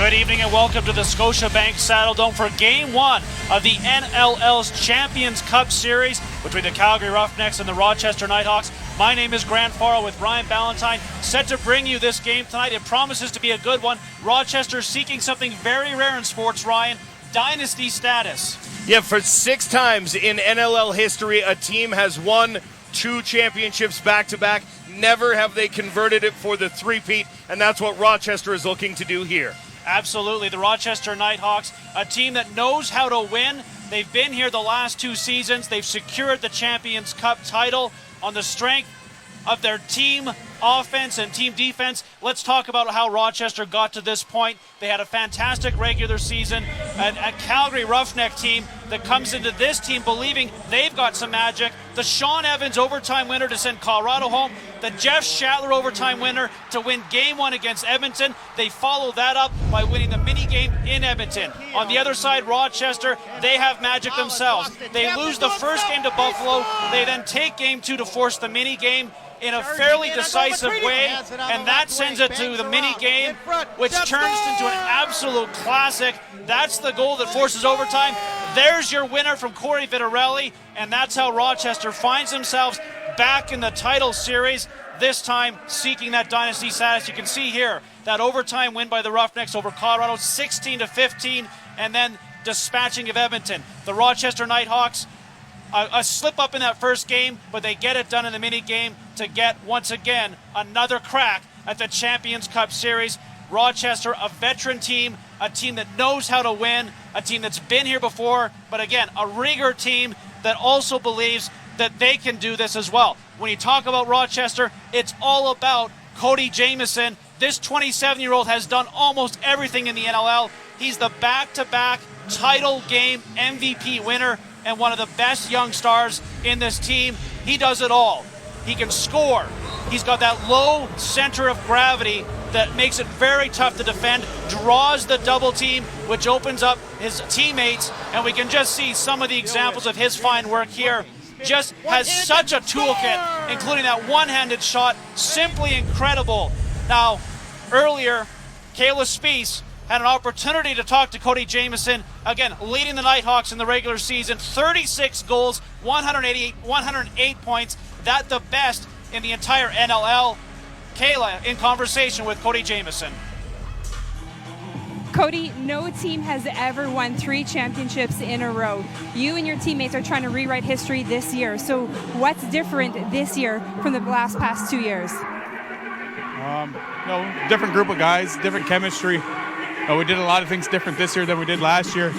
Good evening and welcome to the Scotiabank Saddledome for Game 1 of the NLL's Champions Cup Series between the Calgary Roughnecks and the Rochester Knighthawks. My name is Grant Farrell with Ryan Ballantyne, set to bring you this game tonight. It promises to be a good one. Rochester seeking something very rare in sports, Ryan, dynasty status. Yeah, for 6 times in NLL history, a team has won 2 championships back-to-back. Never have they converted it for the three-peat, and that's what Rochester is looking to do here. Absolutely. The Rochester Knighthawks, a team that knows how to win. They've been here the last 2 seasons. They've secured the Champions Cup title on the strength of their team offense and team defense. Let's talk about how Rochester got to this point. They had a fantastic regular season. A Calgary Roughneck team that comes into this team believing they've got some magic. The Sean Evans overtime winner to send Colorado home. The Jeff Shatler overtime winner to win Game 1 against Edmonton. They follow that up by winning the mini game in Edmonton. On the other side, Rochester, they have magic themselves. They lose the first game to Buffalo. They then take Game 2 to force the mini game in a fairly decisive way, and that sends it to the mini game, which turns into an absolute classic. That's the goal that forces overtime. There's your winner from Corey Vitarelli, and that's how Rochester finds themselves back in the title series, this time seeking that dynasty status. You can see here that overtime win by the Roughnecks over Colorado, 16-15, and then dispatching of Edmonton. The Rochester Knighthawks, a slip up in that first game, but they get it done in the mini game to get, once again, another crack at the Champions Cup Series. Rochester, a veteran team, a team that knows how to win, a team that's been here before, but again, a rigor team that also believes that they can do this as well. When you talk about Rochester, it's all about Cody Jamieson. This 27-year-old has done almost everything in the NLL. He's the back-to-back title game MVP winner and one of the best young stars in this team. He does it all. He can score. He's got that low center of gravity that makes it very tough to defend, draws the double team, which opens up his teammates, and we can just see some of the examples of his fine work here. Just has such a toolkit, including that one-handed shot, simply incredible. Now, earlier, Kayla Speece had an opportunity to talk to Cody Jamieson, again, leading the Knighthawks in the regular season, 36 goals, 108 points, that the best in the entire NLL. Kayla in conversation with Cody Jamieson. Cody, no team has ever won 3 championships in a row. You and your teammates are trying to rewrite history this year. So what's different this year from the past 2 years? Different group of guys, different chemistry. We did a lot of things different this year than we did last year.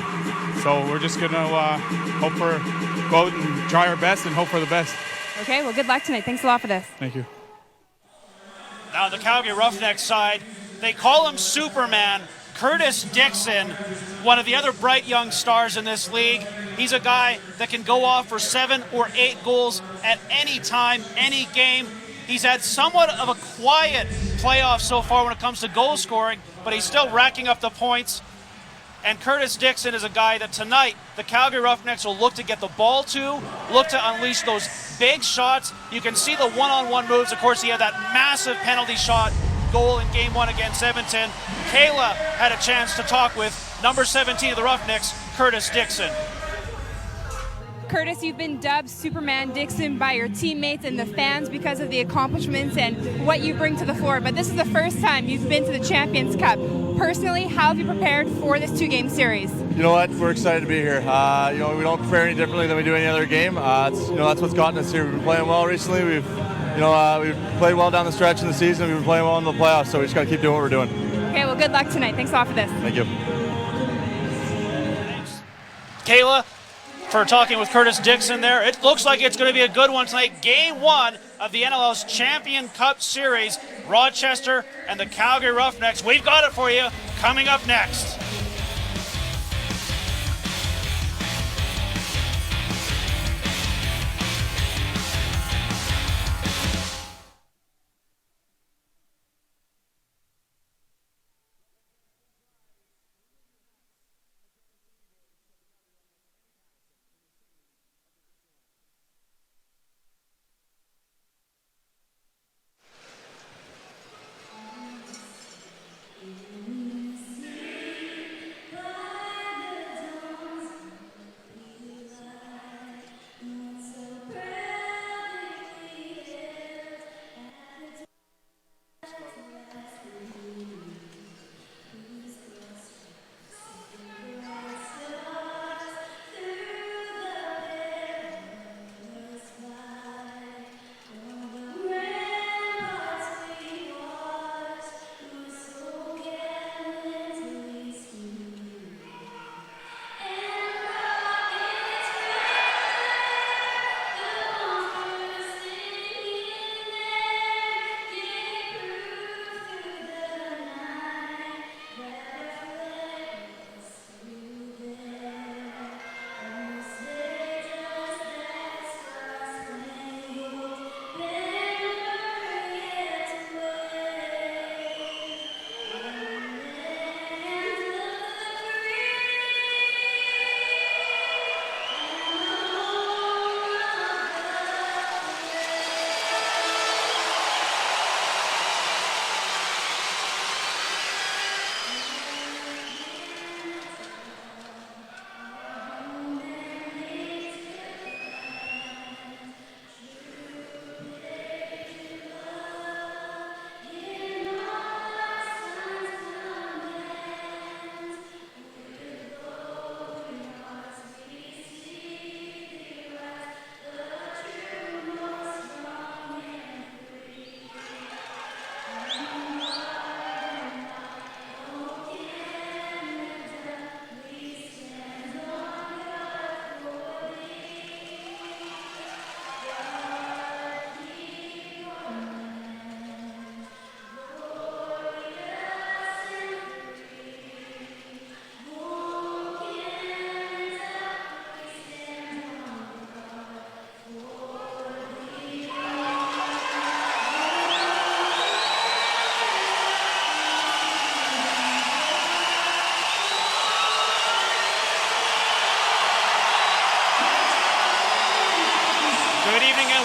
So we're just going to go out and try our best and hope for the best. Okay, well, good luck tonight. Thanks a lot for this. Thank you. Now the Calgary Roughnecks side, they call him Superman. Curtis Dixon, one of the other bright young stars in this league. He's a guy that can go off for 7 or 8 goals at any time, any game. He's had somewhat of a quiet playoff so far when it comes to goal scoring, but he's still racking up the points. And Curtis Dixon is a guy that tonight the Calgary Roughnecks will look to get the ball to, look to unleash those big shots. You can see the one-on-one moves. Of course, he had that massive penalty shot goal in Game 1 against Edmonton. Kayla had a chance to talk with number 17 of the Roughnecks, Curtis Dixon. Curtis, you've been dubbed Superman Dixon by your teammates and the fans because of the accomplishments and what you bring to the floor, but this is the first time you've been to the Champions Cup. Personally, how have you prepared for this 2-game series? You know what? We're excited to be here. We don't prepare any differently than we do any other game. That's what's gotten us here. We've been playing well recently. We've played well down the stretch in the season. We've been playing well in the playoffs, so we just got to keep doing what we're doing. Okay, well, good luck tonight. Thanks a lot for this. Thank you. Thanks, Kayla, for talking with Curtis Dixon there. It looks like it's going to be a good one tonight. Game 1 of the NLL's Champion Cup Series. Rochester and the Calgary Roughnecks. We've got it for you coming up next.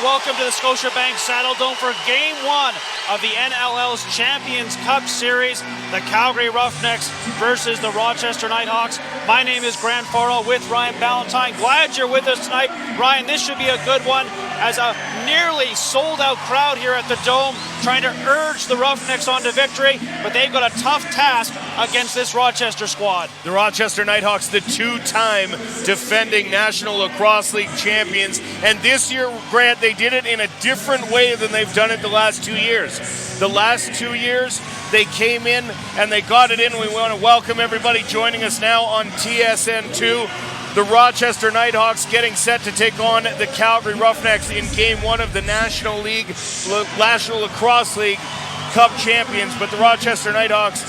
welcome to the Scotiabank Saddledome for Game 1 of the NLL's Champions Cup Series, the Calgary Roughnecks versus the Rochester Knighthawks. My name is Grant Farrell with Ryan Ballantyne. Glad you're with us tonight. Ryan, this should be a good one as a nearly sold-out crowd here at the Dome trying to urge the Roughnecks on to victory, but they've got a tough task against this Rochester squad. The Rochester Knighthawks, the two-time defending National Lacrosse League champions, and this year, Grant, they did it in a different way than they've done it the last 2 years. The last 2 years, they came in and they got it in. We want to welcome everybody joining us now on TSN2. The Rochester Knighthawks getting set to take on the Calgary Roughnecks in Game 1 of the National Lacrosse League Cup champions. But the Rochester Knighthawks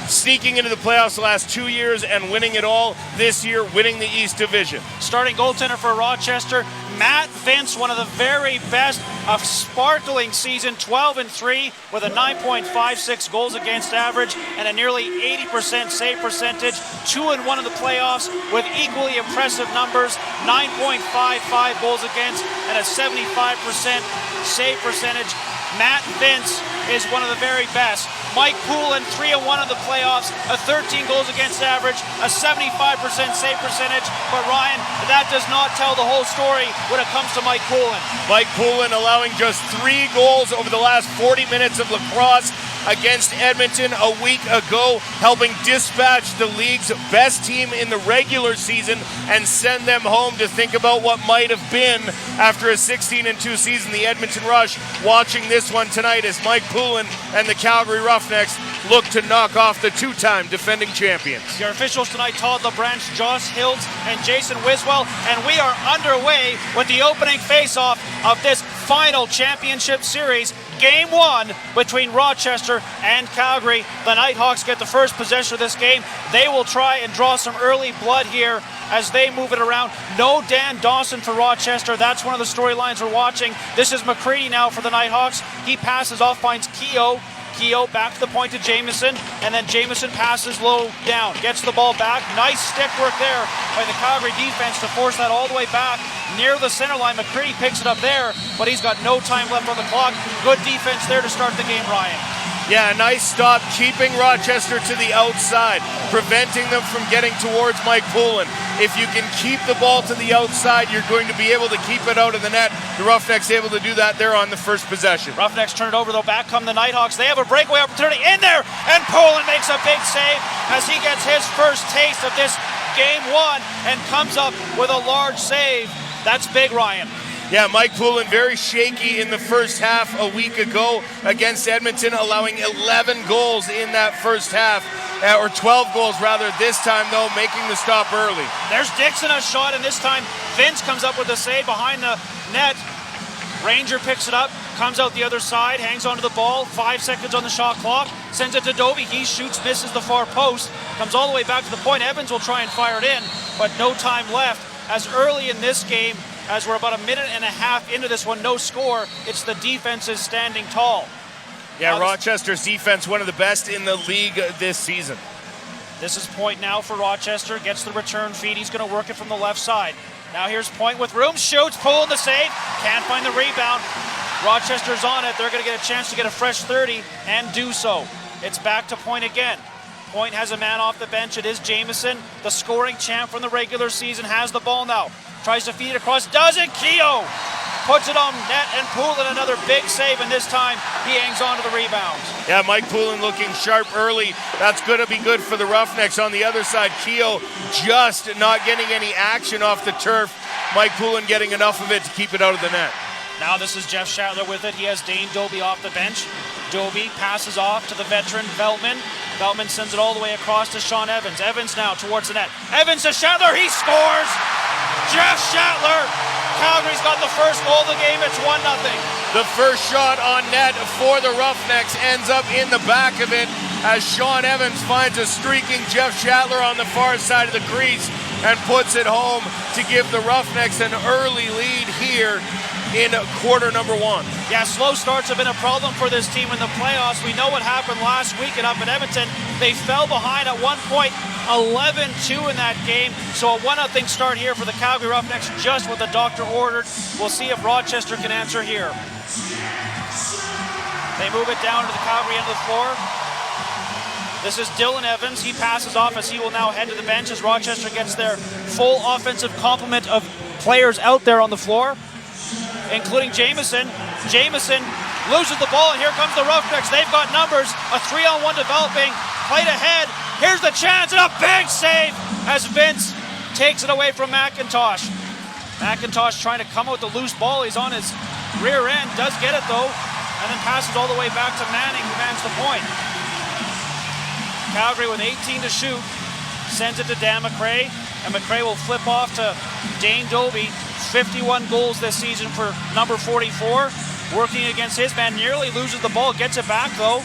sneaking into the playoffs the last 2 years and winning it all this year, winning the East Division. Starting goaltender for Rochester, Matt Vince, one of the very best, a sparkling season, 12-3 with a 9.56 goals against average and a nearly 80% save percentage, 2-1 in the playoffs with equally impressive numbers, 9.55 goals against and a 75% save percentage. Matt Vince is one of the very best. Mike Poulin, 3-1 in the playoffs, a 13 goals against average, a 75% save percentage. But Ryan, that does not tell the whole story when it comes to Mike Poulin. Mike Poulin allowing just 3 goals over the last 40 minutes of lacrosse against Edmonton a week ago, helping dispatch the league's best team in the regular season and send them home to think about what might have been after a 16-2 season. The Edmonton Rush watching this one tonight as Mike Poulin and the Calgary Roughnecks look to knock off the two-time defending champions. Your officials tonight, Todd LeBranch, Josh Hiltz, and Jason Wiswell, and we are underway with the opening face-off of this final championship series. Game 1 between Rochester and Calgary. The Knighthawks get the first possession of this game. They will try and draw some early blood here as they move it around. No Dan Dawson for Rochester. That's one of the storylines we're watching. This is McCready now for the Knighthawks. He passes off, finds Keogh. Keogh back to the point to Jamieson, and then Jamieson passes low down, gets the ball back. Nice stick work there by the Calgary defense to force that all the way back near the center line. McCready picks it up there, but he's got no time left on the clock. Good defense there to start the game, Ryan. Yeah, nice stop, keeping Rochester to the outside, preventing them from getting towards Mike Poulin. If you can keep the ball to the outside, you're going to be able to keep it out of the net. The Roughnecks able to do that there on the first possession. Roughnecks turn it over, though. Back come the Knighthawks. They have a breakaway opportunity in there, and Poulin makes a big save as he gets his first taste of this Game 1 and comes up with a large save. That's big, Ryan. Yeah, Mike Poulin very shaky in the first half a week ago against Edmonton, allowing 11 goals in that first half, or 12 goals rather this time, though, making the stop early. There's Dixon, a shot, and this time Vince comes up with a save behind the net. Ranger picks it up, comes out the other side, hangs onto the ball, 5 seconds on the shot clock, sends it to Dovey. He shoots, misses the far post, comes all the way back to the point. Evans will try and fire it in, but no time left. As early in this game, as we're about a minute and a half into this one, no score, it's the defenses standing tall. Yeah, Rochester's defense, one of the best in the league this season. This is Point now for Rochester, gets the return feed. He's going to work it from the left side. Now here's Point with room, shoots, pulling the save, can't find the rebound. Rochester's on it. They're going to get a chance to get a fresh 30 and do so. It's back to Point again. Point has a man off the bench. It is Jamieson, the scoring champ from the regular season, has the ball now. Tries to feed it across, doesn't. Keogh puts it on net, and Poulin another big save, and this time he hangs on to the rebounds. Yeah, Mike Poulin looking sharp early. That's going to be good for the Roughnecks. On the other side, Keogh just not getting any action off the turf. Mike Poulin getting enough of it to keep it out of the net. Now this is Jeff Shatler with it. He has Dane Doby off the bench. Doby passes off to the veteran Veltman. Veltman sends it all the way across to Sean Evans. Evans now towards the net. Evans to Shatler, he scores! Jeff Shatler! Calgary's got the first goal of the game, it's 1-0. The first shot on net for the Roughnecks ends up in the back of it as Sean Evans finds a streaking Jeff Shatler on the far side of the crease and puts it home to give the Roughnecks an early lead here in quarter number 1. Yeah, slow starts have been a problem for this team in the playoffs. We know what happened last week up in Edmonton. They fell behind at one point 11-2 in that game. So a 1-0 start here for the Calgary Roughnecks, just what the doctor ordered. We'll see if Rochester can answer here. They move it down to the Calgary end of the floor. This is Dylan Evans. He passes off as he will now head to the bench as Rochester gets their full offensive complement of players out there on the floor, including Jamieson. Jamieson loses the ball, and here comes the Roughnecks. They've got numbers. A 3-on-1 developing. Played ahead. Here's the chance, and a big save as Vince takes it away from McIntosh. McIntosh trying to come out with the loose ball. He's on his rear end. Does get it, though, and then passes all the way back to Manning, who mans the point. Calgary with 18 to shoot. Sends it to Dan McRae, and McRae will flip off to Dane Doby. 51 goals this season for number 44. Working against his man, nearly loses the ball, gets it back though.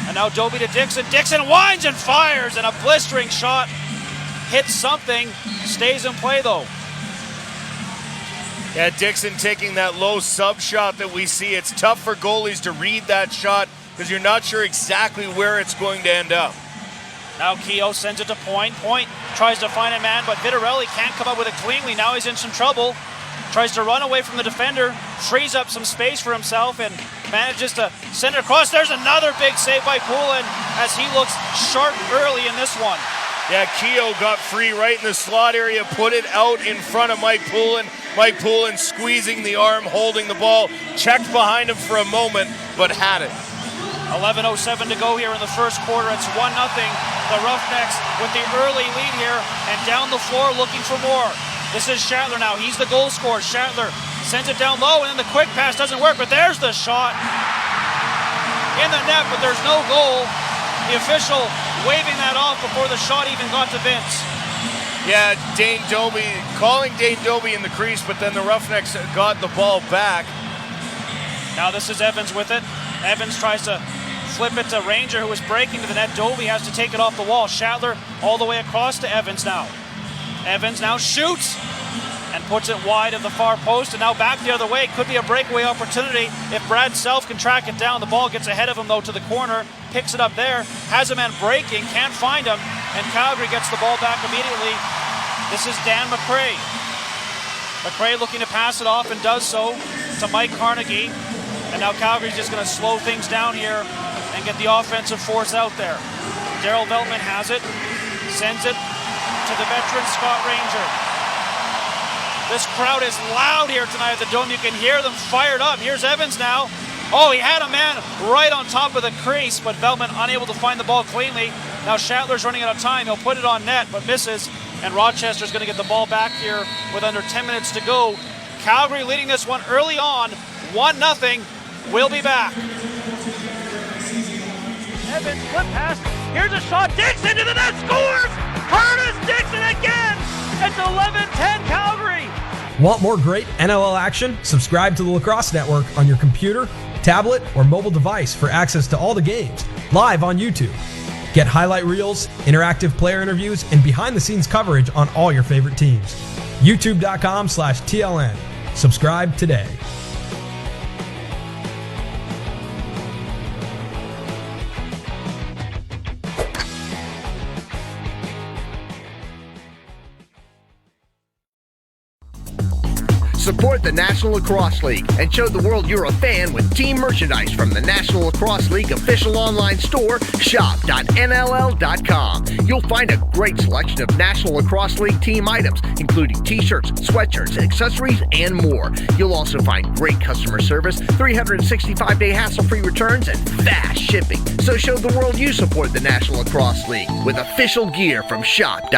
And now Doby to Dixon. Dixon winds and fires, and a blistering shot hits something, stays in play though. Yeah, Dixon taking that low sub shot that we see. It's tough for goalies to read that shot because you're not sure exactly where it's going to end up. Now Keogh sends it to Point. Point tries to find a man, but Vitarelli can't come up with it cleanly. Now he's in some trouble. Tries to run away from the defender, frees up some space for himself, and manages to send it across. There's another big save by Poulin as he looks sharp early in this one. Yeah, Keogh got free right in the slot area, put it out in front of Mike Poulin. Mike Poulin squeezing the arm, holding the ball, checked behind him for a moment, but had it. 11:07 to go here in the first quarter. It's 1-0. The Roughnecks with the early lead here, and down the floor looking for more. This is Shatler now. He's the goal scorer. Shatler sends it down low, and then the quick pass doesn't work, but there's the shot in the net, but there's no goal. The official waving that off before the shot even got to Vince. Yeah, Dane Doby, calling Dane Doby in the crease, but then the Roughnecks got the ball back. Now this is Evans with it. Evans tries to flip it to Ranger, who is breaking to the net. Doby has to take it off the wall. Shatler all the way across to Evans now. Evans now shoots and puts it wide of the far post, and now back the other way. Could be a breakaway opportunity if Brad Self can track it down. The ball gets ahead of him though to the corner, picks it up there, has a man breaking, can't find him, and Calgary gets the ball back immediately. This is Dan McRae. McRae looking to pass it off and does so to Mike Carnegie. And now Calgary's just going to slow things down here and get the offensive force out there. Darryl Veltman has it, sends it to the veteran Scott Ranger. This crowd is loud here tonight at the Dome. You can hear them fired up. Here's Evans now. Oh, he had a man right on top of the crease, but Veltman unable to find the ball cleanly. Now Shatler's running out of time. He'll put it on net, but misses. And Rochester's going to get the ball back here with under 10 minutes to go. Calgary leading this one early on, 1-0. We'll be back. Evans, flip pass. Here's a shot. Dixon to the net, scores! Curtis Dixon again! It's 11-10 Calgary. Want more great NLL action? Subscribe to the Lacrosse Network on your computer, tablet, or mobile device for access to all the games, live on YouTube. Get highlight reels, interactive player interviews, and behind-the-scenes coverage on all your favorite teams. YouTube.com/TLN. Subscribe today. Support the National Lacrosse League and show the world you're a fan with team merchandise from the National Lacrosse League official online store, shop.nll.com. You'll find a great selection of National Lacrosse League team items, including t-shirts, sweatshirts, accessories, and more. You'll also find great customer service, 365-day hassle-free returns, and fast shipping. So show the world you support the National Lacrosse League with official gear from shop.nll.com.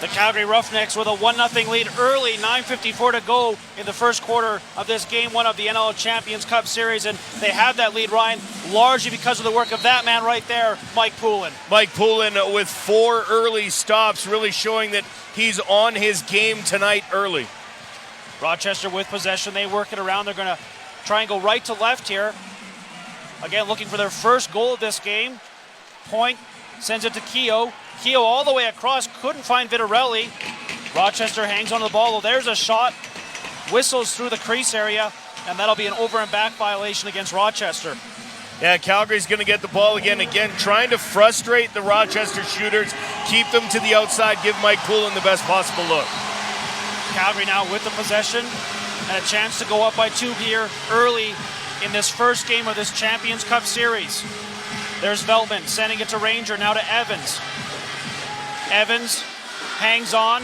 The Calgary Roughnecks with a 1-0 lead early, 9:54 to go in the first quarter of this game 1 of the NLL Champions Cup Series, and they have that lead, Ryan, largely because of the work of that man right there, Mike Poulin. Mike Poulin with 4 early stops, really showing that he's on his game tonight early. Rochester with possession, they work it around. They're going to try and go right to left here. Again, looking for their first goal of this game. Point sends it to Keogh. Keogh all the way across, couldn't find Vitarelli. Rochester hangs onto the ball. Well, there's a shot, whistles through the crease area, and that'll be an over and back violation against Rochester. Yeah, Calgary's going to get the ball again, trying to frustrate the Rochester shooters, keep them to the outside, give Mike Poulin the best possible look. Calgary now with the possession and a chance to go up by 2 here early in this first game of this Champions Cup Series. There's Veltman sending it to Ranger, now to Evans. Evans hangs on,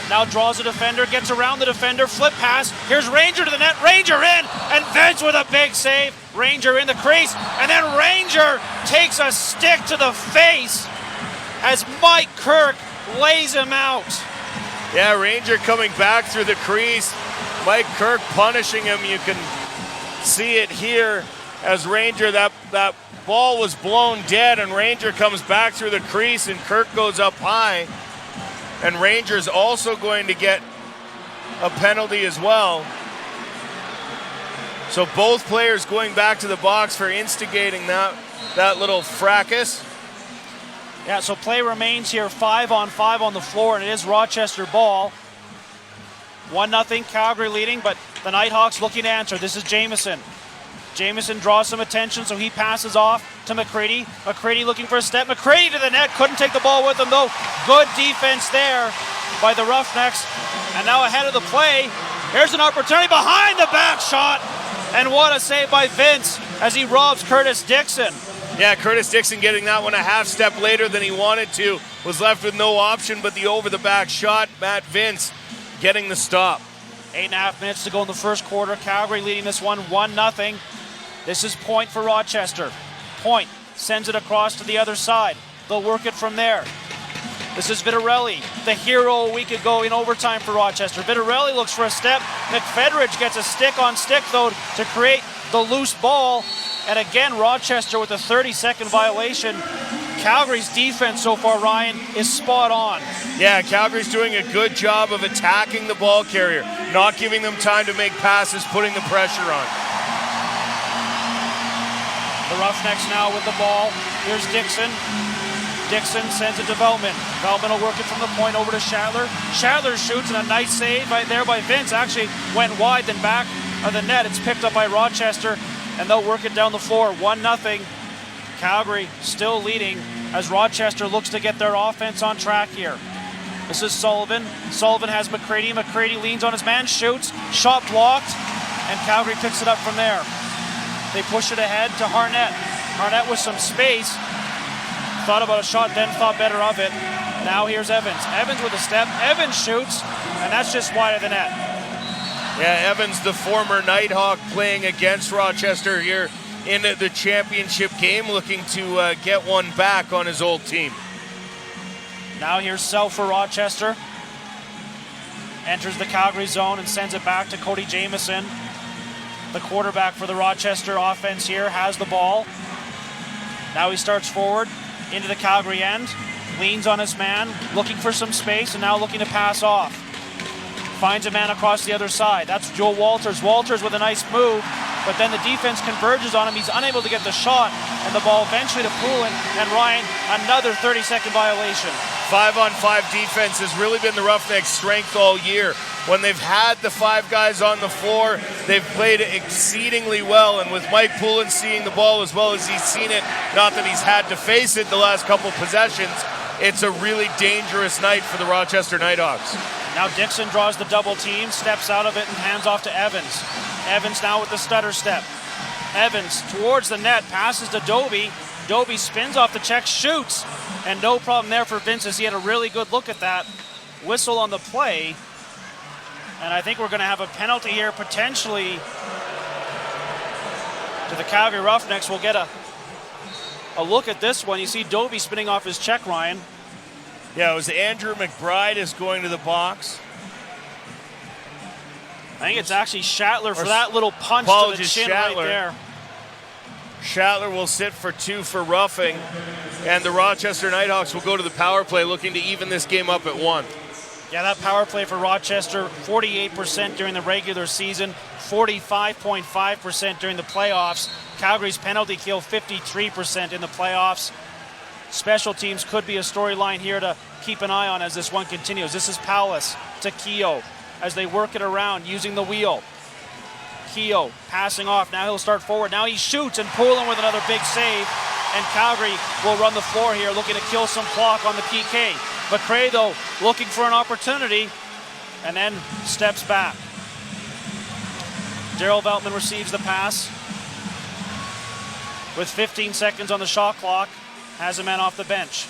now draws a defender, gets around the defender, flip pass. Here's Ranger to the net, Ranger in, and Vince with a big save. Ranger in the crease, and then Ranger takes a stick to the face as Mike Kirk lays him out. Yeah, Ranger coming back through the crease. Mike Kirk punishing him. You can see it here as Ranger, that ball was blown dead, and Ranger comes back through the crease, and Kirk goes up high. And Ranger's also going to get a penalty as well. So both players going back to the box for instigating that little fracas. Yeah, so play remains here, 5-on-5 on the floor, and it is Rochester ball. 1-0 Calgary leading, but the Knighthawks looking to answer. This is Jamieson. Jamieson draws some attention, so he passes off to McCready. McCready looking for a step. McCready to the net. Couldn't take the ball with him, though. Good defense there by the Roughnecks. And now ahead of the play, here's an opportunity behind the back shot. And what a save by Vince as he robs Curtis Dixon. Yeah, Curtis Dixon getting that one a half step later than he wanted to. Was left with no option but the over-the-back shot. Matt Vince getting the stop. 8.5 minutes to go in the first quarter. Calgary leading this one 1-0. This is Point for Rochester. Point sends it across to the other side. They'll work it from there. This is Vitarelli, the hero a week ago in overtime for Rochester. Vitarelli looks for a step. McFedridge gets a stick-on-stick, though, to create the loose ball. And again, Rochester with a 30-second violation. Calgary's defense so far, Ryan, is spot on. Yeah, Calgary's doing a good job of attacking the ball carrier, not giving them time to make passes, putting the pressure on. The Roughnecks now with the ball. Here's Dixon. Dixon sends it to Veltman. Veltman will work it from the point over to Shatler. Shatler shoots, and a nice save right there by Vince. Actually went wide, then back of the net. It's picked up by Rochester, and they'll work it down the floor. 1-0. Calgary still leading as Rochester looks to get their offense on track here. This is Sullivan. Sullivan has McCready. McCready leans on his man, shoots. Shot blocked, and Calgary picks it up from there. They push it ahead to Harnett. Harnett with some space. Thought about a shot, then thought better of it. Now here's Evans. Evans with a step. Evans shoots, and that's just wide of the net. Yeah, Evans, the former Nighthawk, playing against Rochester here in the championship game, looking to get one back on his old team. Now here's Self for Rochester. Enters the Calgary zone and sends it back to Cody Jamieson. The quarterback for the Rochester offense here has the ball. Now he starts forward into the Calgary end. Leans on his man, looking for some space, and now looking to pass off. Finds a man across the other side. That's Joe Walters. Walters with a nice move, but then the defense converges on him. He's unable to get the shot, and the ball eventually to Poulin. And Ryan, another 30-second violation. 5-on-5 defense has really been the Roughnecks' strength all year. When they've had the 5 guys on the floor, they've played exceedingly well. And with Mike Poulin seeing the ball as well as he's seen it, not that he's had to face it the last couple possessions, it's a really dangerous night for the Rochester Knighthawks. Now Dixon draws the double team, steps out of it, and hands off to Evans. Evans now with the stutter step. Evans towards the net, passes to Doby. Doby spins off the check, shoots, and no problem there for Vince as he had a really good look at that. Whistle on the play, and I think we're going to have a penalty here potentially to the Calgary Roughnecks. We'll get a look at this one. You see Doby spinning off his check, Ryan. Yeah, it was Andrew McBride is going to the box. I think it's actually Shatler for that little punch to the chin right there. Shatler will sit for 2 for roughing, and the Rochester Knighthawks will go to the power play looking to even this game up at 1. Yeah, that power play for Rochester, 48% during the regular season, 45.5% during the playoffs. Calgary's penalty kill, 53% in the playoffs. Special teams could be a storyline here to keep an eye on as this one continues. This is Paulus to Keogh as they work it around using the wheel. Keogh passing off. Now he'll start forward. Now he shoots, and Poulin with another big save. And Calgary will run the floor here, looking to kill some clock on the PK. McRae, though, looking for an opportunity, and then steps back. Daryl Veltman receives the pass. With 15 seconds on the shot clock, has a man off the bench.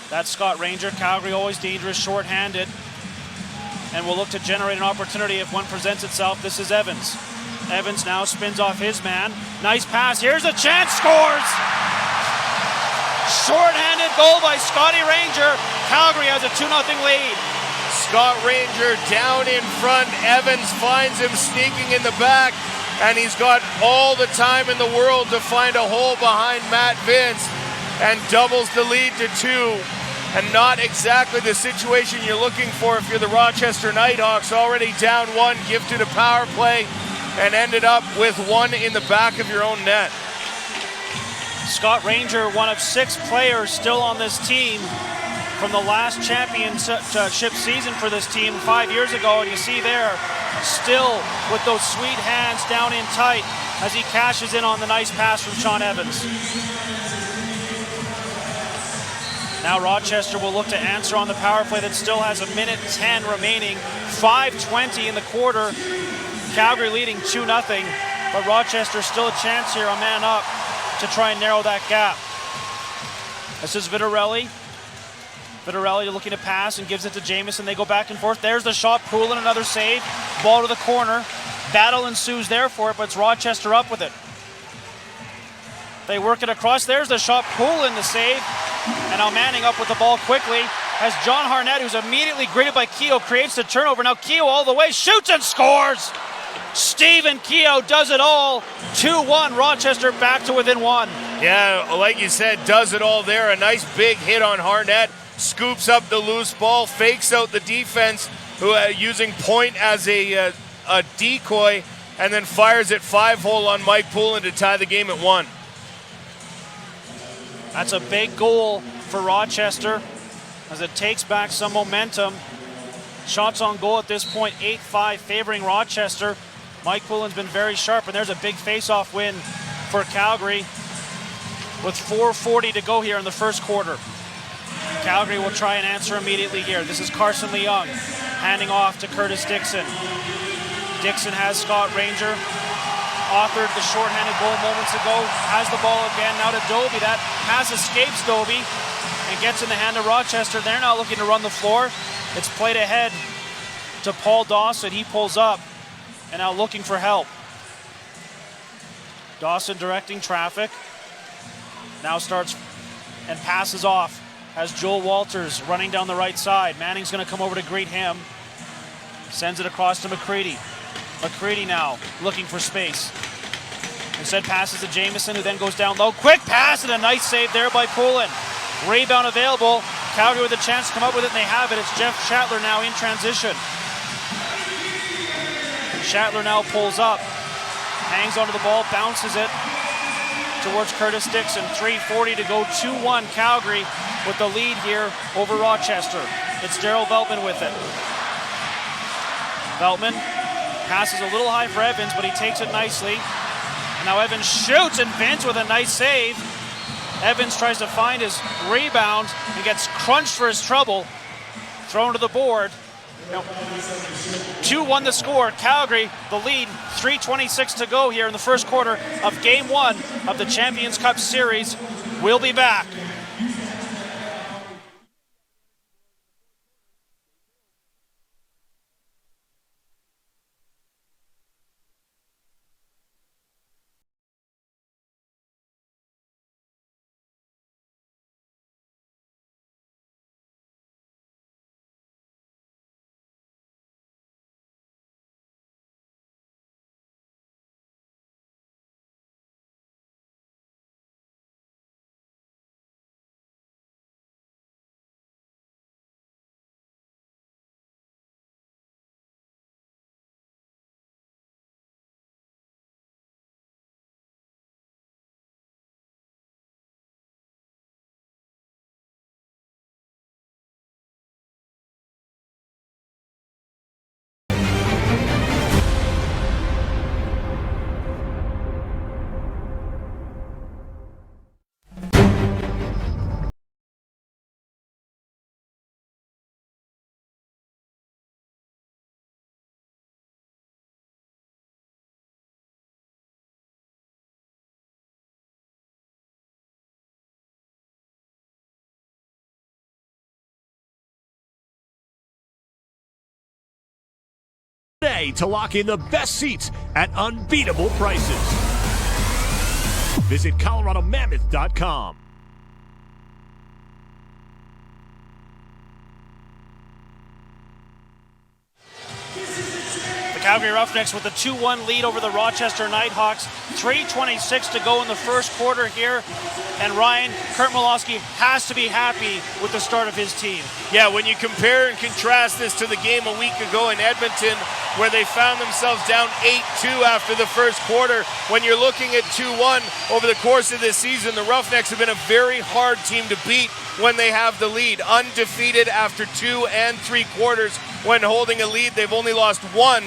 That's Scott Ranger. Calgary always dangerous, short-handed, and will look to generate an opportunity if one presents itself. This is Evans. Evans now spins off his man. Nice pass. Here's a chance. Scores! Short-handed goal by Scotty Ranger. Calgary has a 2-0 lead. Scott Ranger down in front. Evans finds him sneaking in the back, and he's got all the time in the world to find a hole behind Matt Vince and doubles the lead to 2. And not exactly the situation you're looking for if you're the Rochester Knighthawks, already down 1, gifted a power play, and ended up with 1 in the back of your own net. Scott Ranger, one of 6 players still on this team from the last championship season for this team 5 years ago. And you see there, still with those sweet hands down in tight as he cashes in on the nice pass from Sean Evans. Now Rochester will look to answer on the power play that still has 1:10 remaining. 5:20 in the quarter. Calgary leading 2-0, but Rochester still a chance here, a man up, to try and narrow that gap. This is Vitarelli. Vitarelli looking to pass and gives it to Jamieson. They go back and forth. There's the shot. Poulin, another save. Ball to the corner. Battle ensues there for it, but it's Rochester up with it. They work it across. There's the shot. Poulin the save. And now Manning up with the ball quickly as John Harnett, who's immediately greeted by Keogh, creates the turnover. Now Keogh all the way, shoots and scores! Stephen Keogh does it all. 2-1, Rochester back to within 1. Yeah, like you said, does it all there. A nice big hit on Harnett. Scoops up the loose ball, fakes out the defense, who using Point as a decoy, and then fires it 5-hole on Mike Poulin to tie the game at 1. That's a big goal for Rochester as it takes back some momentum. Shots on goal at this point, 8-5 favoring Rochester. Mike Poulin's been very sharp, and there's a big face-off win for Calgary with 4:40 to go here in the first quarter. Calgary will try and answer immediately here. This is Carson Leung handing off to Curtis Dixon. Dixon has Scott Ranger. Authored the shorthanded goal moments ago. Has the ball again. Now to Dobie. That pass escapes Dobie and gets in the hand of Rochester. They're now looking to run the floor. It's played ahead to Paul Dawson. He pulls up and now looking for help. Dawson directing traffic. Now starts and passes off as Joel Walters running down the right side. Manning's going to come over to greet him. Sends it across to McCready. McCready now looking for space. Instead passes to Jamieson, who then goes down low. Quick pass and a nice save there by Poulin. Rebound available. Calgary with a chance to come up with it, and they have it. It's Jeff Shatler now in transition. Shatler now pulls up. Hangs onto the ball, bounces it towards Curtis Dixon. 3:40 to go, 2-1 Calgary with the lead here over Rochester. It's Daryl Veltman with it. Veltman passes a little high for Evans, but he takes it nicely. And now Evans shoots, and Vince with a nice save. Evans tries to find his rebound and gets crunched for his trouble. Thrown to the board. 2-1 the score. Calgary, the lead. 3:26 to go here in the first quarter of Game 1 of the Champions Cup Series. We'll be back. today to lock in the best seats at unbeatable prices. Visit ColoradoMammoth.com. Calgary Roughnecks with a 2-1 lead over the Rochester Knighthawks. 3:26 to go in the first quarter here. And Ryan, Kurt Malosky has to be happy with the start of his team. Yeah, when you compare and contrast this to the game a week ago in Edmonton, where they found themselves down 8-2 after the first quarter, when you're looking at 2-1 over the course of this season, the Roughnecks have been a very hard team to beat when they have the lead. Undefeated after 2 3 quarters when holding a lead. They've only lost one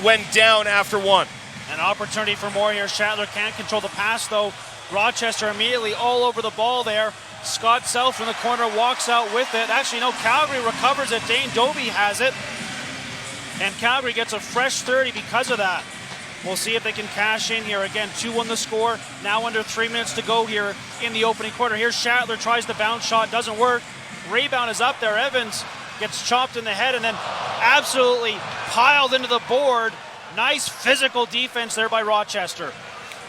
when down after 1. An opportunity for more here. Shatler can't control the pass, though. Rochester immediately all over the ball there. Scott South from the corner walks out with it. Actually, no, Calgary recovers it. Dane Doby has it. And Calgary gets a fresh 30 because of that. We'll see if they can cash in here. Again, 2-1 the score. Now under 3 minutes to go here in the opening quarter. Here's Shatler, tries the bounce shot, doesn't work. Rebound is up there. Evans gets chopped in the head and then absolutely piled into the board. Nice physical defense there by Rochester.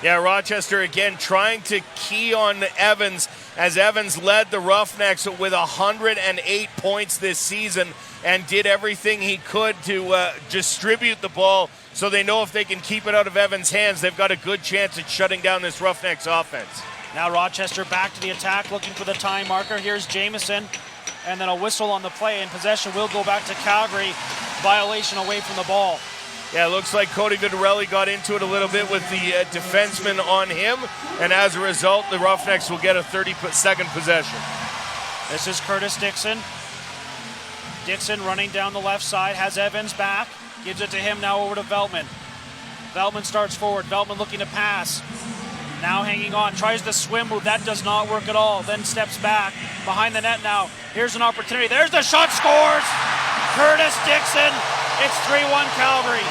Yeah, Rochester again trying to key on Evans, as Evans led the Roughnecks with 108 points this season and did everything he could to distribute the ball, so they know if they can keep it out of Evans' hands, they've got a good chance at shutting down this Roughnecks offense. Now Rochester back to the attack, looking for the time marker. Here's Jamieson, and then a whistle on the play, and possession will go back to Calgary. Violation away from the ball. Yeah, it looks like Cody Vidarelli got into it a little bit with the defenseman on him, and as a result, the Roughnecks will get a 30-second possession. This is Curtis Dixon. Dixon running down the left side, has Evans back, gives it to him now over to Veltman. Veltman starts forward, Veltman looking to pass. Now hanging on, tries the swim move, that does not work at all, then steps back behind the net now. Here's an opportunity, there's the shot, scores! Curtis Dixon, it's 3-1 Calgary.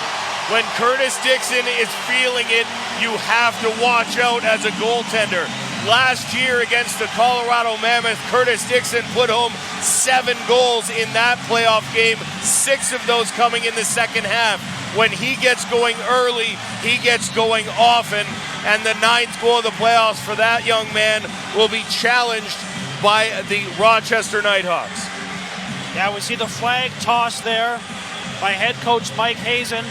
When Curtis Dixon is feeling it, you have to watch out as a goaltender. Last year against the Colorado Mammoth, Curtis Dixon put home 7 goals in that playoff game, 6 of those coming in the second half. When he gets going early, he gets going often, and the 9th goal of the playoffs for that young man will be challenged by the Rochester Knighthawks. Yeah, we see the flag tossed there by head coach Mike Hazen.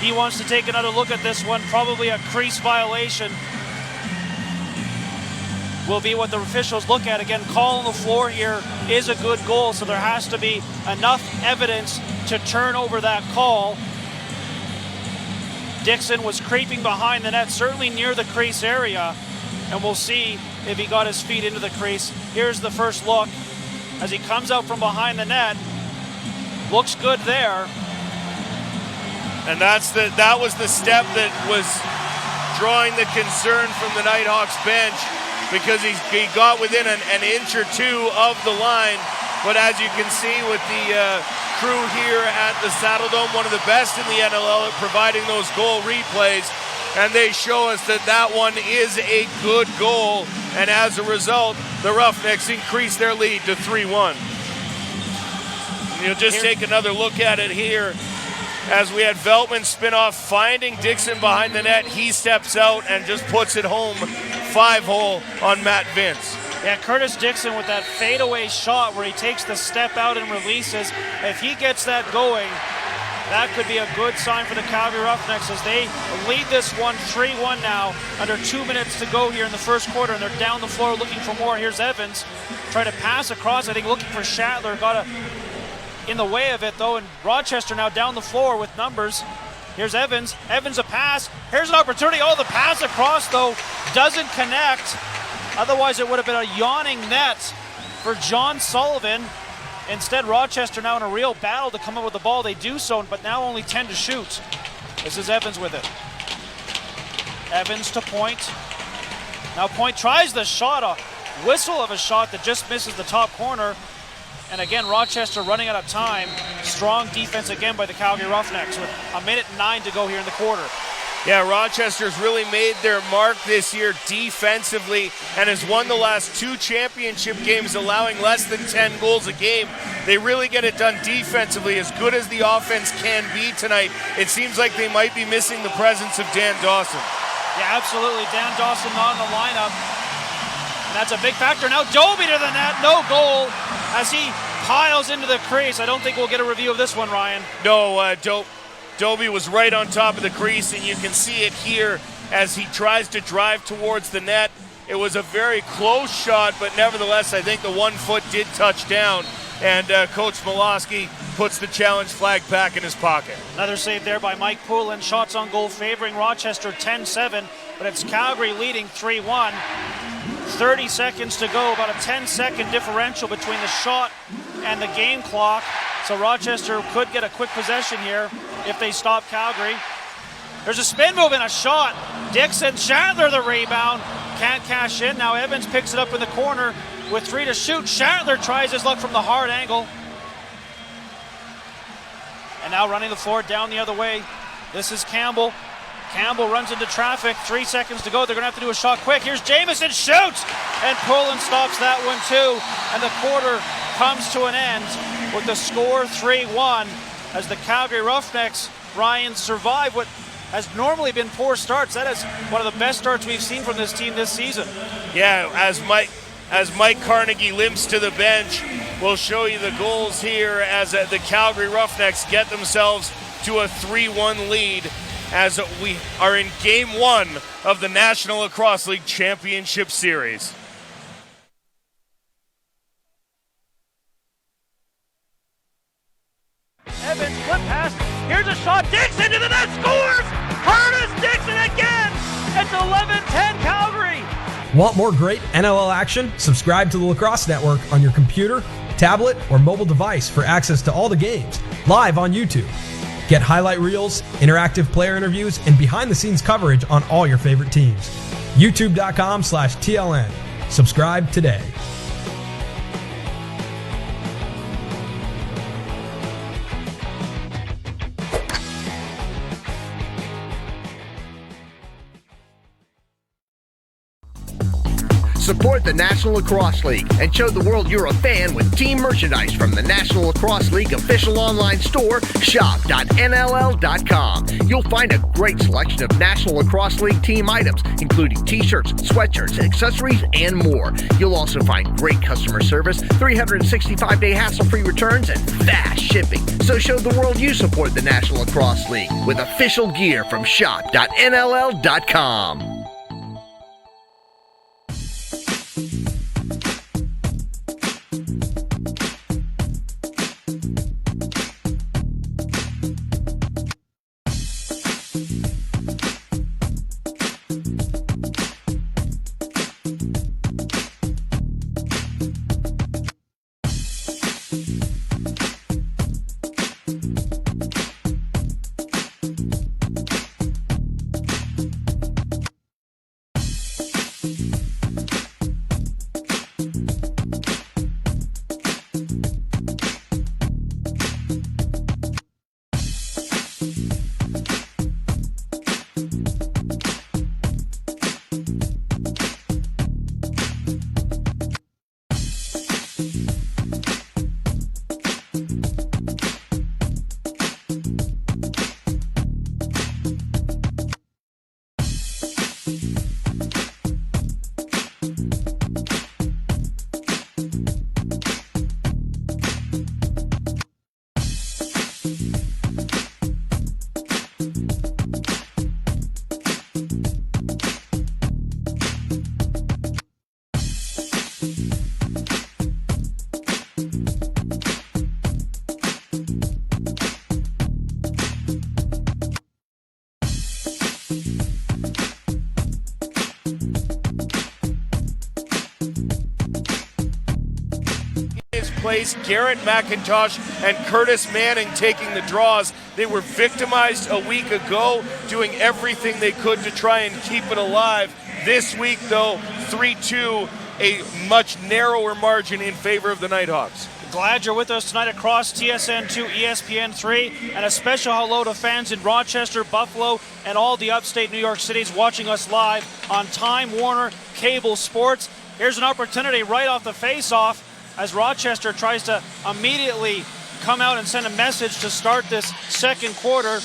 He wants to take another look at this one. Probably a crease violation will be what the officials look at. Again, call on the floor here is a good goal, so there has to be enough evidence to turn over that call. Dixon was creeping behind the net, certainly near the crease area, and we'll see if he got his feet into the crease. Here's the first look as he comes out from behind the net. Looks good there. And that was the step that was drawing the concern from the Knighthawks bench, because he got within an inch or two of the line. But as you can see with the crew here at the Saddle Dome, one of the best in the NLL at providing those goal replays, and they show us that that one is a good goal, and as a result, the Roughnecks increase their lead to 3-1. And you'll just take another look at it here. As we had Veltman spin off, finding Dixon behind the net, he steps out and just puts it home 5-hole on Matt Vince. Yeah, Curtis Dixon with that fadeaway shot where he takes the step out and releases. If he gets that going, that could be a good sign for the Calgary Roughnecks as they lead this one 3-1 now. Under 2 minutes to go here in the first quarter, and they're down the floor looking for more. Here's Evans, trying to pass across, I think looking for Shatler, got in the way of it though, and Rochester now down the floor with numbers. Here's Evans, Evans a pass, here's an opportunity, oh the pass across though doesn't connect, otherwise it would have been a yawning net for John Sullivan. Instead Rochester now in a real battle to come up with the ball, they do so, but now only 10 to shoot. This is Evans with it. Evans to Point, now Point tries the shot, a whistle of a shot that just misses the top corner. And again, Rochester running out of time. Strong defense again by the Calgary Roughnecks with 1:09 to go here in the quarter. Yeah, Rochester's really made their mark this year defensively and has won the last 2 championship games, allowing less than 10 goals a game. They really get it done defensively, as good as the offense can be tonight. It seems like they might be missing the presence of Dan Dawson. Yeah, absolutely. Dan Dawson not in the lineup. And that's a big factor. Now Doby to the net, no goal as he piles into the crease. I don't think we'll get a review of this one, Ryan. No, Doby was right on top of the crease, and you can see it here as he tries to drive towards the net. It was a very close shot, but nevertheless, I think the 1 foot did touch down, and Coach Molosky puts the challenge flag back in his pocket. Another save there by Mike Poulin. Shots on goal favoring Rochester 10-7, but it's Calgary leading 3-1. 30 seconds to go, about a 10-second differential between the shot and the game clock. So Rochester could get a quick possession here if they stop Calgary. There's a spin move and a shot. Dixon, Chandler the rebound. Can't cash in. Now Evans picks it up in the corner with 3 to shoot. Chandler tries his luck from the hard angle. And now running the floor down the other way. This is Campbell. Campbell runs into traffic. 3 seconds to go. They're going to have to do a shot quick. Here's Jamieson, shoots! And Poland stops that one too. And the quarter comes to an end with the score 3-1 as the Calgary Roughnecks, Ryan, survive what has normally been poor starts. That is one of the best starts we've seen from this team this season. Yeah, as Mike Carnegie limps to the bench, we'll show you the goals here as the Calgary Roughnecks get themselves to a 3-1 lead as we are in Game 1 of the National Lacrosse League Championship Series. Evans flip pass. Here's a shot. Dixon to the net, scores! Curtis Dixon again! It's 11-10 Calgary. Want more great NLL action? Subscribe to the Lacrosse Network on your computer, tablet, or mobile device for access to all the games, live on YouTube. Get highlight reels, interactive player interviews, and behind-the-scenes coverage on all your favorite teams. YouTube.com/TLN. Subscribe today. Support the National Lacrosse League and show the world you're a fan with team merchandise from the National Lacrosse League official online store, shop.nll.com. You'll find a great selection of National Lacrosse League team items, including t-shirts, sweatshirts, accessories, and more. You'll also find great customer service, 365-day hassle-free returns, and fast shipping. So show the world you support the National Lacrosse League with official gear from shop.nll.com. Place, Garrett McIntosh and Curtis Manning taking the draws. They were victimized a week ago, doing everything they could to try and keep it alive. This week, though, 3-2, a much narrower margin in favor of the Knighthawks. Glad you're with us tonight across TSN2, ESPN3, and a special hello to fans in Rochester, Buffalo, and all the upstate New York cities watching us live on Time Warner Cable Sports. Here's an opportunity right off the face-off as Rochester tries to immediately come out and send a message to start this second quarter.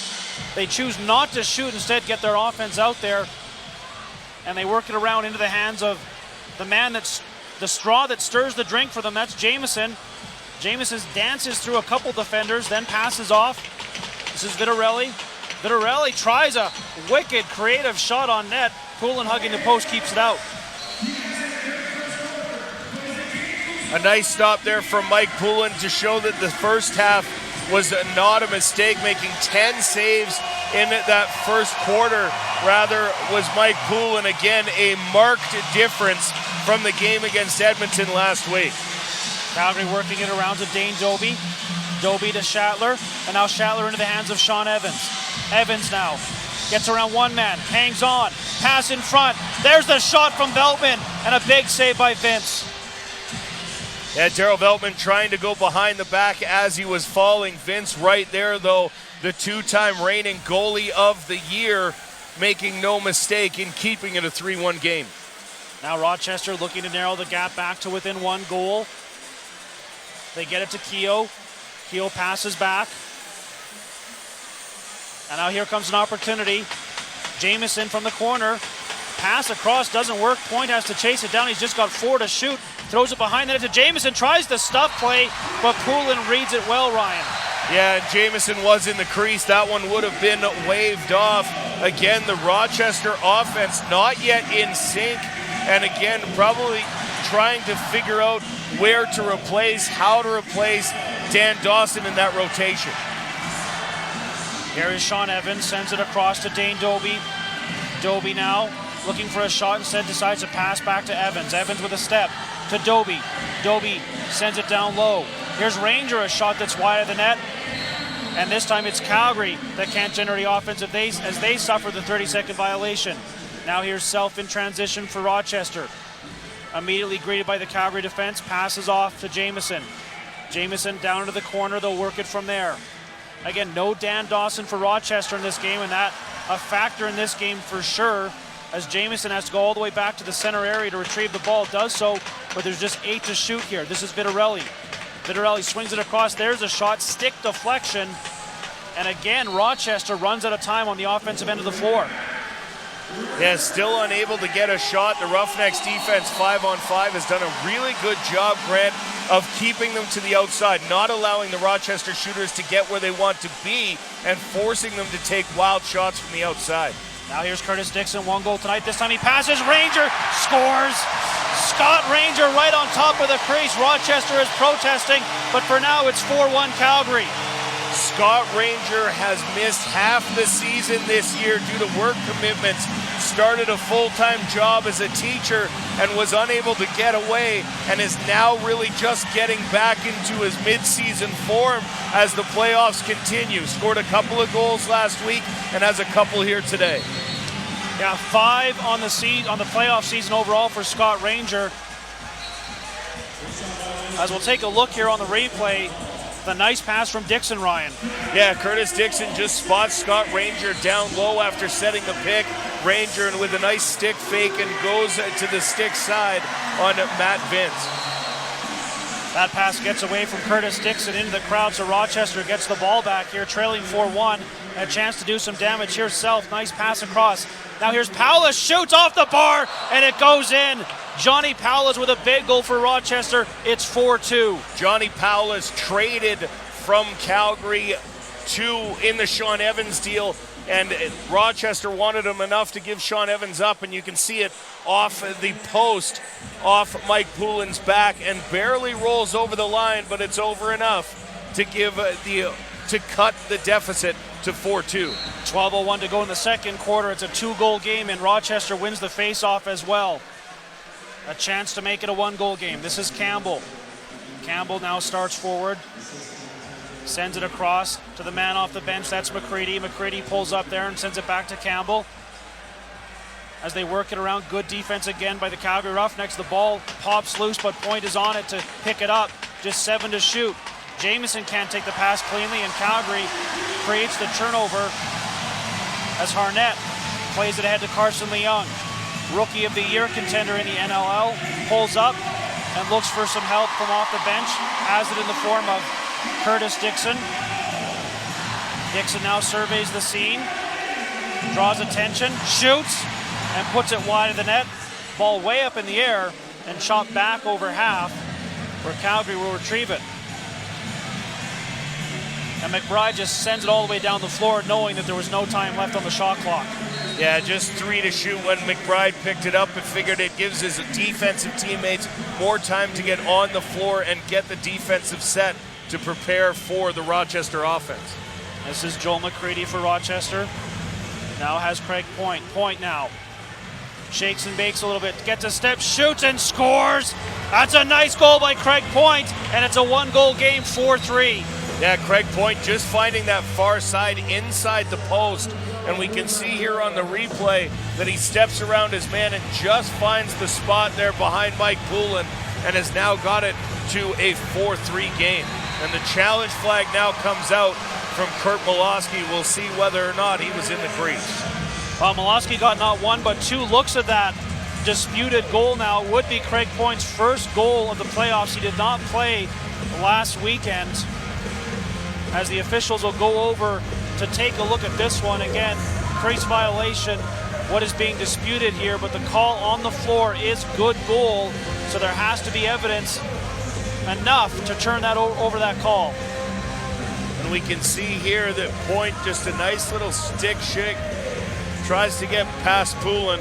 They choose not to shoot, instead get their offense out there, and they work it around into the hands of the man that's the straw that stirs the drink for them. That's Jamieson. Jamieson dances through a couple defenders, then passes off. This is Vitarelli. Vitarelli tries a wicked, creative shot on net. Poulin hugging the post keeps it out. A nice stop there from Mike Poulin to show that the first half was not a mistake, making 10 saves in that first quarter. Rather was Mike Poulin, again, a marked difference from the game against Edmonton last week. Calgary working it around to Dane Doby. Doby to Schattler, and now Schattler into the hands of Sean Evans. Evans now gets around one man, hangs on, pass in front. There's the shot from Veltman, and a big save by Vince. Yeah, Daryl Veltman trying to go behind the back as he was falling. Vince right there, though, the two-time reigning goalie of the year, making no mistake in keeping it a 3-1 game. Now Rochester looking to narrow the gap back to within one goal. They get it to Keogh. Keogh passes back. And now here comes an opportunity. Jamieson from the corner. Pass across doesn't work. Point has to chase it down. He's just got 4 to shoot. Throws it behind the net to Jamieson. Tries the stuff play, but Poulin reads it well, Ryan. Yeah, and Jamieson was in the crease. That one would have been waved off. Again, the Rochester offense not yet in sync. And again, probably trying to figure out where to replace, how to replace Dan Dawson in that rotation. Here is Sean Evans, sends it across to Dane Doby. Doby now looking for a shot, instead decides to pass back to Evans. Evans with a step to Doby. Doby sends it down low. Here's Ranger, a shot that's wide of the net. And this time it's Calgary that can't generate offense as they suffer the 30-second violation. Now here's Self in transition for Rochester. Immediately greeted by the Calgary defense, passes off to Jamieson. Jamieson down into the corner, they'll work it from there. Again, no Dan Dawson for Rochester in this game, and that a factor in this game for sure, as Jamieson has to go all the way back to the center area to retrieve the ball. Does so, but there's just 8 to shoot here. This is Vitarelli. Vitarelli swings it across. There's a shot, stick deflection. And again, Rochester runs out of time on the offensive end of the floor. Yeah, still unable to get a shot. The Roughnecks defense 5-on-5 has done a really good job, Grant, of keeping them to the outside, not allowing the Rochester shooters to get where they want to be and forcing them to take wild shots from the outside. Now here's Curtis Dixon, 1 goal tonight. This time he passes, Ranger scores. Scott Ranger right on top of the crease. Rochester is protesting, but for now it's 4-1 Calgary. Scott Ranger has missed half the season this year due to work commitments. Started a full-time job as a teacher and was unable to get away, and is now really just getting back into his mid-season form as the playoffs continue. Scored a couple of goals last week and has a couple here today. Yeah, 5 on the playoff season overall for Scott Ranger. As we'll take a look here on the replay, the nice pass from Dixon, Ryan. Yeah, Curtis Dixon just spots Scott Ranger down low after setting the pick. Ranger, and with a nice stick fake, and goes to the stick side on Matt Vince. That pass gets away from Curtis Dixon into the crowd, so Rochester gets the ball back here, trailing 4-1. A chance to do some damage here. Self, nice pass across. Now here's Paulus, shoots off the bar, and it goes in. Johnny Paulus with a big goal for Rochester. It's 4-2. Johnny Paulus traded from Calgary in the Sean Evans deal, and Rochester wanted him enough to give Sean Evans up, and you can see it off the post, off Mike Poulin's back, and barely rolls over the line, but it's over enough to give to cut the deficit to 4-2. 12:01 to go in the second quarter. It's a 2-goal game, and Rochester wins the face-off as well. A chance to make it a 1-goal game. This is Campbell. Campbell now starts forward. Sends it across to the man off the bench. That's McCready. McCready pulls up there and sends it back to Campbell. As they work it around, good defense again by the Calgary Roughnecks. The ball pops loose, but Point is on it to pick it up. just 7 to shoot. Jamieson can't take the pass cleanly, and Calgary creates the turnover as Harnett plays it ahead to Carson Leung. Rookie of the Year contender in the NLL, pulls up and looks for some help from off the bench, has it in the form of Curtis Dixon. Dixon now surveys the scene, draws attention, shoots, and puts it wide of the net. Ball way up in the air and shot back over half, where Calgary will retrieve it. And McBride just sends it all the way down the floor, knowing that there was no time left on the shot clock. Yeah, just 3 to shoot when McBride picked it up and figured it gives his defensive teammates more time to get on the floor and get the defensive set to prepare for the Rochester offense. This is Joel McCready for Rochester. Now has Craig Point. Point now. Shakes and bakes a little bit, gets a step, shoots and scores. That's a nice goal by Craig Point, and it's a 1-goal game, 4-3. Yeah, Craig Point just finding that far side inside the post, and we can see here on the replay that he steps around his man and just finds the spot there behind Mike Poulin and has now got it to a 4-3 game. And the challenge flag now comes out from Kurt Molosky. We'll see whether or not he was in the crease. Well, Molosky got not 1 but 2 looks at that disputed goal now. It would be Craig Point's first goal of the playoffs. He did not play last weekend, as the officials will go over to take a look at this one. Again, crease violation, what is being disputed here, but the call on the floor is good goal, so there has to be evidence enough to turn that over that call. And we can see here that Point, just a nice little stick shake, tries to get past Poulin.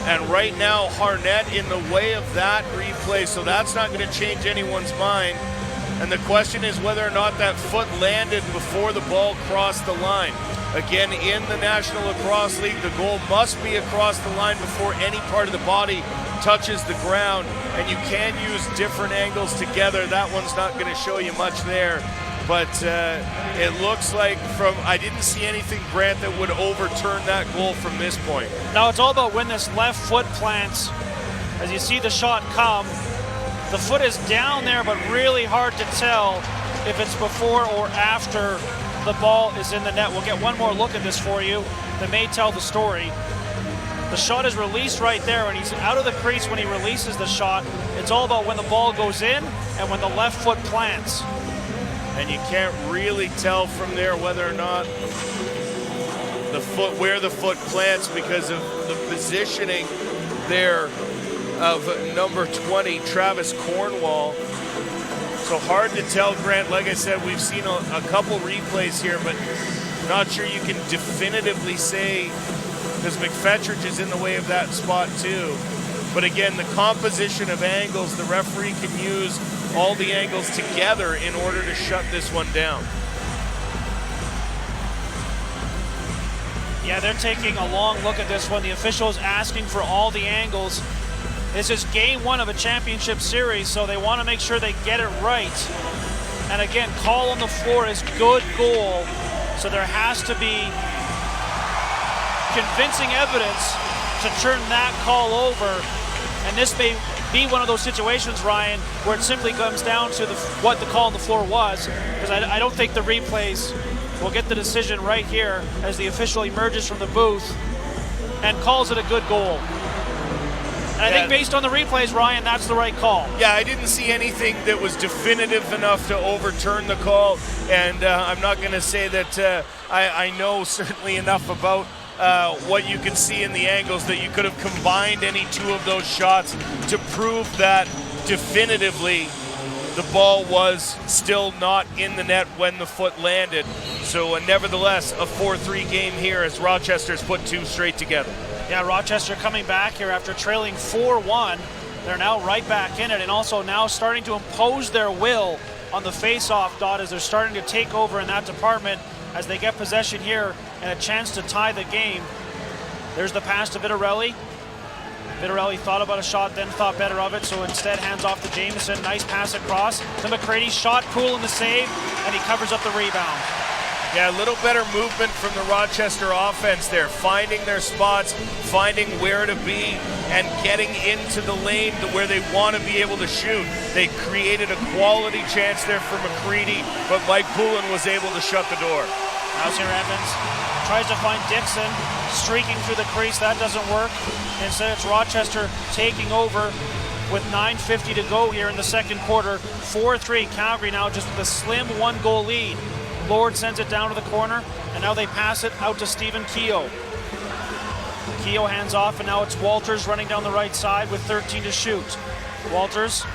And right now, Harnett in the way of that replay, so that's not going to change anyone's mind. And the question is whether or not that foot landed before the ball crossed the line. Again, in the National Lacrosse League, the goal must be across the line before any part of the body touches the ground, and you can use different angles together. That one's not going to show you much there, but it looks like I didn't see anything, Grant, that would overturn that goal from this point. Now it's all about when this left foot plants. As you see the shot come, the foot is down there, but really hard to tell if it's before or after the ball is in the net. We'll get one more look at this for you that may tell the story. The shot is released right there, and he's out of the crease when he releases the shot. It's all about when the ball goes in and when the left foot plants. And you can't really tell from there whether or not where the foot plants because of the positioning there of number 20, Travis Cornwall. So hard to tell, Grant. Like I said, we've seen a couple replays here, but not sure you can definitively say, because McFetridge is in the way of that spot too. But again, the composition of angles, the referee can use all the angles together in order to shut this one down. Yeah, they're taking a long look at this one. The officials asking for all the angles. This is game 1 of a championship series, so they want to make sure they get it right. And again, call on the floor is good goal, so there has to be convincing evidence to turn that call over. And this may be one of those situations, Ryan, where it simply comes down to what the call on the floor was, because I don't think the replays will get the decision right here as the official emerges from the booth and calls it a good goal. And I think based on the replays, Ryan, that's the right call. Yeah, I didn't see anything that was definitive enough to overturn the call, and I'm not going to say that I know certainly enough about what you can see in the angles that you could have combined any 2 of those shots to prove that definitively the ball was still not in the net when the foot landed. So nevertheless, a 4-3 game here as Rochester's put 2 straight together. Yeah, Rochester coming back here after trailing 4-1. They're now right back in it, and also now starting to impose their will on the face-off dot as they're starting to take over in that department as they get possession here and a chance to tie the game. There's the pass to Vitarelli. Vitarelli thought about a shot, then thought better of it, so instead hands off to Jamieson. Nice pass across to McCready. Shot, Poulin the save, and he covers up the rebound. Yeah, a little better movement from the Rochester offense there, finding their spots, finding where to be, and getting into the lane to where they want to be able to shoot. They created a quality chance there for McCready, but Mike Poulin was able to shut the door. Now's here Evans, tries to find Dixon, streaking through the crease, that doesn't work. Instead it's Rochester taking over with 9:50 to go here in the second quarter. 4-3, Calgary now just with a slim 1-goal lead. Lord sends it down to the corner, and now they pass it out to Stephen Keogh. Keogh hands off, and now it's Walters running down the right side with 13 to shoot. Walters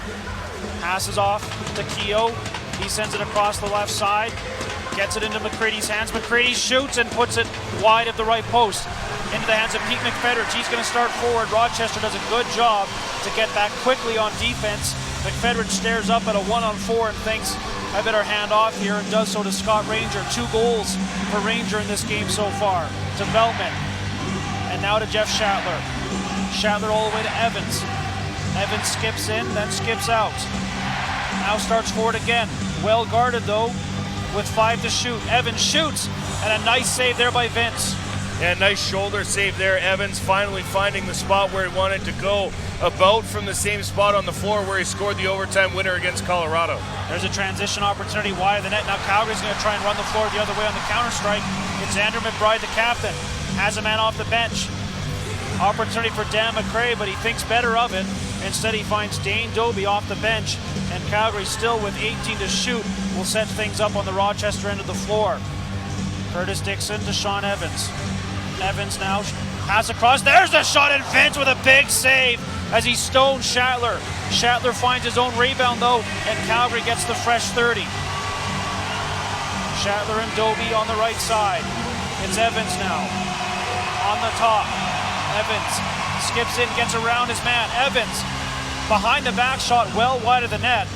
passes off to Keogh. He sends it across the left side, gets it into McCready's hands. McCready shoots and puts it wide of the right post. Into the hands of Pete McFedridge. He's going to start forward. Rochester does a good job to get back quickly on defense. McFedridge stares up at a 1-on-4 and thinks, I better hand off here, and does so to Scott Ranger. 2 goals for Ranger in this game so far. To Veltman. And now to Jeff Shatler. Shatler all the way to Evans. Evans skips in, then skips out. Now starts forward again. Well guarded though, with 5 to shoot. Evans shoots, and a nice save there by Vince. Yeah, nice shoulder save there. Evans finally finding the spot where he wanted to go, about from the same spot on the floor where he scored the overtime winner against Colorado. There's a transition opportunity wide of the net. Now Calgary's going to try and run the floor the other way on the counter strike. It's Andrew McBride, the captain. Has a man off the bench. Opportunity for Dan McRae, but he thinks better of it. Instead, he finds Dane Dobie off the bench, and Calgary still with 18 to shoot will set things up on the Rochester end of the floor. Curtis Dixon to Sean Evans. Evans now pass across. There's the shot, and Vince with a big save as he stones Shatler. Shatler finds his own rebound though, and Calgary gets the fresh 30. Shatler and Dobie on the right side. It's Evans now on the top. Evans skips in, gets around his man. Evans behind the back shot, well wide of the net,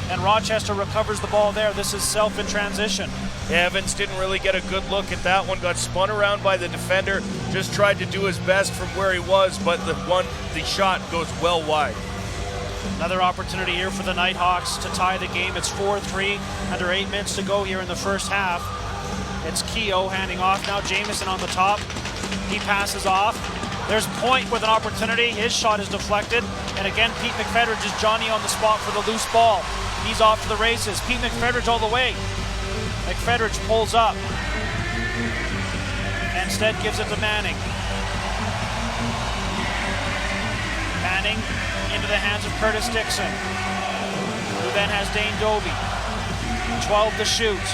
and Rochester recovers the ball there. This is Self in transition. Evans didn't really get a good look at that one, got spun around by the defender, just tried to do his best from where he was, but the shot goes well wide. Another opportunity here for the Knighthawks to tie the game. It's 4-3, under 8 minutes to go here in the first half. It's Keogh handing off now. Jamieson on the top. He passes off. There's Point with an opportunity. His shot is deflected. And again, Pete McFedridge is Johnny on the spot for the loose ball. He's off to the races. Pete McFedridge all the way. McFedridge pulls up. And instead gives it to Manning. Manning into the hands of Curtis Dixon, who then has Dane Dobie. 12 to shoot.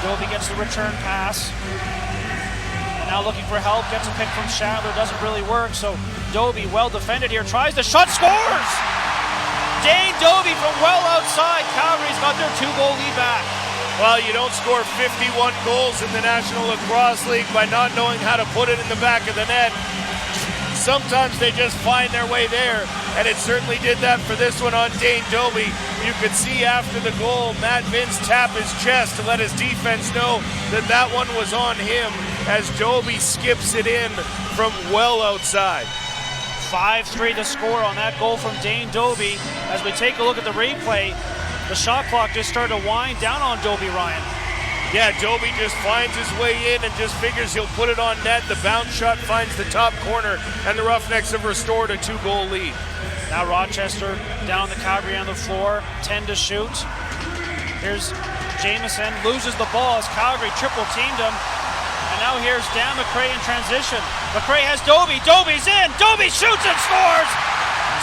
Dobie gets the return pass. And now looking for help, gets a pick from Shatler, doesn't really work, so Dobie, well defended here, tries the shot, scores! Dane Dobie from well outside. Calgary's got their 2-goal lead back. Well, you don't score 51 goals in the National Lacrosse League by not knowing how to put it in the back of the net. Sometimes they just find their way there, and it certainly did that for this one on Dane Dobie. You could see after the goal, Matt Vince tap his chest to let his defense know that that one was on him as Dobie skips it in from well outside. 5-3 the score on that goal from Dane Dobie. As we take a look at the replay, the shot clock just started to wind down on Dobie, Ryan. Yeah, Dobie just finds his way in and just figures he'll put it on net. The bounce shot finds the top corner, and the Roughnecks have restored a 2-goal lead. Now Rochester down the Calgary on the floor, 10 to shoot. Here's Jamieson, loses the ball as Calgary triple teamed him. And now here's Dan McRae in transition. McRae has Dobie, Dobie's in, Dobie shoots and scores!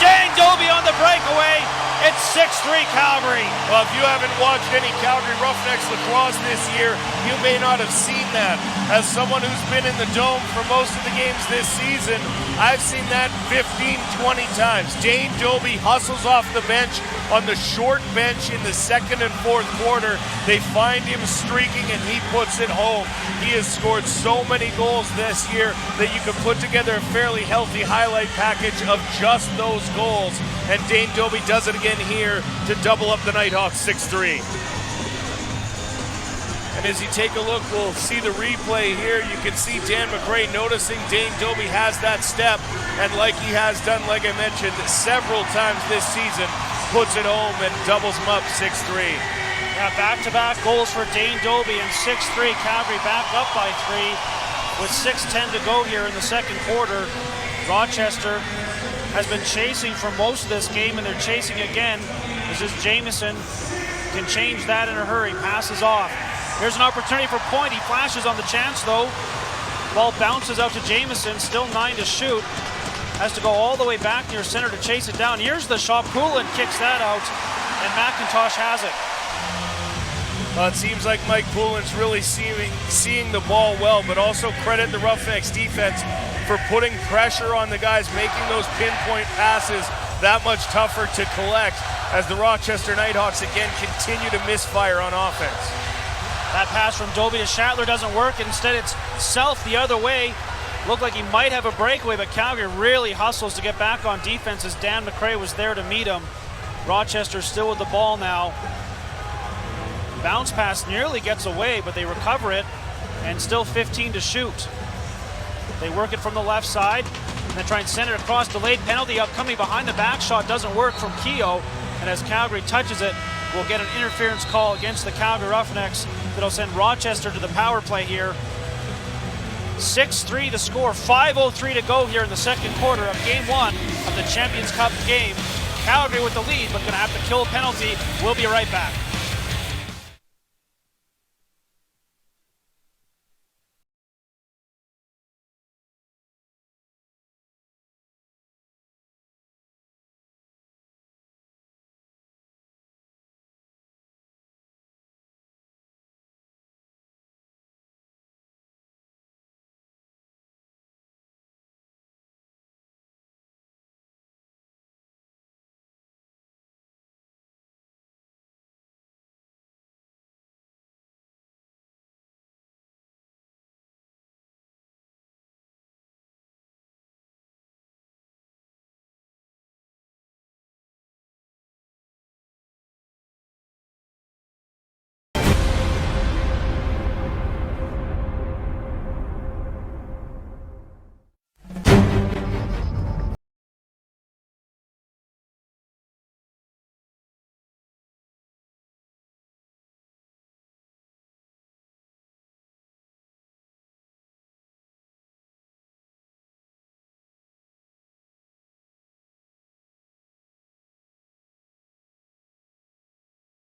Dane Dobie on the breakaway. It's 6-3 Calgary. Well, if you haven't watched any Calgary Roughnecks lacrosse this year, you may not have seen that. As someone who's been in the Dome for most of the games this season, I've seen that 15, 20 times. Dane Dobie hustles off the bench on the short bench in the second and fourth quarter. They find him streaking and he puts it home. He has scored so many goals this year that you can put together a fairly healthy highlight package of just those goals. And Dane Dobie does it again here to double up the Knighthawks 6-3. And as you take a look, we'll see the replay here. You can see Dan McRae noticing Dane Dobie has that step, and like he has done, like I mentioned, several times this season, puts it home and doubles him up 6-3. Back-to-back goals for Dane Doby, and 6-3. Calgary back up by 3 with 6:10 to go here in the second quarter. Rochester has been chasing for most of this game, and they're chasing again. This is Jamieson. Can change that in a hurry. Passes off. Here's an opportunity for point. He flashes on the chance, though. Ball bounces out to Jamieson. Still 9 to shoot. Has to go all the way back near center to chase it down. Here's the shot. Poulin kicks that out, and McIntosh has it. Well, it seems like Mike Poulin's really seeing the ball well, but also credit the Roughnecks defense for putting pressure on the guys, making those pinpoint passes that much tougher to collect as the Rochester Knighthawks again continue to misfire on offense. That pass from Doby to Shatler doesn't work. Instead, it's Self the other way. Looked like he might have a breakaway, but Calgary really hustles to get back on defense as Dan McRae was there to meet him. Rochester still with the ball now. Bounce pass nearly gets away, but they recover it, and still 15 to shoot. They work it from the left side, and then try and send it across. Delayed penalty upcoming behind the back shot doesn't work from Keogh, and as Calgary touches it, we'll get an interference call against the Calgary Roughnecks that'll send Rochester to the power play here. 6-3 the score, 5:03 to go here in the second quarter of Game 1 of the Champions Cup game. Calgary with the lead, but gonna have to kill a penalty. We'll be right back.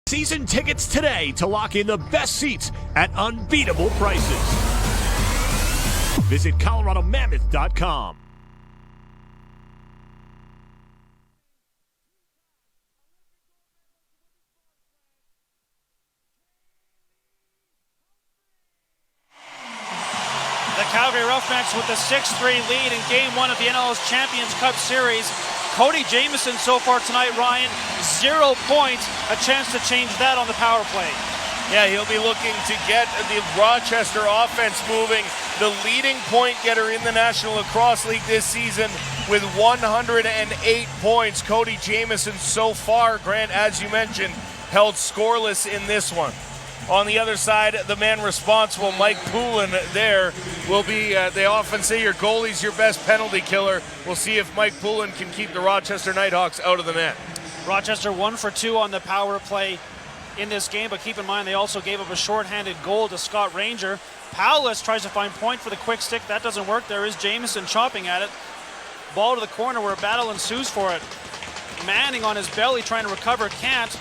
Season tickets today to lock in the best seats at unbeatable prices. Visit ColoradoMammoth.com. The Calgary Roughnecks with the 6-3 lead in Game 1 of the NLL's Champions Cup Series. Cody Jamieson so far tonight, Ryan, 0 points, a chance to change that on the power play. Yeah, he'll be looking to get the Rochester offense moving. The leading point getter in the National Lacrosse League this season with 108 points. Cody Jamieson so far, Grant, as you mentioned, held scoreless in this one. On the other side, the man responsible, Mike Poulin, there will be, they often say your goalie's your best penalty killer. We'll see if Mike Poulin can keep the Rochester Knighthawks out of the net. Rochester 1 for 2 on the power play in this game, but keep in mind they also gave up a shorthanded goal to Scott Ranger. Powless tries to find point for the quick stick. That doesn't work. There is Jamieson chopping at it. Ball to the corner where a battle ensues for it. Manning on his belly trying to recover, can't.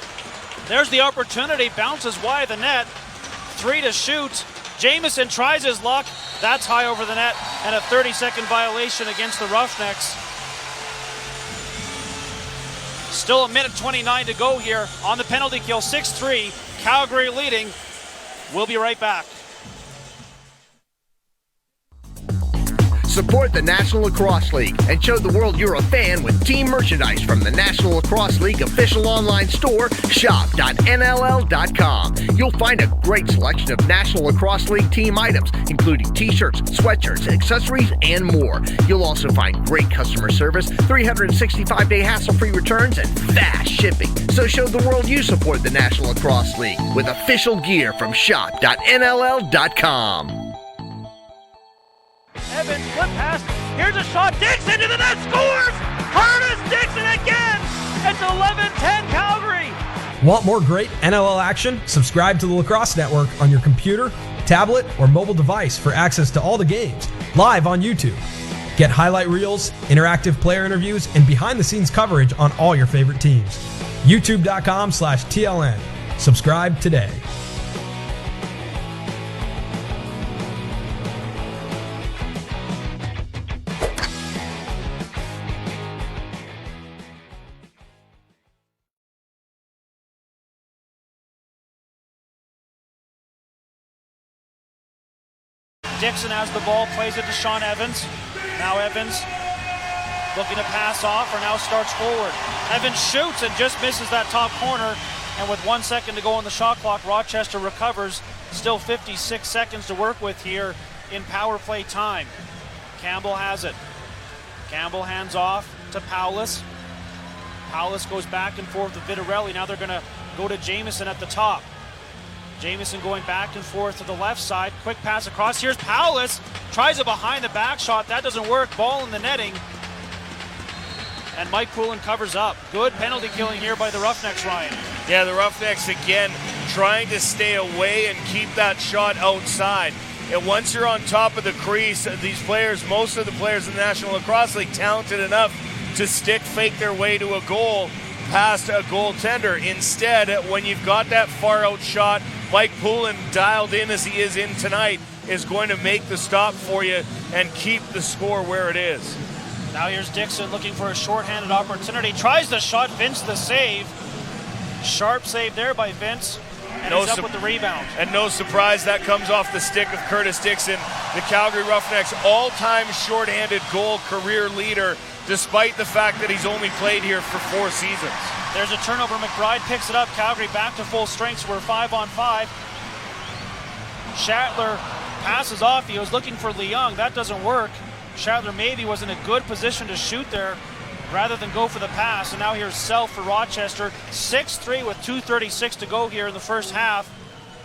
There's the opportunity, bounces wide the net. 3 to shoot. Jamieson tries his luck. That's high over the net, and a 30-second violation against the Roughnecks. Still a minute 29 to go here on the penalty kill. 6-3, Calgary leading. We'll be right back. Support the National Lacrosse League and show the world you're a fan with team merchandise from the National Lacrosse League official online store, shop.nll.com. You'll find a great selection of National Lacrosse League team items, including t-shirts, sweatshirts, accessories, and more. You'll also find great customer service, 365-day hassle-free returns, and fast shipping. So show the world you support the National Lacrosse League with official gear from shop.nll.com. Evans, flip pass, here's a shot, Dixon into the net, scores! Curtis Dixon again! It's 11-10 Calgary! Want more great NLL action? Subscribe to the Lacrosse Network on your computer, tablet, or mobile device for access to all the games, live on YouTube. Get highlight reels, interactive player interviews, and behind-the-scenes coverage on all your favorite teams. YouTube.com/TLN. Subscribe today. Dixon has the ball, plays it to Sean Evans. Now Evans looking to pass off, or now starts forward. Evans shoots and just misses that top corner. And with 1 second to go on the shot clock, Rochester recovers. Still 56 seconds to work with here in power play time. Campbell has it. Campbell hands off to Paulus. Paulus goes back and forth with Vitarelli. Now they're going to go to Jamieson at the top. Jamieson going back and forth to the left side. Quick pass across. Here's Paulus. Tries a behind the back shot. That doesn't work. Ball in the netting. And Mike Poulin covers up. Good penalty killing here by the Roughnecks, Ryan. Yeah, the Roughnecks again trying to stay away and keep that shot outside. And once you're on top of the crease, these players, most of the players in the National Lacrosse League, talented enough to stick fake their way to a goal past a goaltender. Instead, when you've got that far out shot, Mike Poulin, dialed in as he is in tonight, is going to make the stop for you and keep the score where it is. Now here's Dixon looking for a shorthanded opportunity. Tries the shot, Vince the save. Sharp save there by Vince. And he's up with the rebound. And no surprise, that comes off the stick of Curtis Dixon, the Calgary Roughnecks all-time shorthanded goal career leader, despite the fact that he's only played here for 4 seasons. There's a turnover. McBride picks it up. Calgary back to full strength, so we're 5-on-5. Shatler passes off. He was looking for Leung. That doesn't work. Shatler maybe was in a good position to shoot there rather than go for the pass. And now here's Self for Rochester. 6-3 with 2:36 to go here in the first half.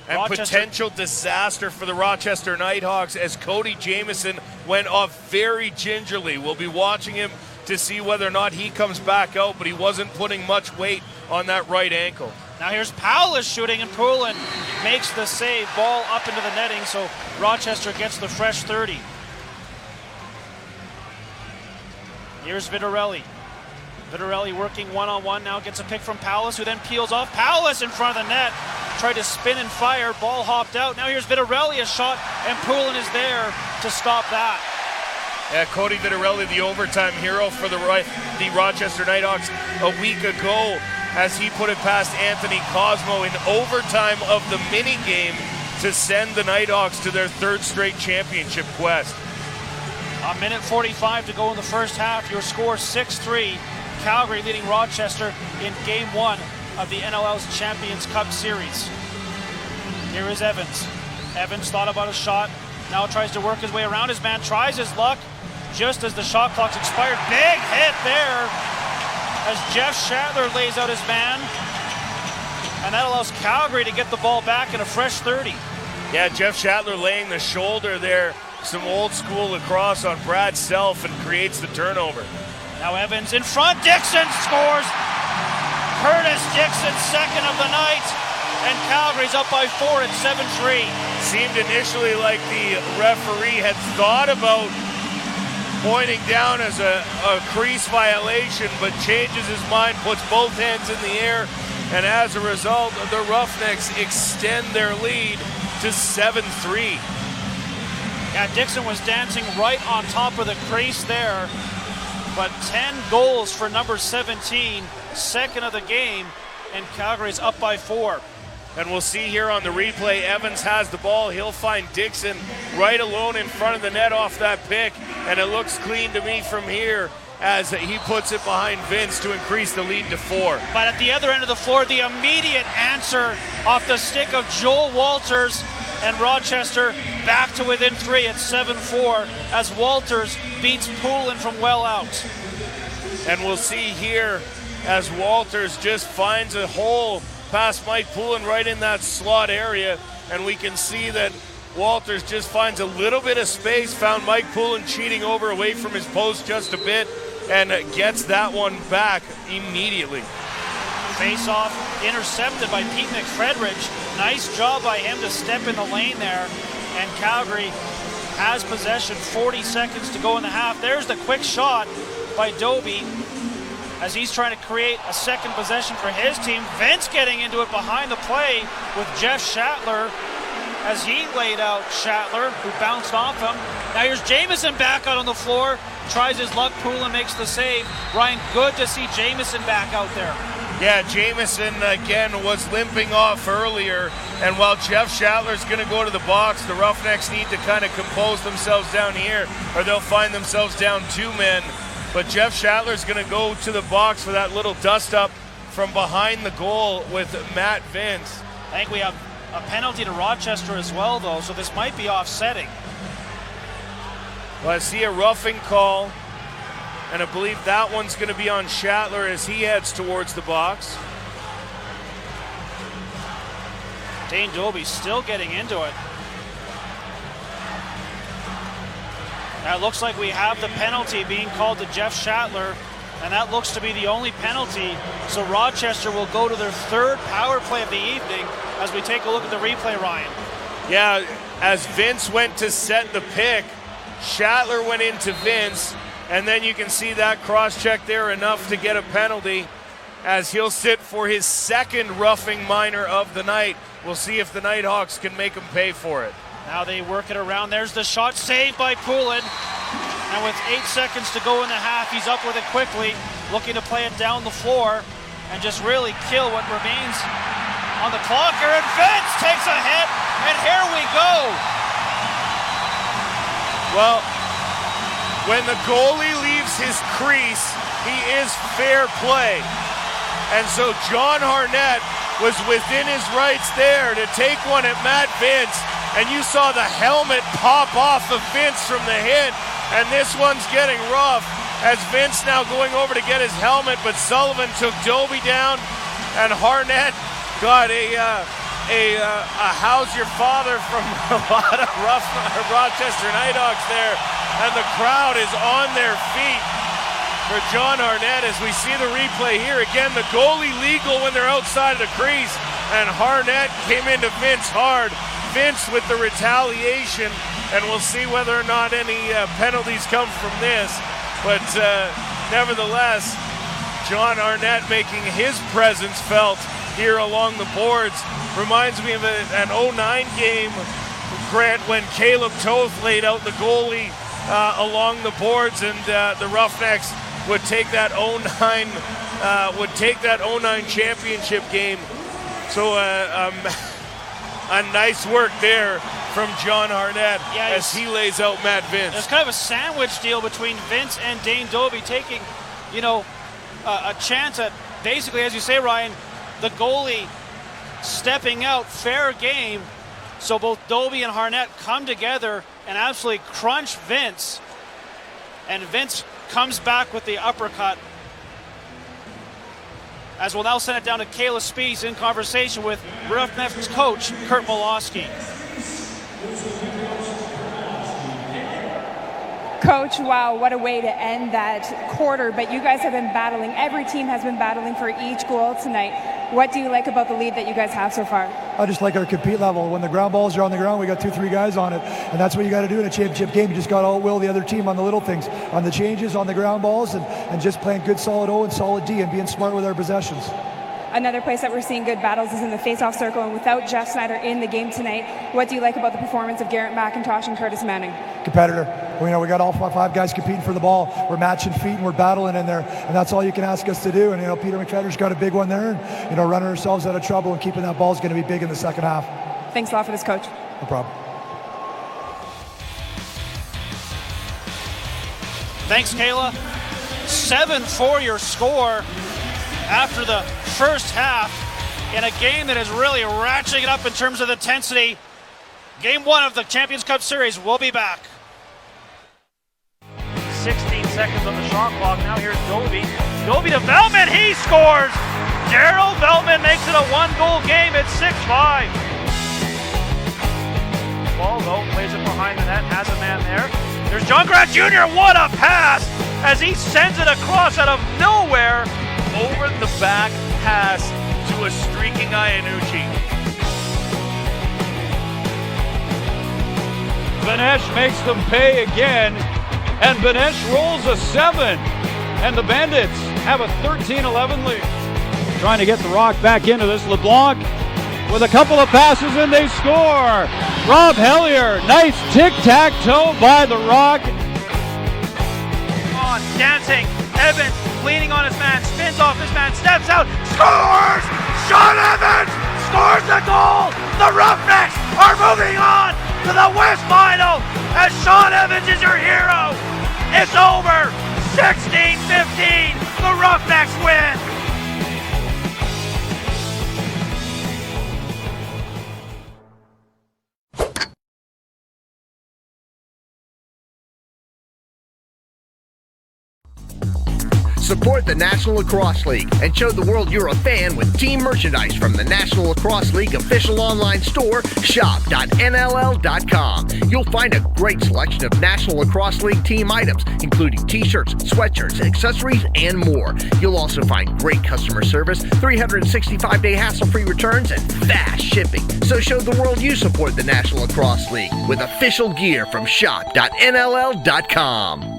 And Rochester, potential disaster for the Rochester Knighthawks as Cody Jamieson went off very gingerly. We'll be watching him to see whether or not he comes back out, but he wasn't putting much weight on that right ankle. Now here's Paulus shooting, and Poulin makes the save. Ball up into the netting, so Rochester gets the fresh 30. Here's Vitarelli. Vitarelli working one-on-one, now gets a pick from Paulus, who then peels off. Paulus in front of the net, tried to spin and fire, ball hopped out. Now here's Vitarelli, a shot, and Poulin is there to stop that. Yeah, Cody Vitarelli, the overtime hero for the Rochester Knighthawks a week ago, as he put it past Anthony Cosmo in overtime of the mini game to send the Knighthawks to their 3rd straight championship quest. A minute 45 to go in the first half. Your score 6-3. Calgary leading Rochester in Game 1 of the NLL's Champions Cup Series. Here is Evans. Evans thought about a shot. Now tries to work his way around. His man tries his luck just as the shot clock's expired. Big hit there as Jeff Shatler lays out his man. And that allows Calgary to get the ball back in a fresh 30. Yeah, Jeff Shatler laying the shoulder there. Some old school lacrosse on Brad Self and creates the turnover. Now Evans in front. Dixon scores. Curtis Dixon, second of the night. And Calgary's up by 4 at 7-3. Seemed initially like the referee had thought about pointing down as a crease violation, but changes his mind, puts both hands in the air, and as a result, the Roughnecks extend their lead to 7-3. Yeah, Dixon was dancing right on top of the crease there, but 10 goals for number 17, second of the game, and Calgary's up by 4. And we'll see here on the replay, Evans has the ball. He'll find Dixon right alone in front of the net off that pick, and it looks clean to me from here as he puts it behind Vince to increase the lead to 4. But at the other end of the floor, the immediate answer off the stick of Joel Walters, and Rochester back to within 3 at 7-4 as Walters beats Poulin from well out. And we'll see here as Walters just finds a hole past Mike Poulin right in that slot area, and we can see that Walters just finds a little bit of space, found Mike Poulin cheating over away from his post just a bit, and gets that one back immediately. Face-off intercepted by Pete McFredrich. Nice job by him to step in the lane there. And Calgary has possession, 40 seconds to go in the half. There's the quick shot by Dobie as he's trying to create a second possession for his team. Vince getting into it behind the play with Jeff Shattler as he laid out Shattler, who bounced off him. Now here's Jamieson back out on the floor, tries his luck, Poulin makes the save. Ryan, good to see Jamieson back out there. Yeah, Jamieson again was limping off earlier, and while Jeff Shattler's going to go to the box, the Roughnecks need to kind of compose themselves down here, or they'll find themselves down 2 men. But Jeff Shattler's going to go to the box for that little dust-up from behind the goal with Matt Vince. I think we have a penalty to Rochester as well, though, so this might be offsetting. Well, I see a roughing call, and I believe that one's going to be on Shattler as he heads towards the box. Dane Dobie still getting into it. Now it looks like we have the penalty being called to Jeff Shattler, and that looks to be the only penalty. So Rochester will go to their 3rd power play of the evening as we take a look at the replay, Ryan. Yeah, as Vince went to set the pick, Shattler went into Vince, and then you can see that cross-check there enough to get a penalty as he'll sit for his 2nd roughing minor of the night. We'll see if the Knighthawks can make him pay for it. Now they work it around. There's the shot saved by Poulin. And with 8 seconds to go in the half, he's up with it quickly, looking to play it down the floor and just really kill what remains on the clock here. And Vince takes a hit, and here we go. Well, when the goalie leaves his crease, he is fair play. And so John Harnett was within his rights there to take one at Matt Vince. And you saw the helmet pop off of Vince from the hit. And this one's getting rough as Vince now going over to get his helmet, but Sullivan took Dobie down, and Harnett got a how's your father from a lot of Rochester Knighthawks there, and the crowd is on their feet for John Harnett as we see the replay here. Again, the goalie legal when they're outside of the crease, and Harnett came into Vince hard. Vince with the retaliation, and we'll see whether or not any penalties come from this. But nevertheless, John Harnett making his presence felt here along the boards. Reminds me of an 09 game, Grant, when Caleb Toth laid out the goalie along the boards, and the Roughnecks would take that 09 championship game. So a nice work there from John Harnett as he lays out Matt Vince. There's kind of a sandwich deal between Vince and Dane Dobie, taking, a chance at basically, as you say, Ryan, the goalie stepping out, fair game. So both Dobie and Harnett come together and absolutely crunch Vince. And Vince comes back with the uppercut. As we'll now send it down to Kayla Spees in conversation with Roughnecks coach Kurt Molosky. Coach, wow, what a way to end that quarter, but you guys have been battling. Every team has been battling for each goal tonight. What do you like about the lead that you guys have so far? I just like our compete level. When the ground balls are on the ground, we got 2-3 guys on it, and that's what you got to do in a championship game. You just got to outwill the other team on the little things, on the changes, on the ground balls, and just playing good solid O and solid D and being smart with our possessions. Another place that we're seeing good battles is in the face-off circle, and without Jeff Snyder in the game tonight, what do you like about the performance of Garrett McIntosh and Curtis Manning? Competitor. We got all 5 guys competing for the ball. We're matching feet and we're battling in there, and that's all you can ask us to do. And Peter McFedder's got a big one there, and running ourselves out of trouble and keeping that ball is going to be big in the second half. Thanks a lot for this, Coach. No problem. Thanks, Kayla. 7-4 your score after the first half in a game that is really ratcheting it up in terms of the intensity. Game 1 of the Champions Cup Series will be back. 16 seconds on the shot clock. Now here's Dobie. Dobie to Veltman. He scores! Daryl Veltman makes it a 1-goal game at 6-5. Ball, though, plays it behind the net, has a man there. There's John Grant Jr. What a pass as he sends it across out of nowhere over the back pass to a streaking Iannucci. Benesh makes them pay again, and Benesh rolls a 7, and the Bandits have a 13-11 lead. Trying to get the Rock back into this. LeBlanc with a couple of passes, and they score. Rob Hellier, nice tic-tac-toe by the Rock. On, dancing, Evans leaning on his man, spins off his man, steps out, scores! Sean Evans scores the goal! The Roughnecks are moving on to the West Final as Sean Evans is your hero. It's over, 16-15, the Roughnecks win. Support the National Lacrosse League and show the world you're a fan with team merchandise from the National Lacrosse League official online store, shop.nll.com. You'll find a great selection of National Lacrosse League team items, including t-shirts, sweatshirts, accessories, and more. You'll also find great customer service, 365-day hassle-free returns, and fast shipping. So show the world you support the National Lacrosse League with official gear from shop.nll.com.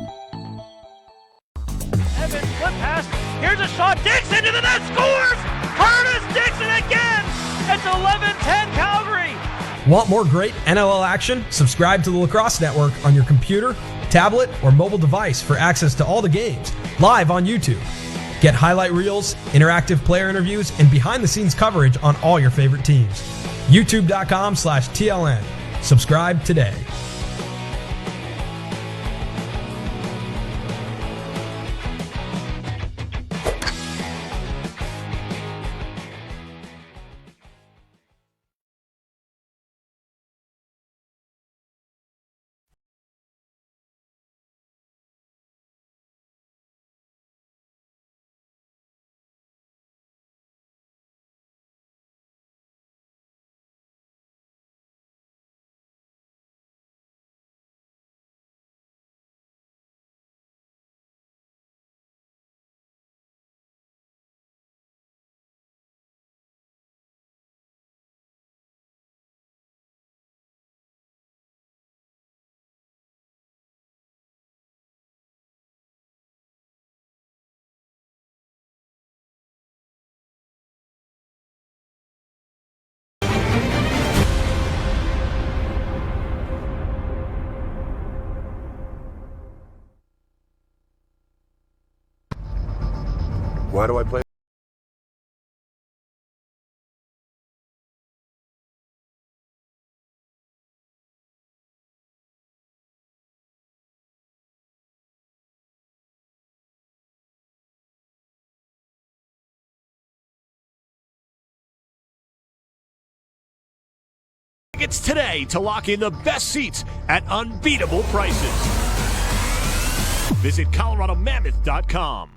Evans, flip pass, here's a shot, Dixon to the net, scores! Curtis Dixon again! It's 11-10 Calgary! Want more great NLL action? Subscribe to the Lacrosse Network on your computer, tablet, or mobile device for access to all the games, live on YouTube. Get highlight reels, interactive player interviews, and behind-the-scenes coverage on all your favorite teams. YouTube.com/TLN. Subscribe today. Why do I play? Tickets today to lock in the best seats at unbeatable prices. Visit ColoradoMammoth.com.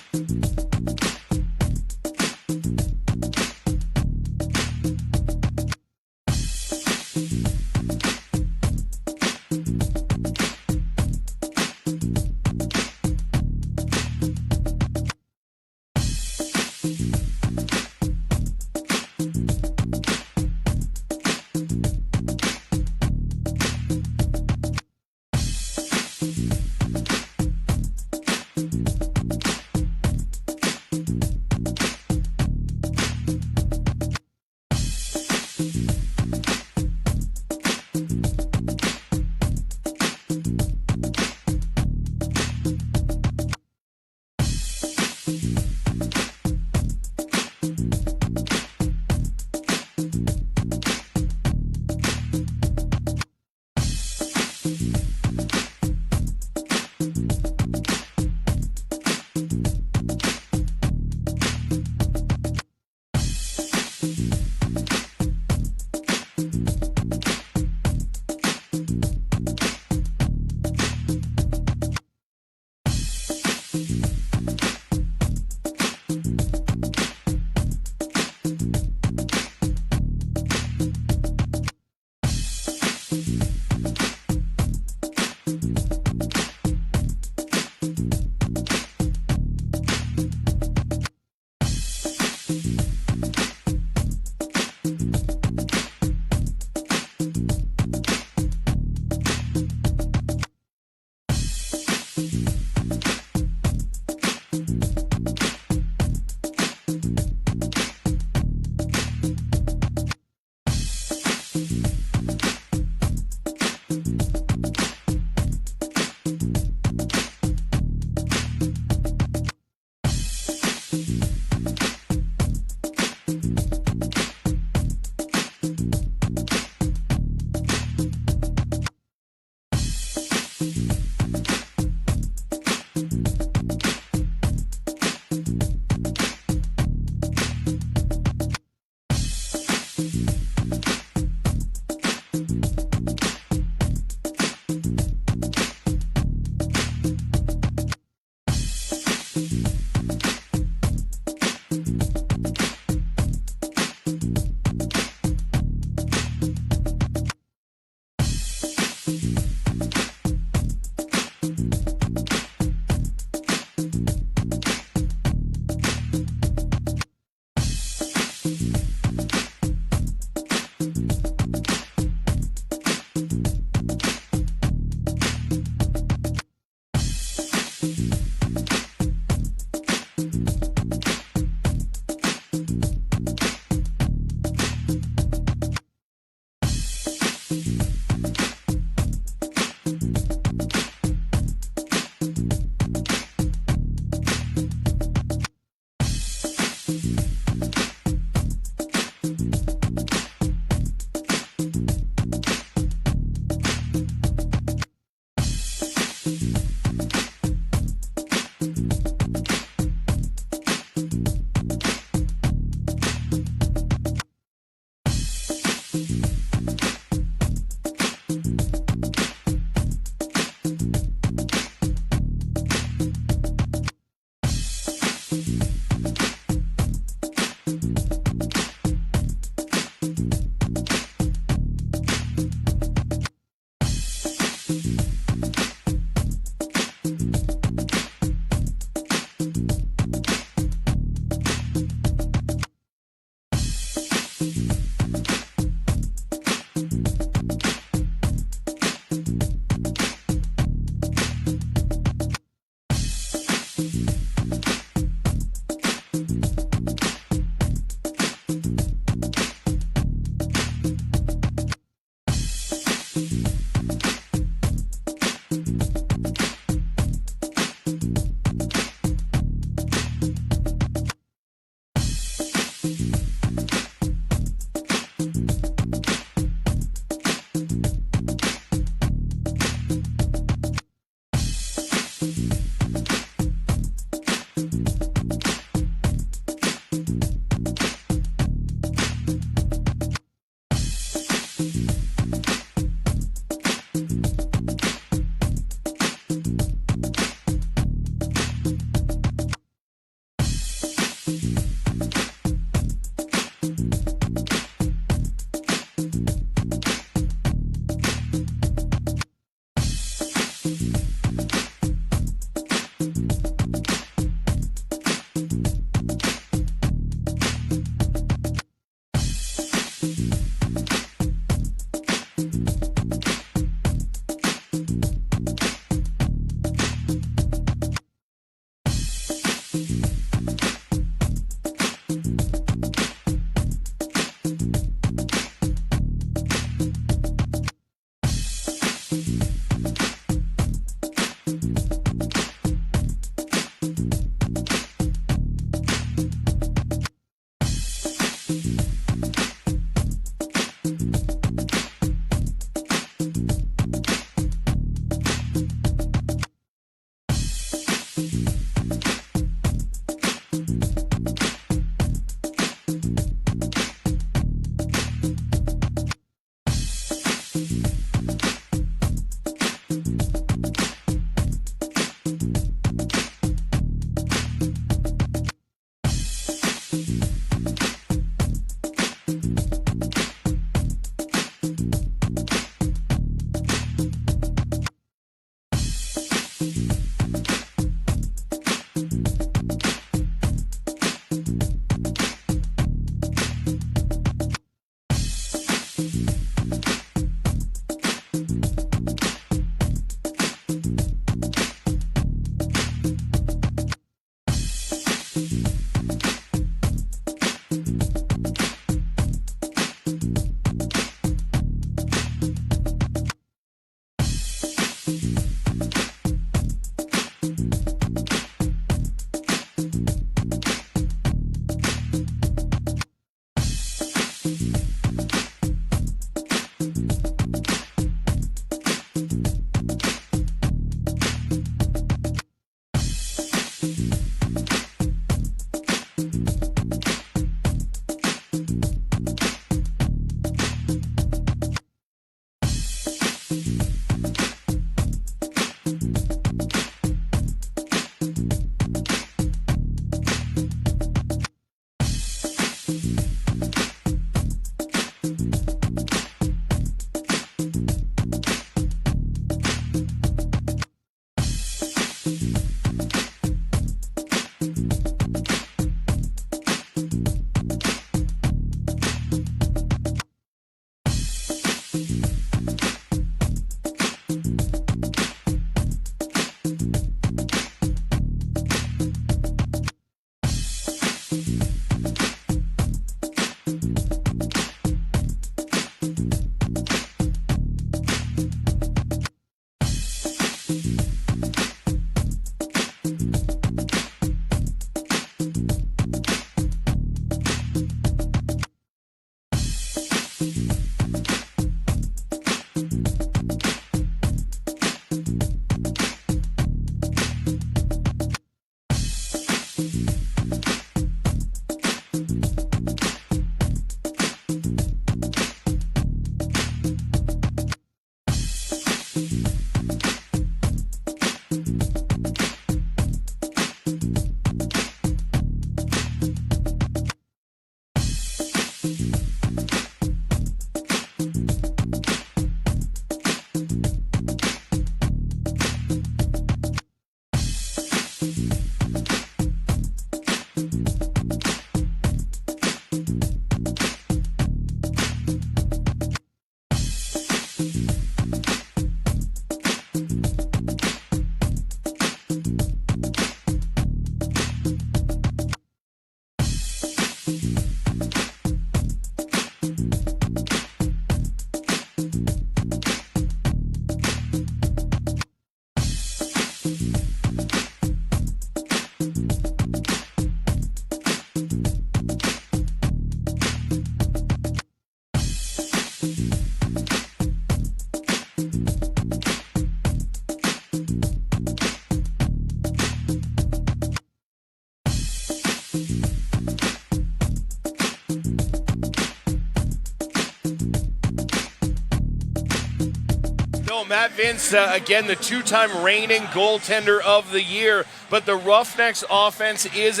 Well, Matt Vince, again, the two-time reigning goaltender of the year, but the Roughnecks offense is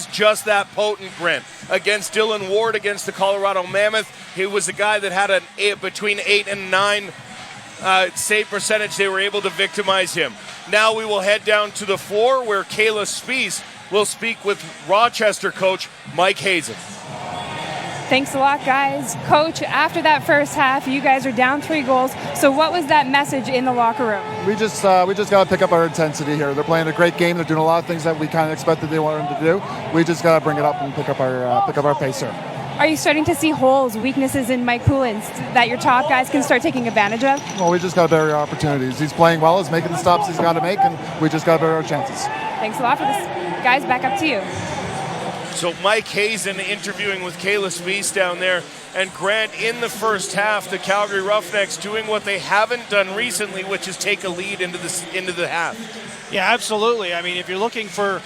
just that potent, Brent. Against Dylan Ward, against the Colorado Mammoth, he was a guy that had between 8 and 9 save percentage. They were able to victimize him. Now we will head down to the floor where Kayla Spies will speak with Rochester coach Mike Hazen. Thanks a lot, guys. Coach, after that first half, you guys are down 3 goals. So what was that message in the locker room? We just got to pick up our intensity here. They're playing a great game. They're doing a lot of things that we kind of expected they wanted them to do. We just got to bring it up and pick up our pace here. Are you starting to see holes, weaknesses in Mike Poulin that your top guys can start taking advantage of? Well, we just got to bury our opportunities. He's playing well. He's making the stops he's got to make, and we just got to bury our chances. Thanks a lot for this. Guys, back up to you. So Mike Hazen interviewing with Kayla Spies down there. And Grant, in the first half, the Calgary Roughnecks doing what they haven't done recently, which is take a lead into the half. Yeah, absolutely. I mean, if you're looking for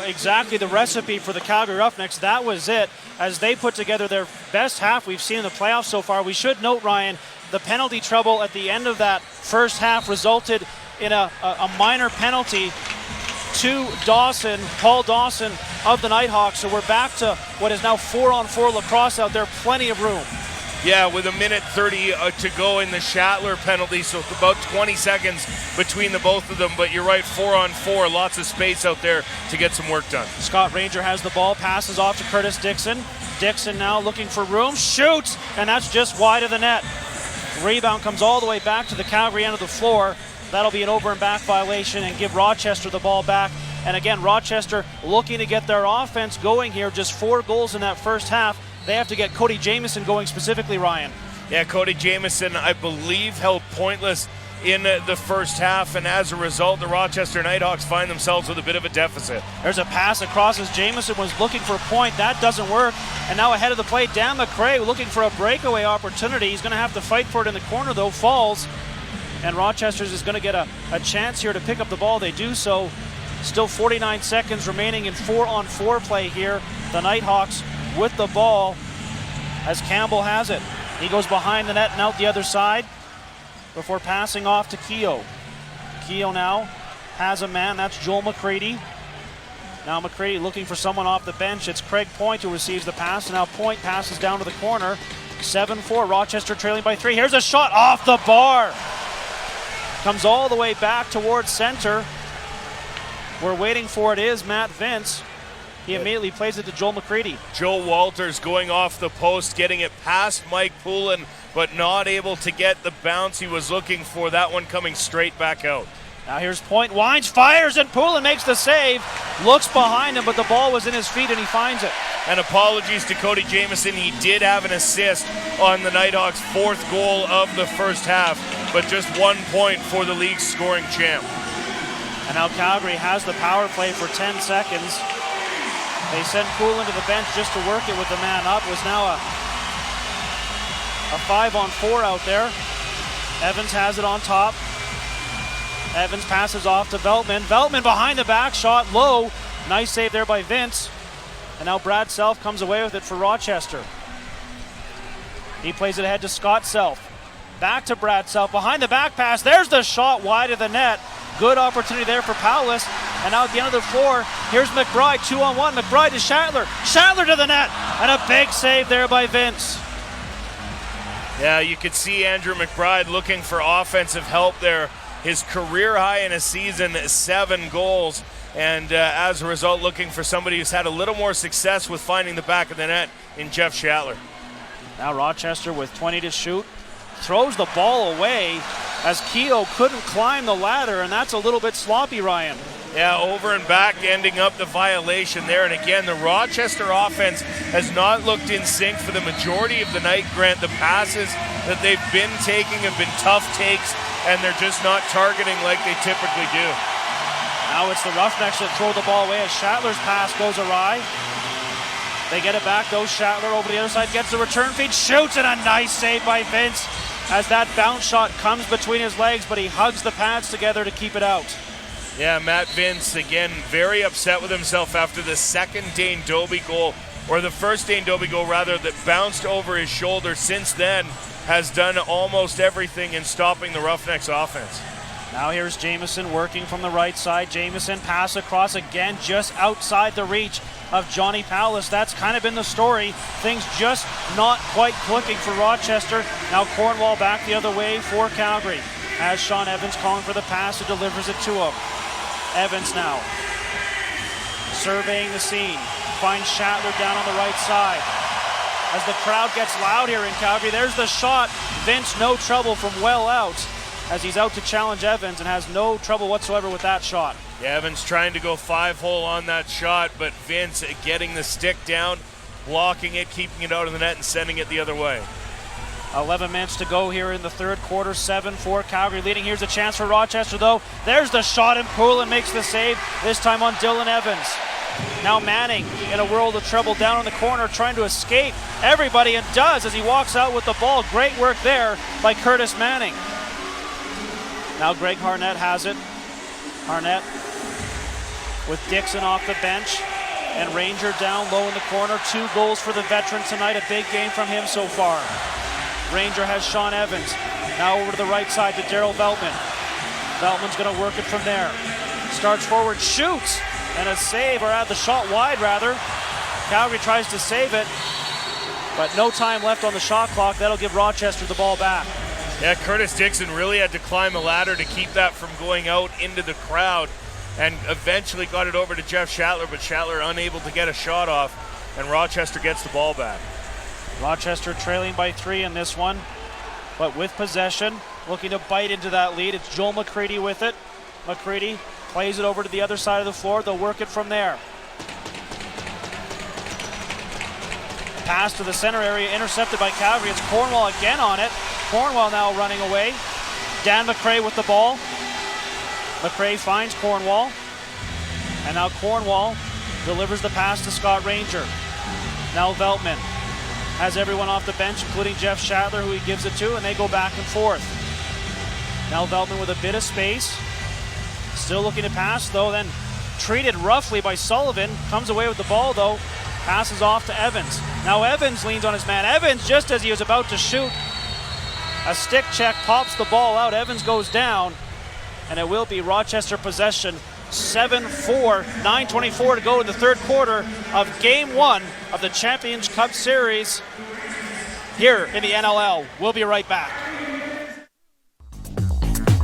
exactly the recipe for the Calgary Roughnecks, that was it. As they put together their best half we've seen in the playoffs so far. We should note, Ryan, the penalty trouble at the end of that first half resulted in a minor penalty to Dawson, Paul Dawson of the Knighthawks. So we're back to what is now 4-on-4 lacrosse out there. Plenty of room. Yeah, with 1:30 to go in the Schattler penalty, so it's about 20 seconds between the both of them. But you're right, 4-on-4, lots of space out there to get some work done. Scott Ranger has the ball, passes off to Curtis Dixon. Dixon now looking for room, shoots, and that's just wide of the net. Rebound comes all the way back to the Calgary end of the floor. That'll be an over and back violation and give Rochester the ball back. And again, Rochester looking to get their offense going here. Just 4 goals in that first half. They have to get Cody Jamieson going specifically, Ryan. Yeah, Cody Jamieson, I believe, held pointless in the first half, and as a result, the Rochester Knighthawks find themselves with a bit of a deficit. There's a pass across as Jamieson was looking for a point. That doesn't work. And now ahead of the play, Dan McRae looking for a breakaway opportunity. He's going to have to fight for it in the corner, though, falls. And Rochester's is going to get a chance here to pick up the ball. They do so. Still 49 seconds remaining in 4-on-4 play here. The Knighthawks with the ball as Campbell has it. He goes behind the net and out the other side before passing off to Keogh. Keogh now has a man. That's Joel McCready. Now McCready looking for someone off the bench. It's Craig Point who receives the pass. And now Point passes down to the corner. 7-4. Rochester trailing by 3. Here's a shot off the bar. Comes all the way back towards center. We're waiting for it is Matt Vince. He immediately plays it to Joel McCready. Joe Walters going off the post, getting it past Mike Poulin, but not able to get the bounce he was looking for. That one coming straight back out. Now here's Point, winds, fires, and Poulin makes the save. Looks behind him, but the ball was in his feet and he finds it. And apologies to Cody Jamieson. He did have an assist on the Knighthawks' 4th goal of the first half, but just 1 point for the league's scoring champ. And now Calgary has the power play for 10 seconds. They send Poulin to the bench just to work it with the man up. It was now a 5-on-4 out there. Evans has it on top. Evans passes off to Veltman. Veltman behind the back, shot low. Nice save there by Vince. And now Brad Self comes away with it for Rochester. He plays it ahead to Scott Self. Back to Brad Self. Behind the back pass. There's the shot wide of the net. Good opportunity there for Paulus. And now at the end of the floor, here's McBride, 2-on-1. McBride to Schattler. Schattler to the net. And a big save there by Vince. Yeah, you could see Andrew McBride looking for offensive help there. His career high in a season, 7 goals. And as a result, looking for somebody who's had a little more success with finding the back of the net in Jeff Schattler. Now Rochester with 20 to shoot. Throws the ball away as Keogh couldn't climb the ladder, and that's a little bit sloppy, Ryan. Yeah, over and back, ending up the violation there. And again, the Rochester offense has not looked in sync for the majority of the night, Grant. The passes that they've been taking have been tough takes, and they're just not targeting like they typically do. Now it's the Roughnecks that throw the ball away as Schattler's pass goes awry. They get it back, though. Schattler over the other side gets the return feed, shoots, and a nice save by Vince as that bounce shot comes between his legs, but he hugs the pads together to keep it out. Yeah, Matt Vince, again, very upset with himself after the second Dane Dobie goal, or the first Dane Dobie goal, rather, that bounced over his shoulder. Since then, has done almost everything in stopping the Roughnecks offense. Now here's Jamieson working from the right side. Jamieson pass across again, just outside the reach of Johnny Powless. That's kind of been the story. Things just not quite clicking for Rochester. Now Cornwall back the other way for Calgary. As Sean Evans calling for the pass, who delivers it to him. Evans now surveying the scene. Finds Shatler down on the right side. As the crowd gets loud here in Calgary, there's the shot. Vince, no trouble from well out, as he's out to challenge Evans and has no trouble whatsoever with that shot. Yeah, Evans trying to go 5-hole on that shot, but Vince getting the stick down, blocking it, keeping it out of the net, and sending it the other way. 11 minutes to go here in the third quarter. 7-4 Calgary leading. Here's a chance for Rochester, though. There's the shot, and Poulin makes the save, this time on Dylan Evans. Now Manning in a world of trouble down in the corner, trying to escape everybody, and does as he walks out with the ball. Great work there by Curtis Manning. Now Greg Harnett has it. Harnett with Dixon off the bench, and Ranger down low in the corner. 2 goals for the veteran tonight. A big game from him so far. Ranger has Sean Evans. Now over to the right side to Daryl Veltman. Veltman's going to work it from there. Starts forward, shoots, and a save, or the shot wide rather. Calgary tries to save it, but no time left on the shot clock. That'll give Rochester the ball back. Yeah, Curtis Dixon really had to climb a ladder to keep that from going out into the crowd, and eventually got it over to Jeff Shatler, but Shatler unable to get a shot off, and Rochester gets the ball back. Rochester trailing by 3 in this one, but with possession, looking to bite into that lead. It's Joel McCready with it. McCready plays it over to the other side of the floor. They'll work it from there. Pass to the center area, intercepted by Calgary. It's Cornwall again on it. Cornwall now running away. Dan McRae with the ball. McRae finds Cornwall. And now Cornwall delivers the pass to Scott Ranger. Now Veltman has everyone off the bench, including Jeff Shatler, who he gives it to, and they go back and forth. Now Veltman with a bit of space. Still looking to pass, though, then treated roughly by Sullivan. Comes away with the ball, though. Passes off to Evans. Now Evans leans on his man. Evans, just as he was about to shoot, a stick check pops the ball out. Evans goes down, and it will be Rochester possession. 7-4, 9:24 to go in the third quarter of Game 1 of the Champions Cup Series here in the NLL. We'll be right back.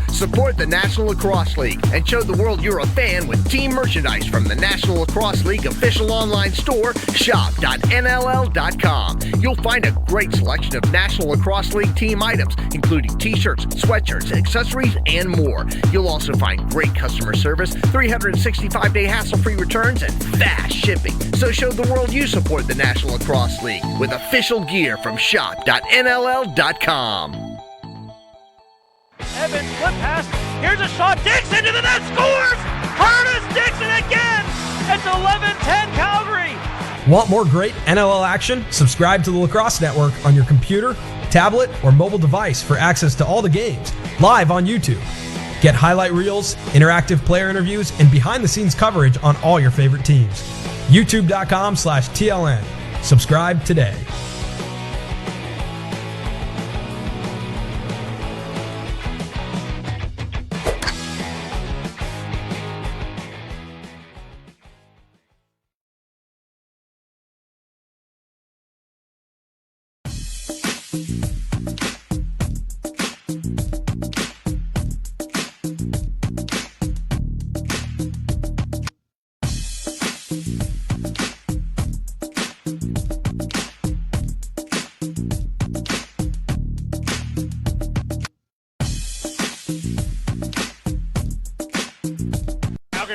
Support the National Lacrosse League and show the world you're a fan with team merchandise from the National Lacrosse League official online store, shop.nll.com. You'll find a great selection of National Lacrosse League team items, including t-shirts, sweatshirts, accessories, and more. You'll also find great customer service, 365-day hassle-free returns, and fast shipping. So show the world you support the National Lacrosse League with official gear from shop.nll.com. Evans, flip pass, here's a shot, Dixon to the net, scores! Curtis Dixon again! It's 11-10 Calgary! Want more great NLL action? Subscribe to the Lacrosse Network on your computer, tablet, or mobile device for access to all the games, live on YouTube. Get highlight reels, interactive player interviews, and behind-the-scenes coverage on all your favorite teams. YouTube.com/TLN. Subscribe today.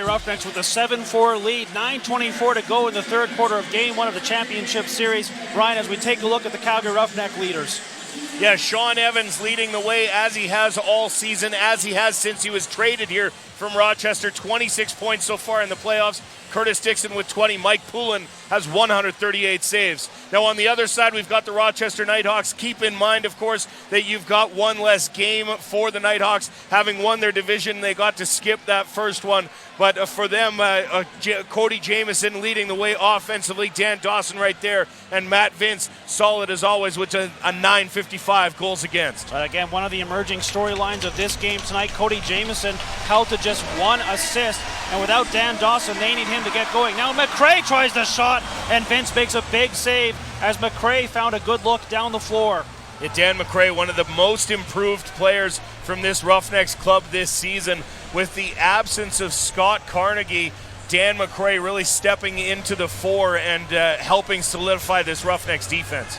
Roughnecks with a 7-4 lead, 9:24 to go in the third quarter of Game 1 of the Championship Series. Ryan, as we take a look at the Calgary Roughneck leaders. Yeah, Sean Evans leading the way as he has all season, as he has since he was traded here from Rochester. 26 points so far in the playoffs. Curtis Dixon with 20. Mike Poulin has 138 saves. Now on the other side, we've got the Rochester Knighthawks. Keep in mind, of course, that you've got one less game for the Knighthawks. Having won their division, they got to skip that first one. But for them, Cody Jamieson leading the way offensively. Dan Dawson right there. And Matt Vince, solid as always, with a 9.55 5 goals against. But again, one of the emerging storylines of this game tonight, Cody Jamieson held to just 1 assist. And without Dan Dawson, they need him to get going. Now McRae tries the shot, and Vince makes a big save as McRae found a good look down the floor. Yeah, Dan McRae, one of the most improved players from this Roughnecks club this season. With the absence of Scott Carnegie, Dan McRae really stepping into the fore and helping solidify this Roughnecks defense.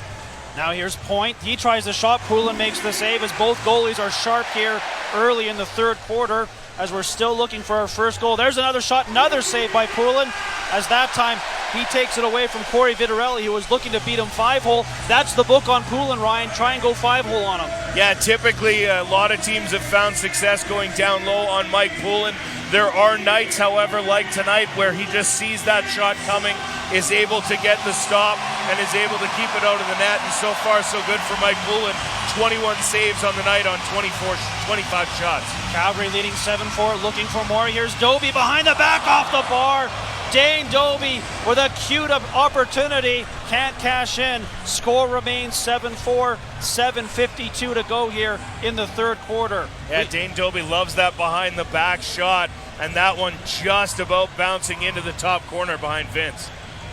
Now here's Point. He tries the shot. Poulin makes the save as both goalies are sharp here early in the third quarter as we're still looking for our first goal. There's another shot, another save by Poulin as that time he takes it away from Corey Vitarelli, who was looking to beat him 5-hole. That's the book on Poulin, Ryan. Try and go 5-hole on him. Yeah, typically a lot of teams have found success going down low on Mike Poulin. There are nights, however, like tonight, where he just sees that shot coming, is able to get the stop, and is able to keep it out of the net. And so far, so good for Mike Poulin. 21 saves on the night on 25 shots. Calgary leading 7-4, looking for more. Here's Doby behind the back off the bar. Dane Doby with a cute opportunity, can't cash in. Score remains 7-4, 7:52 to go here in the third quarter. Yeah, Dane Doby loves that behind the back shot, and that one just about bouncing into the top corner behind Vince.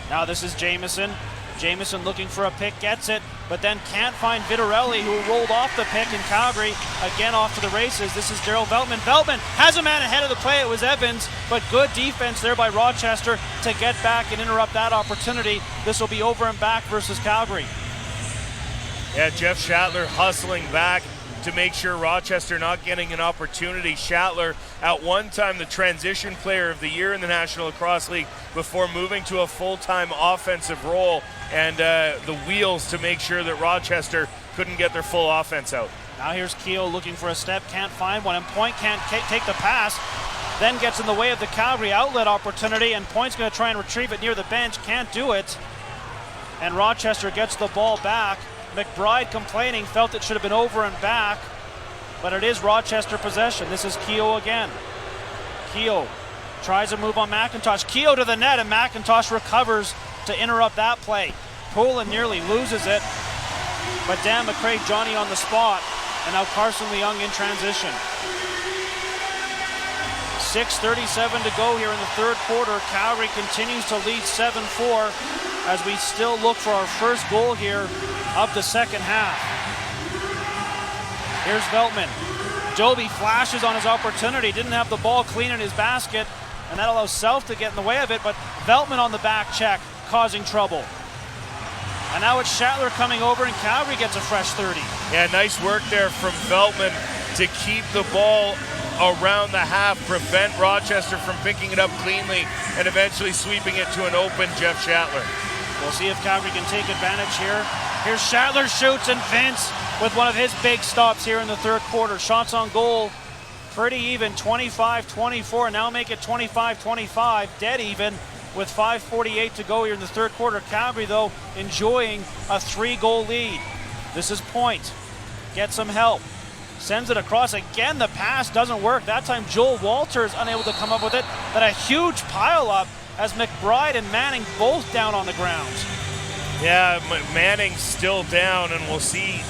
Now this is Jamieson. Jamieson looking for a pick, gets it, but then can't find Vitarelli, who rolled off the pick in Calgary. Again off to the races. This is Daryl Veltman. Veltman has a man ahead of the play. It was Evans, but good defense there by Rochester to get back and interrupt that opportunity. This will be over and back versus Calgary. Yeah, Jeff Shatler hustling back to make sure Rochester not getting an opportunity. Shatler, at one time the transition player of the year in the National Lacrosse League before moving to a full-time offensive role, and the wheels to make sure that Rochester couldn't get their full offense out. Now here's Keogh looking for a step, can't find one, and Point can't take the pass, then gets in the way of the Calgary outlet opportunity, and Point's going to try and retrieve it near the bench, can't do it, and Rochester gets the ball back. McBride complaining, felt it should have been over and back, but it is Rochester possession. This is Keogh again. Keogh tries a move on McIntosh. Keogh to the net, and McIntosh recovers to interrupt that play. Poulin nearly loses it, but Dan McRae, Johnny on the spot, and now Carson Leung in transition. 6:37 to go here in the third quarter. Calgary continues to lead 7-4 as we still look for our first goal here of the second half. Here's Veltman. Doby flashes on his opportunity, didn't have the ball clean in his basket, and that allows Self to get in the way of it, but Veltman on the back check, causing trouble. And now it's Shatler coming over, and Calgary gets a fresh 30. Yeah, nice work there from Veltman to keep the ball around the half, prevent Rochester from picking it up cleanly, and eventually sweeping it to an open Jeff Shatler. We'll see if Calgary can take advantage here. Here's Shatler shoots, and Vince with one of his big stops here in the third quarter. Shots on goal, pretty even, 25-24. Now make it 25-25, dead even with 5:48 to go here in the third quarter. Calgary, though, enjoying a 3-goal lead. This is Point. Get some help. Sends it across. Again, the pass doesn't work. That time Joel Walters unable to come up with it, but a huge pile up as McBride and Manning both down on the ground. Yeah, Manning's still down, and we'll see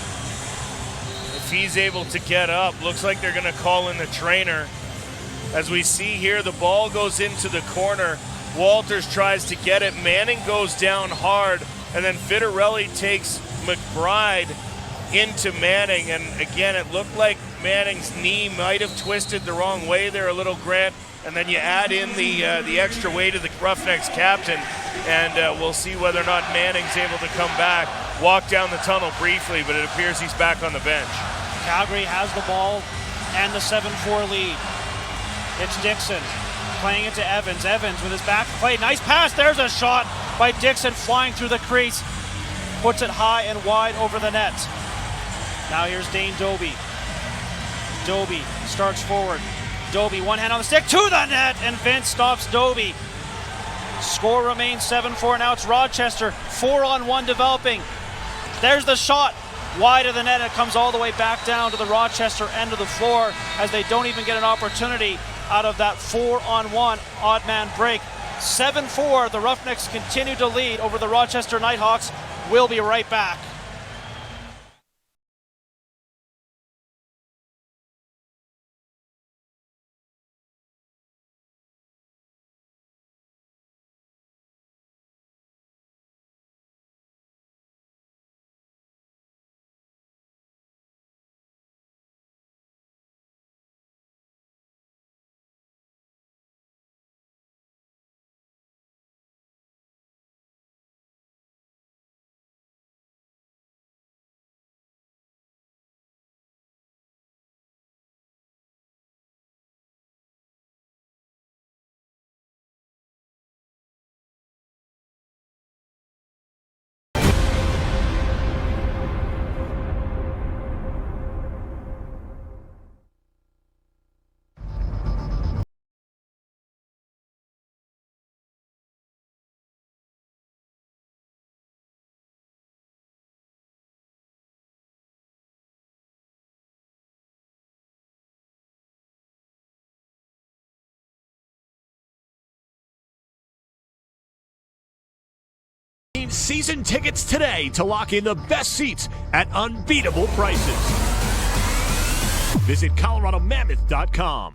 if he's able to get up. Looks like they're going to call in the trainer. As we see here, the ball goes into the corner. Walters tries to get it. Manning goes down hard, and then Vitarelli takes McBride into Manning, and again, it looked like Manning's knee might have twisted the wrong way there a little, Grant, and then you add in the extra weight of the Roughnecks captain, and we'll see whether or not Manning's able to come back, walk down the tunnel briefly, but it appears he's back on the bench. Calgary has the ball and the 7-4 lead. It's Dixon playing it to Evans. Evans with his back play. Nice pass. There's a shot by Dixon flying through the crease. Puts it high and wide over the net. Now here's Dane Doby. Doby starts forward. Doby, one hand on the stick to the net, and Vince stops Doby. Score remains 7-4. Now it's Rochester, 4-on-1 developing. There's the shot. Wide of the net, and it comes all the way back down to the Rochester end of the floor as they don't even get an opportunity out of that 4-on-1 odd man break. 7-4, the Roughnecks continue to lead over the Rochester Knighthawks. We'll be right back. Obtain season tickets today to lock in the best seats at unbeatable prices. Visit ColoradoMammoth.com.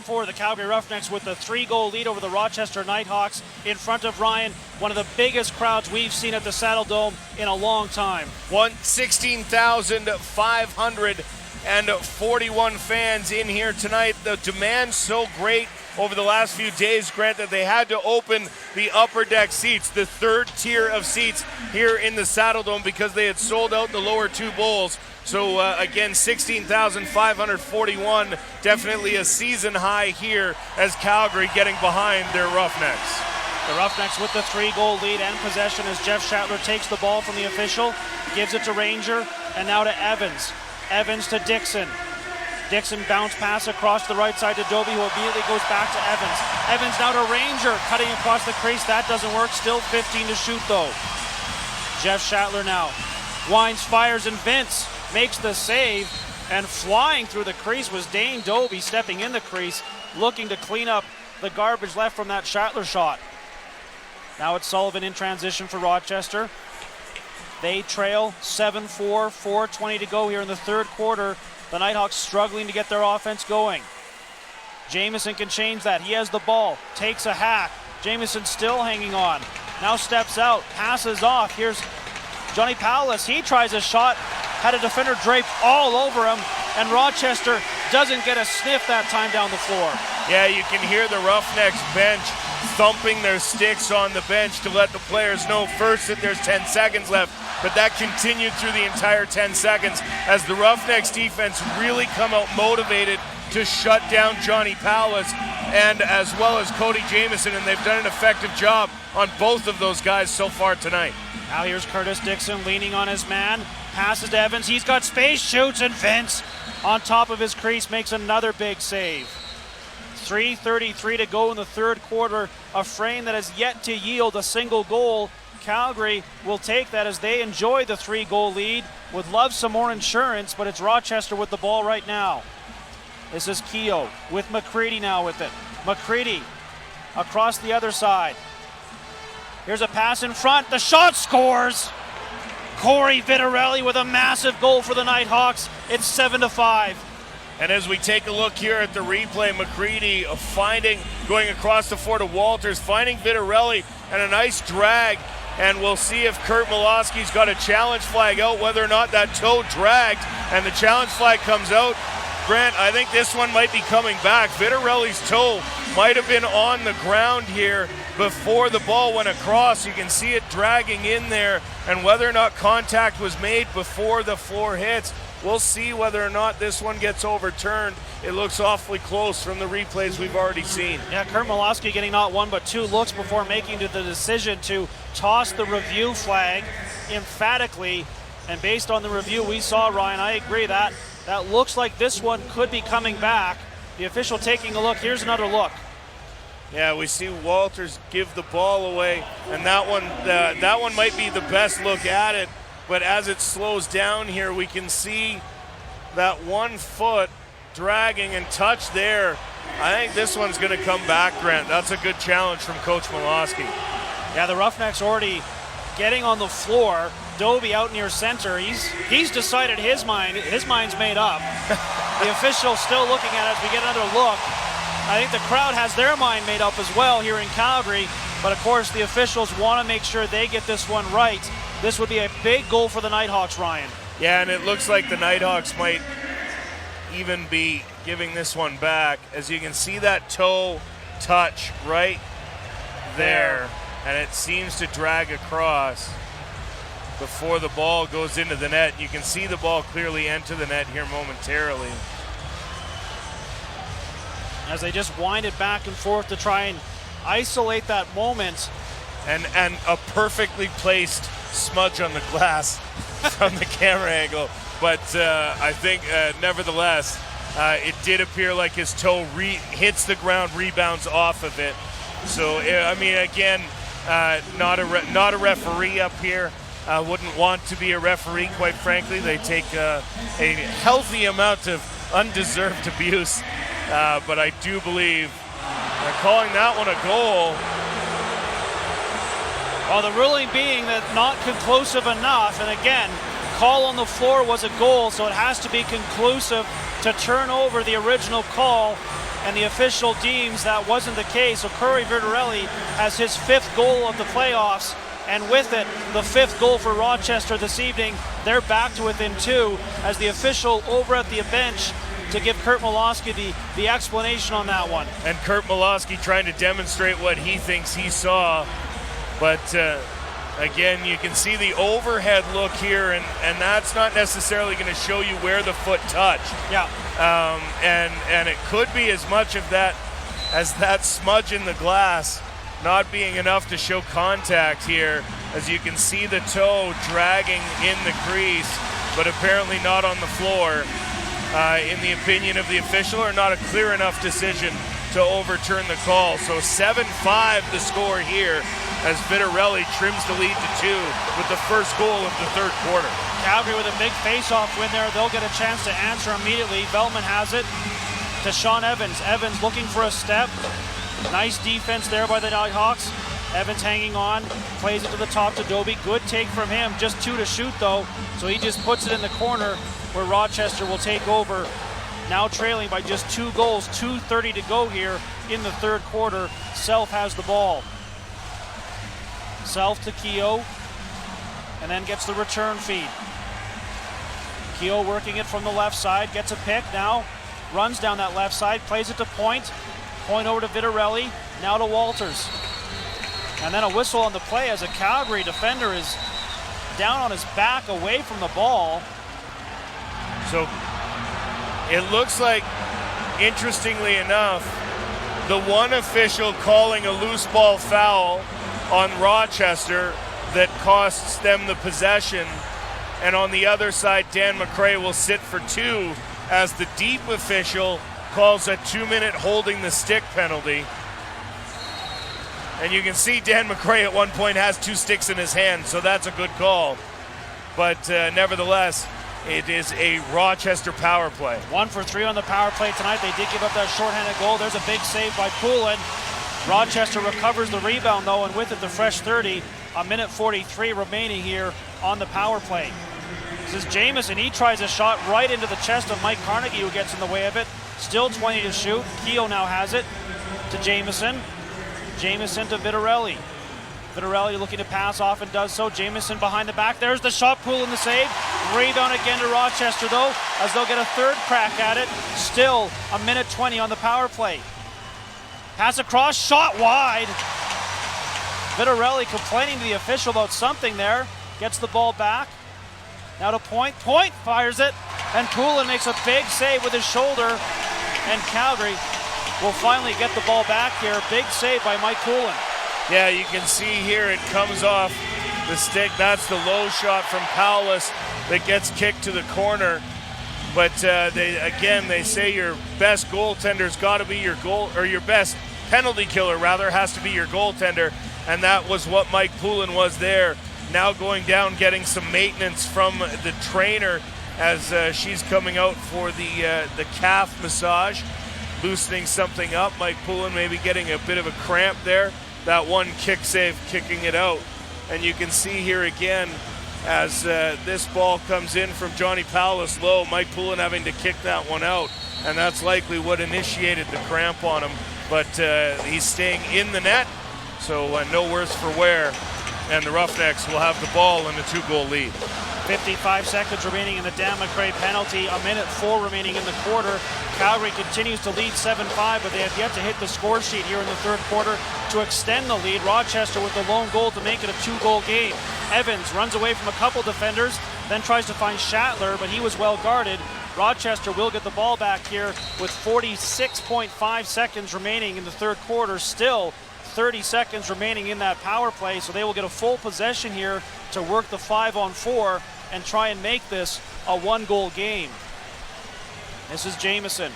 For the Calgary Roughnecks with the 3-goal lead over the Rochester Knighthawks in front of Ryan, one of the biggest crowds we've seen at the Saddle Dome in a long time. 16,541 fans in here tonight. The demand's so great over the last few days, Grant, that they had to open the upper deck seats, the third tier of seats here in the Saddle Dome, because they had sold out the lower two bowls. So again, 16,541, definitely a season high here as Calgary getting behind their Roughnecks. The Roughnecks with the 3-goal lead and possession as Jeff Schattler takes the ball from the official, gives it to Ranger, and now to Evans. Evans to Dixon. Dixon bounce pass across the right side to Dobie, who immediately goes back to Evans. Evans now to Ranger, cutting across the crease. That doesn't work. Still 15 to shoot, though. Jeff Schattler now. Wines, fires, and Vince makes the save, and flying through the crease was Dane Dobie, stepping in the crease, looking to clean up the garbage left from that Schattler shot. Now it's Sullivan in transition for Rochester. They trail 7-4, 4:20 to go here in the third quarter. The Knighthawks struggling to get their offense going. Jamieson can change that. He has the ball, takes a hack. Jamieson still hanging on. Now steps out, passes off. Here's Johnny Powless. He tries a shot, had a defender draped all over him, and Rochester doesn't get a sniff that time down the floor. Yeah, you can hear the Roughnecks bench thumping their sticks on the bench to let the players know first that there's 10 seconds left, but that continued through the entire 10 seconds as the Roughnecks defense really come out motivated to shut down Johnny Powless and as well as Cody Jamieson, and they've done an effective job on both of those guys so far tonight. Now here's Curtis Dixon leaning on his man, passes to Evans, he's got space, shoots, and Vince on top of his crease makes another big save. 3:33 to go in the third quarter, a frame that has yet to yield a single goal. Calgary will take that as they enjoy the 3-goal lead. Would love some more insurance, but it's Rochester with the ball right now. This is Keogh with McCready now with it. McCready across the other side. Here's a pass in front. The shot scores. Corey Vitarelli with a massive goal for the Knighthawks. It's 7-5. And as we take a look here at the replay, McCready going across the floor to Walters, finding Vitarelli, and a nice drag. And we'll see if Kurt Miloski's got a challenge flag out, whether or not that toe dragged. And the challenge flag comes out. Grant, I think this one might be coming back. Vitarelli's toe might have been on the ground here before the ball went across. You can see it dragging in there, and whether or not contact was made before the floor hits, we'll see whether or not this one gets overturned. It looks awfully close from the replays we've already seen. Yeah, Kurt Miloski getting not one but two looks before making the decision to toss the review flag emphatically. And based on the review we saw, Ryan, I agree that looks like this one could be coming back. The official taking a look. Here's another look. Yeah, we see Walters give the ball away, and that one might be the best look at it. But as it slows down here, we can see that 1 foot dragging and touch there. I think this one's going to come back, Grant. That's a good challenge from Coach Miloski. Yeah, the Roughnecks already getting on the floor. Dobie out near center. He's decided his mind's made up. The official still looking at it as we get another look. I think the crowd has their mind made up as well here in Calgary. But of course, the officials want to make sure they get this one right. This would be a big goal for the Knighthawks, Ryan. Yeah, and it looks like the Knighthawks might even be giving this one back. As you can see that toe touch right there, and it seems to drag across before the ball goes into the net. You can see the ball clearly enter the net here momentarily. As they just wind it back and forth to try and isolate that moment. And a perfectly placed smudge on the glass from the camera angle. But I think, nevertheless, it did appear like his toe hits the ground, rebounds off of it. So, I mean, again, not a referee up here. Wouldn't want to be a referee, quite frankly. They take a healthy amount of undeserved abuse, but I do believe they're calling that one a goal. Well, the ruling being that not conclusive enough, and again, call on the floor was a goal, so it has to be conclusive to turn over the original call, and the official deems that wasn't the case. So Curry Vitarelli has his 5th goal of the playoffs, and with it, the 5th goal for Rochester this evening. They're back to within 2 as the official over at the bench to give Kurt Molosky the explanation on that one. And Kurt Molosky trying to demonstrate what he thinks he saw. But again, you can see the overhead look here, and that's not necessarily going to show you where the foot touched. Yeah. And it could be as much of that as that smudge in the glass not being enough to show contact here, as you can see the toe dragging in the crease, but apparently not on the floor, in the opinion of the official, or not a clear enough decision to overturn the call. So 7-5 the score here, as Vitarelli trims the lead to 2 with the first goal of the 3rd quarter. Calgary with a big face-off win there. They'll get a chance to answer immediately. Veltman has it to Sean Evans. Evans looking for a step. Nice defense there by the Knighthawks. Evans hanging on, plays it to the top to Dobie. Good take from him. Just 2 to shoot though, so he just puts it in the corner where Rochester will take over. Now trailing by just 2 goals, 2:30 to go here in the 3rd quarter. Self has the ball. Self to Keogh, and then gets the return feed. Keogh working it from the left side, gets a pick now, runs down that left side, plays it to Point. Point over to Vitarelli, now to Walters. And then a whistle on the play as a Calgary defender is down on his back away from the ball. So it looks like, interestingly enough, the one official calling a loose ball foul on Rochester that costs them the possession, and on the other side Dan McRae will sit for 2 as the deep official calls a 2-minute holding the stick penalty. And you can see Dan McRae at one point has 2 sticks in his hand, so that's a good call. But nevertheless, it is a Rochester power play. 1 for 3 on the power play tonight. They did give up that shorthanded goal. There's a big save by Poulin. Rochester recovers the rebound though, and with it the fresh 30. A minute 43 remaining here on the power play. This is Jamieson. He tries a shot right into the chest of Mike Carnegie, who gets in the way of it. Still 20 to shoot. Keogh now has it to Jamieson. Jamieson to Vitarelli. Vitarelli looking to pass off and does so. Jamieson behind the back. There's the shot. Poulin the save. Rebound again to Rochester though, as they'll get a 3rd crack at it. Still a minute 20 on the power play. Pass across, shot wide. Vitarelli complaining to the official about something there. Gets the ball back. Now to Point. Point fires it, and Poulin makes a big save with his shoulder, and Calgary will finally get the ball back here. Big save by Mike Poulin. Yeah, you can see here it comes off the stick. That's the low shot from Paulus that gets kicked to the corner. But they say your best goaltender's got to be your goal, or your best penalty killer rather has to be your goaltender, and that was what Mike Poulin was there. Now going down, getting some maintenance from the trainer as she's coming out for the calf massage, loosening something up. Mike Poulin maybe getting a bit of a cramp there. That one kick save, kicking it out. And you can see here again, as this ball comes in from Johnny Paulus low, Mike Poulin having to kick that one out, and that's likely what initiated the cramp on him. But he's staying in the net, so no worse for wear, and the Roughnecks will have the ball in a 2-goal lead. 55 seconds remaining in the Dan McRae penalty, a minute 4 remaining in the quarter. Calgary continues to lead 7-5, but they have yet to hit the score sheet here in the 3rd quarter to extend the lead. Rochester with the lone goal to make it a 2-goal game. Evans runs away from a couple defenders, then tries to find Shatler, but he was well guarded. Rochester will get the ball back here with 46.5 seconds remaining in the 3rd quarter. Still 30 seconds remaining in that power play, so they will get a full possession here to work the 5-on-4 and try and make this a 1-goal game. This is Jamieson.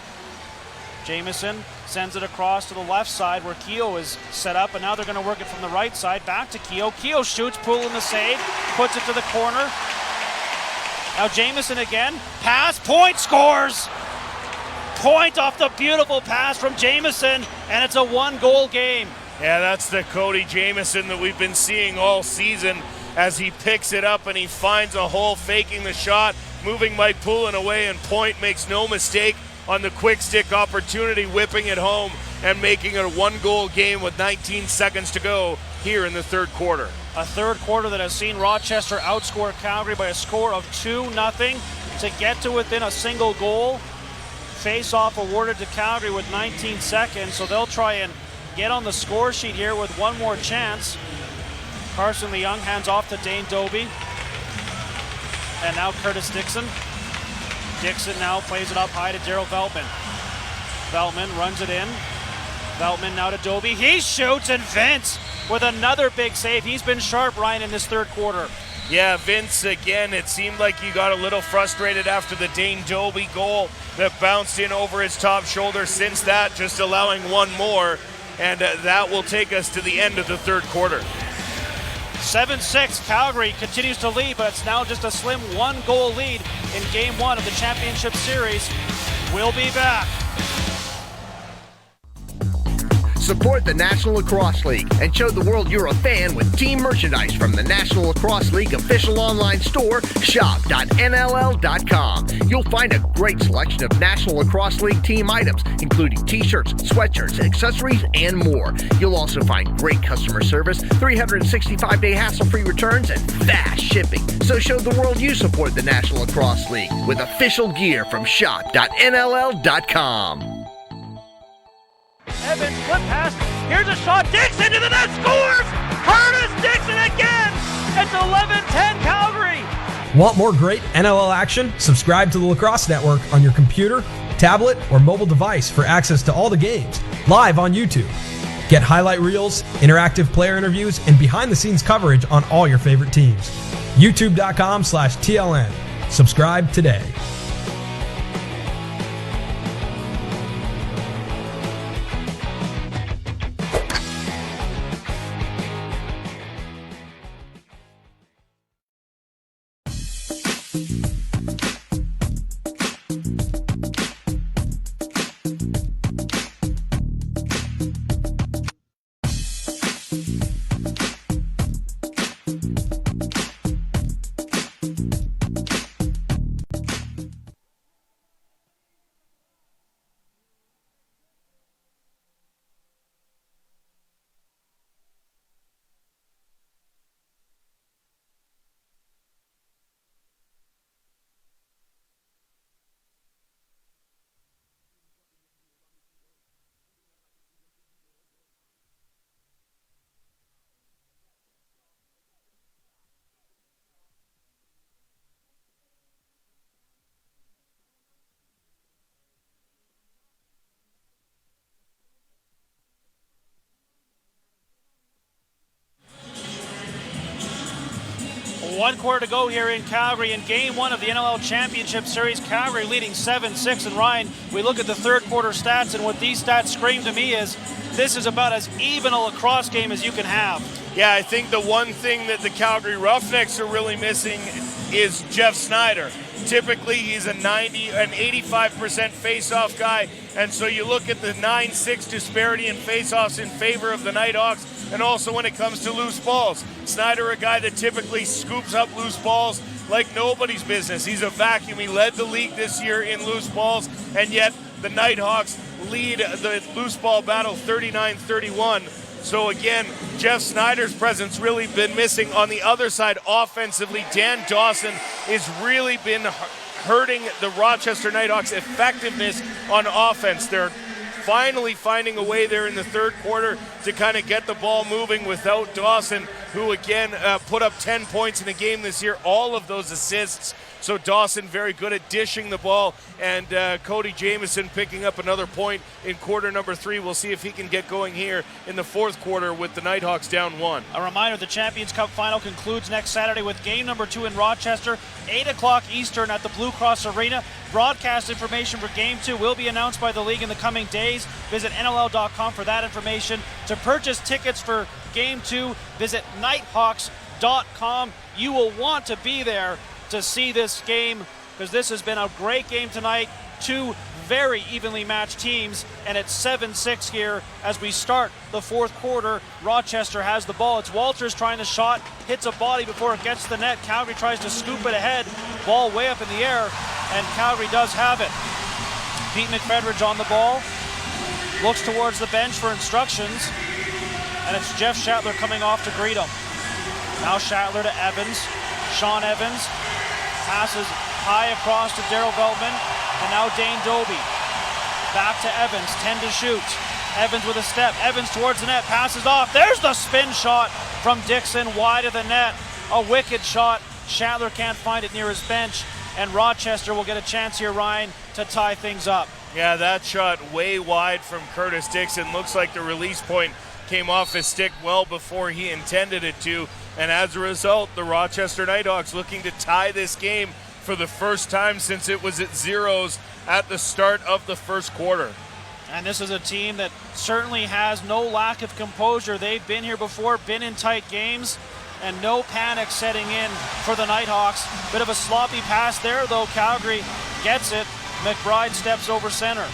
Jamieson sends it across to the left side where Keogh is set up, and now they're going to work it from the right side back to Keogh. Keogh shoots, pulling the save, puts it to the corner. Now Jamieson again, pass, point, scores! Point off the beautiful pass from Jamieson, and it's a 1-goal game. Yeah, that's the Cody Jamieson that we've been seeing all season as he picks it up and he finds a hole, faking the shot, moving Mike Poulin away, and Point makes no mistake on the quick stick opportunity, whipping it home and making it a 1-goal game with 19 seconds to go here in the third quarter. A third quarter that has seen Rochester outscore Calgary by a score of 2-0 to get to within a single goal. Face-off awarded to Calgary with 19 seconds, so they'll try and get on the score sheet here with one more chance. Carson Leung hands off to Dane Doby. And now Curtis Dixon. Dixon now plays it up high to Daryl Veltman. Veltman runs it in. Veltman now to Doby. He shoots, and Vince with another big save. He's been sharp, Ryan, in this third quarter. Yeah, Vince, again, it seemed like he got a little frustrated after the Dane Doby goal that bounced in over his top shoulder. Since that, just allowing one more, and that will take us to the end of the third quarter. 7-6, Calgary continues to lead, but it's now just a slim 1-goal lead in Game 1 of the Championship Series. We'll be back. Support the National Lacrosse League and show the world you're a fan with team merchandise from the National Lacrosse League official online store, shop.nll.com. You'll find a great selection of National Lacrosse League team items, including t-shirts, sweatshirts, accessories, and more. You'll also find great customer service, 365-day hassle-free returns, and fast shipping. So show the world you support the National Lacrosse League with official gear from shop.nll.com. Evans, flip pass, here's a shot, Dixon to the net, scores! Curtis Dixon again! It's 11-10 Calgary! Want more great NLL action? Subscribe to the Lacrosse Network on your computer, tablet, or mobile device for access to all the games, live on YouTube. Get highlight reels, interactive player interviews, and behind-the-scenes coverage on all your favorite teams. YouTube.com/TLN. Subscribe today. One quarter to go here in Calgary in Game 1 of the NLL Championship Series. Calgary leading 7-6. And Ryan, we look at the third quarter stats, and what these stats scream to me is this is about as even a lacrosse game as you can have. Yeah, I think the one thing that the Calgary Roughnecks are really missing is Jeff Snyder. Typically, he's an 85% face-off guy, and so you look at the 9-6 disparity in face-offs in favor of the Knighthawks, and also when it comes to loose balls. Snyder, a guy that typically scoops up loose balls like nobody's business. He's a vacuum. He led the league this year in loose balls, and yet the Knighthawks lead the loose ball battle 39-31. So again, Jeff Snyder's presence really been missing. On the other side, offensively, Dan Dawson has really been hurting the Rochester Knighthawks' effectiveness on offense. They're finally finding a way there in the third quarter to kind of get the ball moving without Dawson, who again put up 10 points in the game this year. All of those assists So Dawson very good at dishing the ball, and Cody Jamieson picking up another point in quarter number 3. We'll see if he can get going here in the fourth quarter with the Knighthawks down 1. A reminder, the Champions Cup final concludes next Saturday with game number 2 in Rochester, 8 o'clock Eastern at the Blue Cross Arena. Broadcast information for game 2 will be announced by the league in the coming days. Visit NLL.com for that information. To purchase tickets for game 2, visit Knighthawks.com. You will want to be there to see this game, because this has been a great game tonight. 2 very evenly matched teams, and it's 7-6 here as we start the fourth quarter. Rochester has the ball. It's Walters trying to shot, hits a body before it gets to the net. Calgary tries to scoop it ahead, ball way up in the air, and Calgary does have it. Pete McFedridge on the ball, looks towards the bench for instructions, and it's Jeff Shatler coming off to greet him. Now Shatler to Evans. Sean Evans passes high across to Darryl Veltman, and now Dane Doby. Back to Evans, 10 to shoot. Evans with a step, Evans towards the net, passes off. There's the spin shot from Dixon, wide of the net. A wicked shot. Shatler can't find it near his bench, and Rochester will get a chance here, Ryan, to tie things up. Yeah, that shot way wide from Curtis Dixon. Looks like the release point came off his stick well before he intended it to. And as a result, the Rochester Knighthawks looking to tie this game for the first time since it was at zeros at the start of the first quarter. And this is a team that certainly has no lack of composure. They've been here before, been in tight games, and no panic setting in for the Knighthawks. Bit of a sloppy pass there, though. Calgary gets it. McBride steps over center.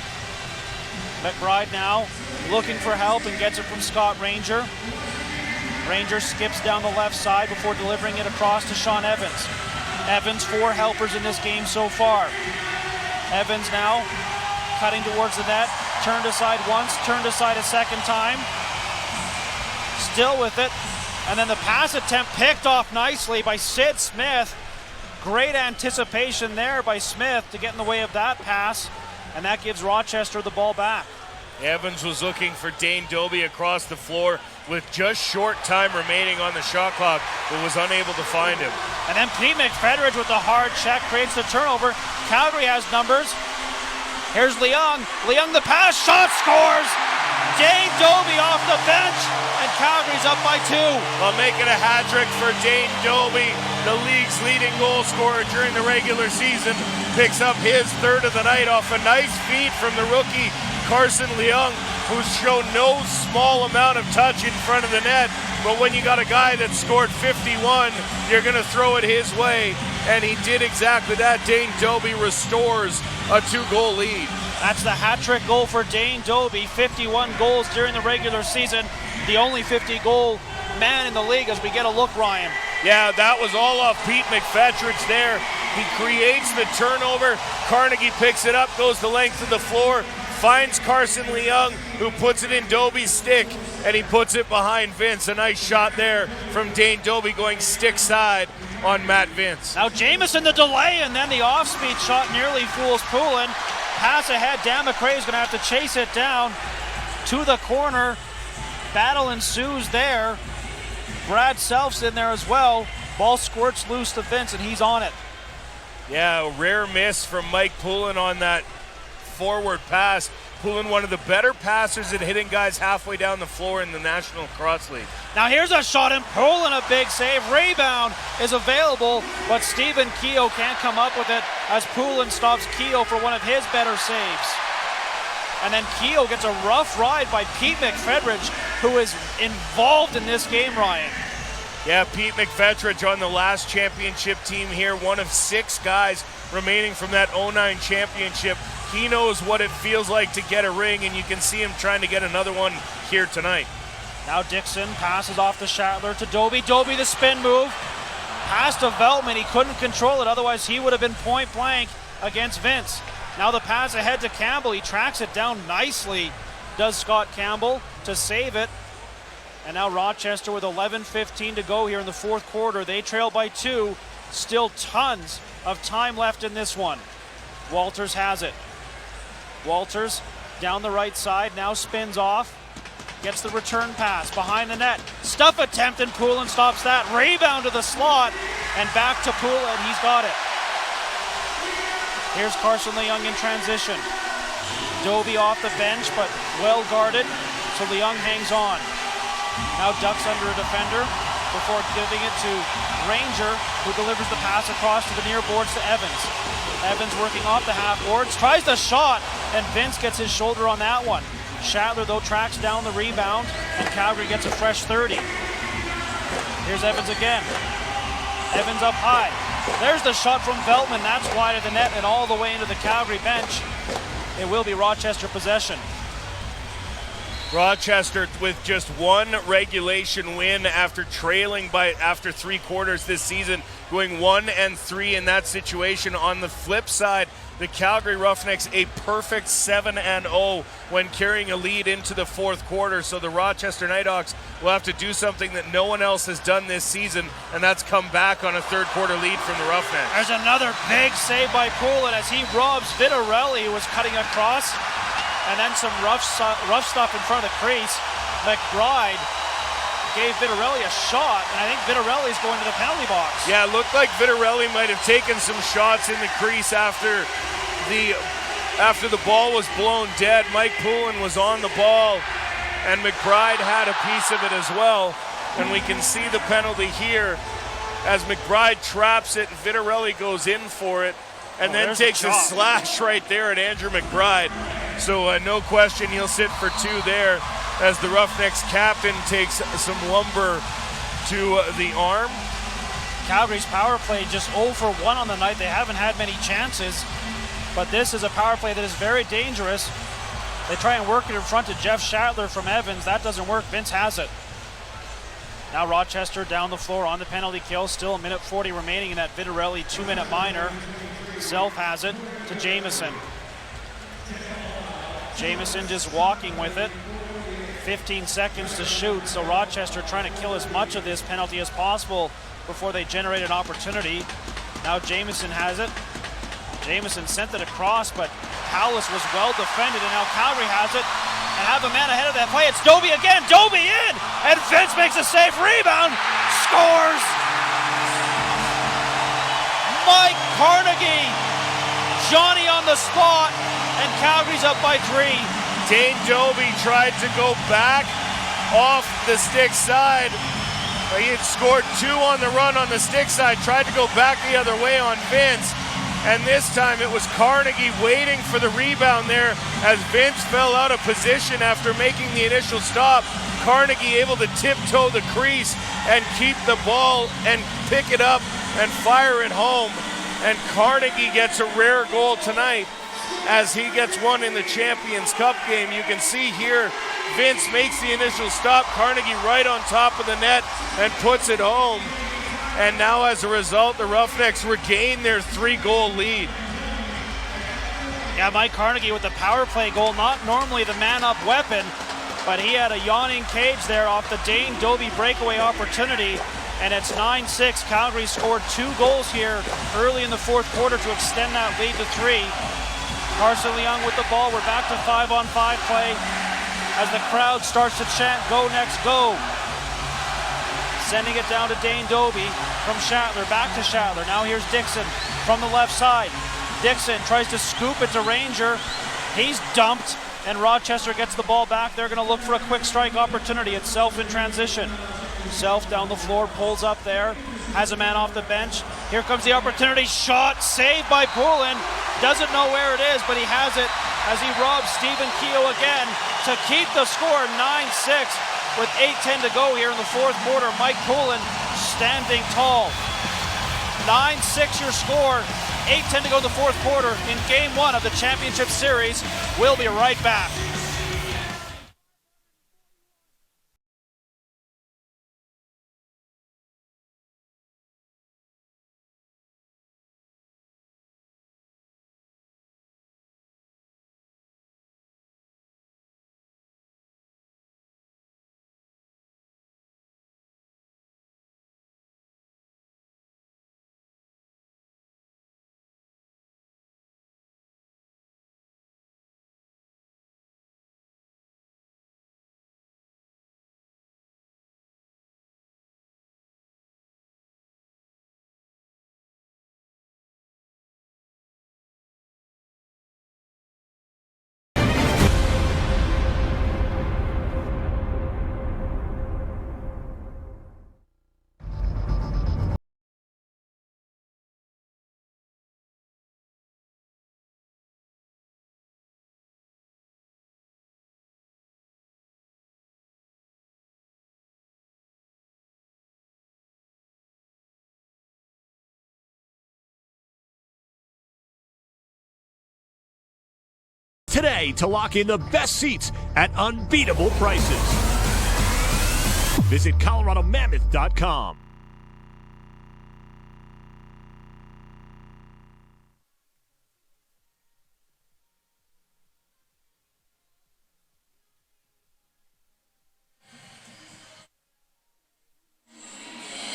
McBride now looking for help and gets it from Scott Ranger. Ranger skips down the left side before delivering it across to Sean Evans. Evans, 4 helpers in this game so far. Evans now cutting towards the net. Turned aside once, turned aside a second time. Still with it. And then the pass attempt picked off nicely by Sid Smith. Great anticipation there by Smith to get in the way of that pass. And that gives Rochester the ball back. Evans was looking for Dane Doby across the floor with just short time remaining on the shot clock, but was unable to find him. And then Pete McFedridge with the hard check creates the turnover. Calgary has numbers. Here's Leung. Leung the pass, shot, scores! Dane Doby off the bench, and Calgary's up by 2. Well, making a hat trick for Dane Doby, the league's leading goal scorer during the regular season, picks up his 3rd of the night off a nice feed from the rookie Carson Leung, who's shown no small amount of touch in front of the net. But when you got a guy that scored 51, you're going to throw it his way. And he did exactly that. Dane Doby restores a 2-goal lead. That's the hat-trick goal for Dane Doby. 51 goals during the regular season. The only 50-goal man in the league as we get a look, Ryan. Yeah, that was all off Pete McFedridge there. He creates the turnover. Carnegie picks it up, goes the length of the floor, finds Carson Leung, who puts it in Doby's stick, and he puts it behind Vince. A nice shot there from Dane Doby going stick side on Matt Vince. Now Jamieson the delay, and then the off-speed shot nearly fools Poulin. Pass ahead, Dan McRae is going to have to chase it down to the corner. Battle ensues there. Brad Self's in there as well. Ball squirts loose to Vince, and he's on it. Yeah, a rare miss from Mike Poulin on that forward pass. Poulin, one of the better passers at hitting guys halfway down the floor in the National Lacrosse League. Now here's a shot, and Poulin a big save. Rebound is available, but Stephen Keogh can't come up with it as Poulin stops Keogh for one of his better saves. And then Keogh gets a rough ride by Pete McFedridge, who is involved in this game, Ryan. Yeah, Pete McFedridge on the last championship team here, one of 6 guys remaining from that 09 championship. He knows what it feels like to get a ring, and you can see him trying to get another one here tonight. Now Dixon passes off to Shatler to Doby. Doby the spin move. Pass to Veltman. He couldn't control it, otherwise he would have been point blank against Vince. Now the pass ahead to Campbell. He tracks it down nicely, does Scott Campbell, to save it. And now Rochester with 11:15 to go here in the fourth quarter. They trail by 2. Still tons of time left in this one. Walters has it. Walters down the right side, now spins off. Gets the return pass behind the net. Stuff attempt, and Poulin stops that. Rebound to the slot, and back to Poulin. He's got it. Here's Carson Leung in transition. Dobie off the bench, but well guarded, so Leung hangs on. Now ducks under a defender before giving it to Ranger, who delivers the pass across to the near boards to Evans. Evans working off the half boards, tries the shot, and Vince gets his shoulder on that one. Shatler, though, tracks down the rebound, and Calgary gets a fresh 30. Here's Evans again. Evans up high. There's the shot from Veltman. That's wide of the net and all the way into the Calgary bench. It will be Rochester possession. Rochester with just one regulation win after trailing after 3 quarters this season, going 1-3 in that situation. On the flip side, the Calgary Roughnecks a perfect 7-0 when carrying a lead into the 4th quarter. So the Rochester Knighthawks will have to do something that no one else has done this season, and that's come back on a 3rd quarter lead from the Roughnecks. There's another big save by Poulin as he robs Vitarelli, who was cutting across. And then some rough stuff in front of the crease. McBride gave Vitarelli a shot, and I think Vitarelli's going to the penalty box. Yeah, it looked like Vitarelli might have taken some shots in the crease after the ball was blown dead. Mike Poulin was on the ball, and McBride had a piece of it as well. And we can see the penalty here as McBride traps it, and Vitarelli goes in for it, and then takes a slash right there at Andrew McBride. So no question he'll sit for 2 there as the Roughnecks captain takes some lumber to the arm. Calgary's power play just 0 for 1 on the night. They haven't had many chances, but this is a power play that is very dangerous. They try and work it in front to Jeff Shatler from Evans. That doesn't work. Vince has it. Now Rochester down the floor on the penalty kill. Still a minute 40 remaining in that Vitarelli 2-minute minor. Self has it to Jamieson. Jamieson just walking with it. 15 seconds to shoot, so Rochester trying to kill as much of this penalty as possible before they generate an opportunity. Now Jamieson has it. Jamieson sent it across, but Powless was well defended, and now Calgary has it and have a man ahead of that play. It's Dobie again. Dobie in, and Vince makes a safe rebound. Scores! Mike Carnegie. Johnny on the spot, and Calgary's up by 3. Dane Dobie tried to go back off the stick side. He had scored 2 on the run on the stick side, tried to go back the other way on Vince, and this time it was Carnegie waiting for the rebound there as Vince fell out of position after making the initial stop. Carnegie able to tiptoe the crease and keep the ball and pick it up and fire it home. And Carnegie gets a rare goal tonight as he gets one in the Champions Cup game. You can see here, Vince makes the initial stop, Carnegie right on top of the net and puts it home. And now as a result, the Roughnecks regain their 3-goal lead. Yeah, Mike Carnegie with the power play goal, not normally the man-up weapon, but he had a yawning cage there off the Dane Dobie breakaway opportunity. And it's 9-6. Calgary scored 2 goals here early in the 4th quarter to extend that lead to 3. Carson Leung with the ball. We're back to 5-on-5 play as the crowd starts to chant, "Go Next, go!" Sending it down to Dane Dobie from Shatler. Back to Shatler. Now here's Dixon from the left side. Dixon tries to scoop it to Ranger. He's dumped, and Rochester gets the ball back. They're going to look for a quick strike opportunity. It's Self in transition. Self down the floor, pulls up there, has a man off the bench. Here comes the opportunity, shot, saved by Poulin. Doesn't know where it is, but he has it as he robs Stephen Keogh again to keep the score 9-6 with 8:10 to go here in the 4th quarter. Mike Poulin standing tall. 9-6 your score, 8:10 to go in the 4th quarter in Game 1 of the Championship Series. We'll be right back. today to lock in the best seats at unbeatable prices. Visit ColoradoMammoth.com.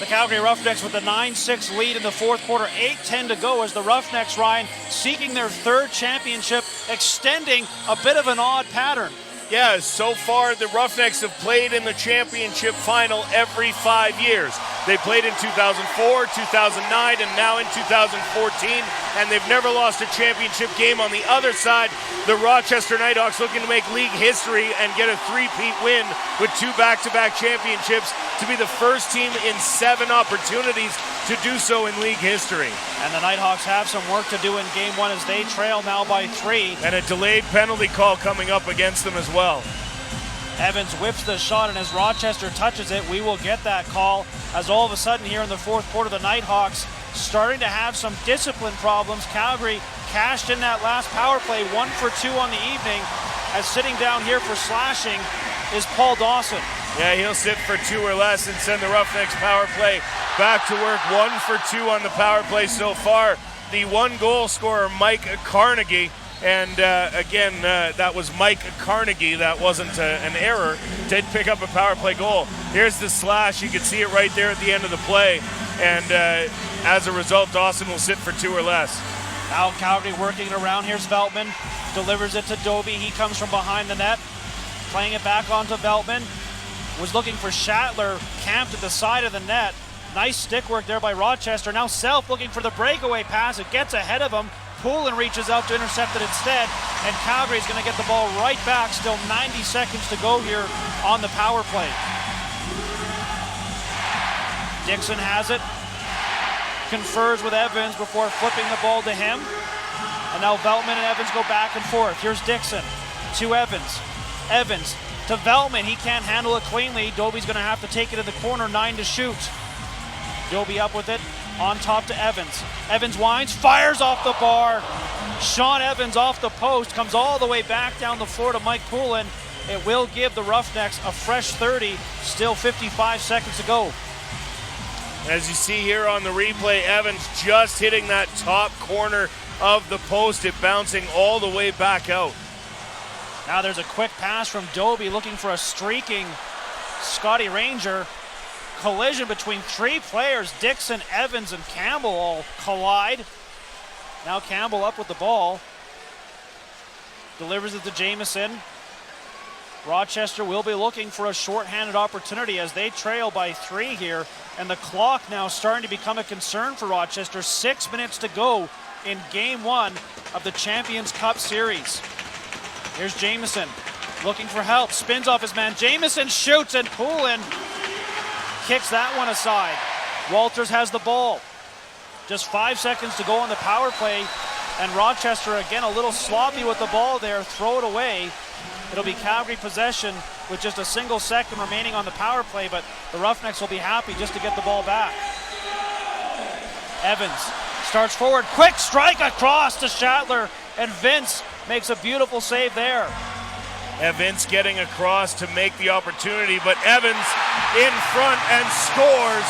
The Calgary Roughnecks with a 9-6 lead in the fourth quarter, 8:10 to go as the Roughnecks, Ryan, seeking their third championship, extending a bit of an odd pattern. Yeah, so far the Roughnecks have played in the championship final every 5 years. They played in 2004, 2009, and now in 2014, and they've never lost a championship game. On the other side, the Rochester Knighthawks looking to make league history and get a three-peat win with 2 back-to-back championships to be the first team in 7 opportunities to do so in league history. And the Knighthawks have some work to do in game 1 as they trail now by 3. And a delayed penalty call coming up against them as well. Evans whips the shot, and as Rochester touches it, we will get that call as all of a sudden here in the fourth quarter, the Knighthawks starting to have some discipline problems. Calgary cashed in that last power play, 1 for 2 on the evening, as sitting down here for slashing is Paul Dawson. Yeah, he'll sit for 2 or less and send the Roughnecks power play back to work. 1 for 2 on the power play so far. The 1 goal scorer, Mike Carnegie. And again, that was Mike Carnegie. That wasn't an error. Did pick up a power play goal. Here's the slash. You can see it right there at the end of the play. And as a result, Dawson will sit for 2 or less. Now Calgary working it around. Here's Veltman. Delivers it to Doby. He comes from behind the net. Playing it back onto Veltman. Was looking for Schattler. Camped at the side of the net. Nice stick work there by Rochester. Now Self looking for the breakaway pass. It gets ahead of him. Poulin reaches out to intercept it instead, and Calgary's going to get the ball right back. Still 90 seconds to go here on the power play. Dixon has it, confers with Evans before flipping the ball to him. And now Veltman and Evans go back and forth. Here's Dixon to Evans. Evans to Veltman. He can't handle it cleanly. Doby's going to have to take it in the corner, 9 to shoot. Doby up with it. On top to Evans. Evans winds, fires off the bar. Sean Evans off the post, comes all the way back down the floor to Mike Poulin. It will give the Roughnecks a fresh 30, still 55 seconds to go. As you see here on the replay, Evans just hitting that top corner of the post, it bouncing all the way back out. Now there's a quick pass from Doby looking for a streaking Scotty Ranger. Collision between 3 players. Dixon, Evans, and Campbell all collide. Now Campbell up with the ball. Delivers it to Jamieson. Rochester will be looking for a shorthanded opportunity as they trail by 3 here. And the clock now starting to become a concern for Rochester. 6 minutes to go in game 1 of the Champions Cup Series. Here's Jamieson looking for help. Spins off his man. Jamieson shoots, and Poulin kicks that one aside. Walters has the ball. Just 5 seconds to go on the power play. And Rochester again a little sloppy with the ball there. Throw it away. It'll be Calgary possession with just a single second remaining on the power play, but the Roughnecks will be happy just to get the ball back. Evans starts forward. Quick strike across to Schattler, and Vince makes a beautiful save there. Evans getting across to make the opportunity, but Evans in front and scores.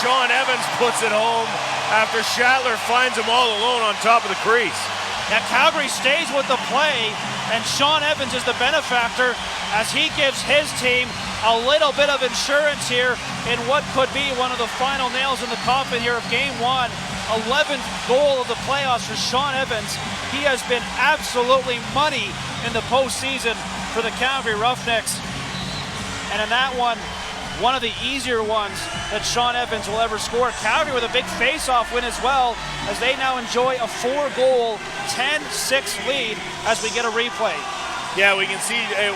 Sean Evans puts it home after Schattler finds him all alone on top of the crease. Now Calgary stays with the play, and Sean Evans is the benefactor as he gives his team a little bit of insurance here in what could be one of the final nails in the coffin here of game 1. 11th goal of the playoffs for Sean Evans. He has been absolutely money in the postseason for the Calgary Roughnecks. And in that one of the easier ones that Sean Evans will ever score. Calgary with a big face-off win as well, as they now enjoy a 4-goal, 10-6 lead as we get a replay. Yeah, we can see it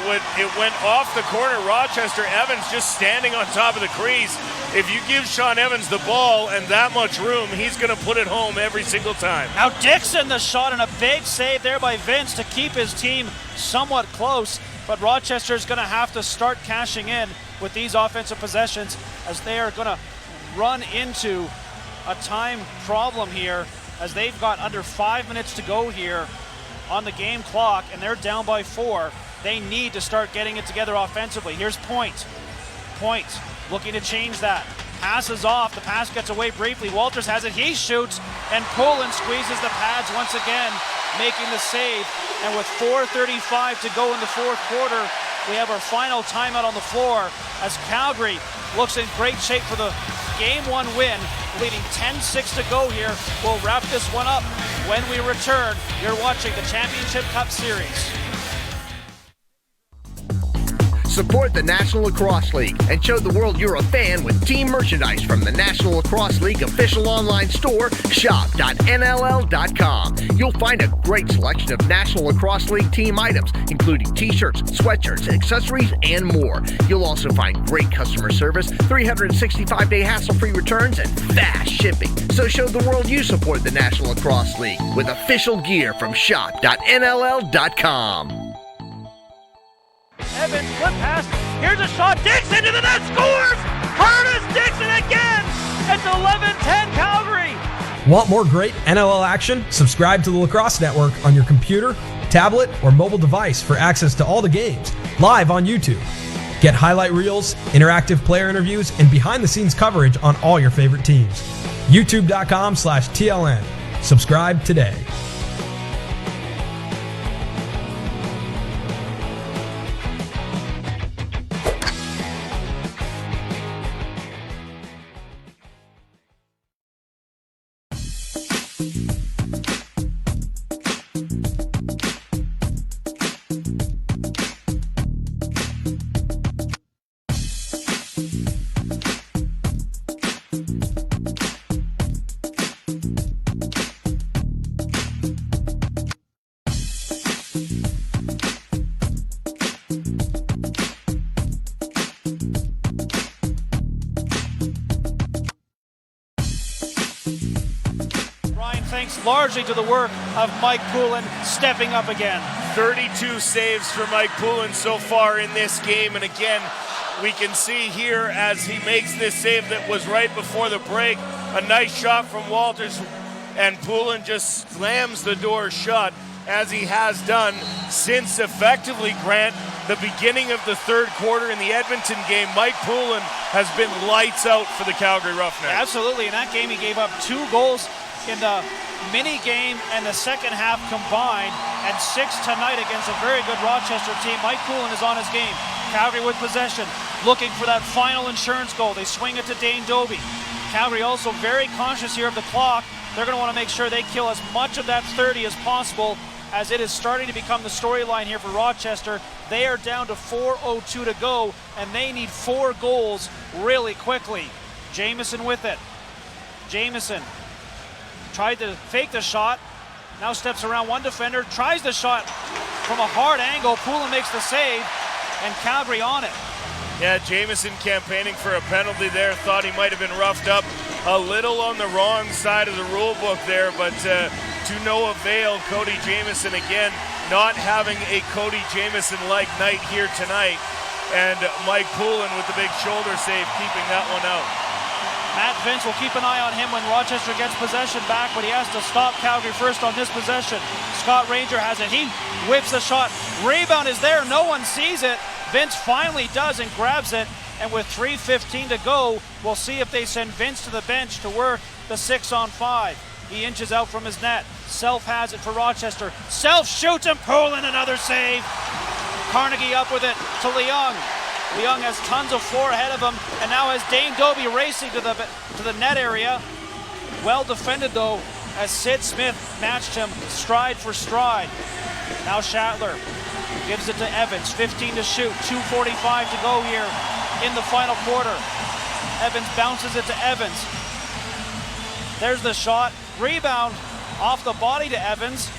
went off the corner. Rochester, Evans just standing on top of the crease. If you give Sean Evans the ball and that much room, he's going to put it home every single time. Now Dixon the shot, and a big save there by Vince to keep his team somewhat close. But Rochester is going to have to start cashing in with these offensive possessions as they are going to run into a time problem here as they've got under 5 minutes to go here on the game clock, and they're down by 4. They need to start getting it together offensively. Here's Point. Point looking to change that. Passes off. The pass gets away briefly. Walters has it. He shoots, and Poland squeezes the pads once again, making the save. And with 4:35 to go in the fourth quarter, we have our final timeout on the floor as Calgary looks in great shape for the Game 1 win, leading 10-6 to go here. We'll wrap this one up when we return. You're watching the Championship Cup Series. Support the National Lacrosse League and show the world you're a fan with team merchandise from the National Lacrosse League official online store, shop.nll.com. You'll find a great selection of National Lacrosse League team items, including t-shirts, sweatshirts, accessories, and more. You'll also find great customer service, 365-day hassle-free returns, and fast shipping. So show the world you support the National Lacrosse League with official gear from shop.nll.com. Evans, flip pass, here's a shot, Dixon to the net, scores! Curtis Dixon again! It's 11-10 Calgary! Want more great NLL action? Subscribe to the Lacrosse Network on your computer, tablet, or mobile device for access to all the games, live on YouTube. Get highlight reels, interactive player interviews, and behind-the-scenes coverage on all your favorite teams. YouTube.com/TLN. Subscribe today. Thanks largely to the work of Mike Poulin stepping up again. 32 saves for Mike Poulin so far in this game, and again, we can see here as he makes this save that was right before the break, a nice shot from Walters, and Poulin just slams the door shut, as he has done since effectively, Grant, the beginning of the third quarter in the Edmonton game. Mike Poulin has been lights out for the Calgary Roughnecks. Absolutely. In that game, he gave up 2 goals in the mini game and the second half combined, and 6 tonight against a very good Rochester team. Mike Poulin is on his game. Calgary with possession, looking for that final insurance goal. They swing it to Dane Doby. Calgary also very conscious here of the clock. They're going to want to make sure they kill as much of that 30 as possible, as it is starting to become the storyline here for Rochester. They are down to 4:02 to go, and they need 4 goals really quickly. Jamieson with it. Jamieson tried to fake the shot, now steps around one defender, tries the shot from a hard angle. Poulin makes the save, and Calgary on it. Yeah, Jamieson campaigning for a penalty there, thought he might have been roughed up a little on the wrong side of the rule book there, but to no avail. Cody Jamieson again, not having a Cody Jamieson-like night here tonight, and Mike Poulin with the big shoulder save, keeping that one out. Matt Vince will keep an eye on him when Rochester gets possession back, but he has to stop Calgary first on this possession. Scott Ranger has it. He whips the shot. Rebound is there. No one sees it. Vince finally does and grabs it. And with 3:15 to go, we'll see if they send Vince to the bench to work the 6-on-5. He inches out from his net. Self has it for Rochester. Self shoots, and Poulin another save. Carnegie up with it to Leung. Leung has tons of floor ahead of him, and now has Dane Doby racing to the net area. Well defended though, as Sid Smith matched him stride for stride. Now Shatler gives it to Evans, 15 to shoot, 2:45 to go here in the final quarter. Evans bounces it to Evans. There's the shot, rebound off the body to Evans,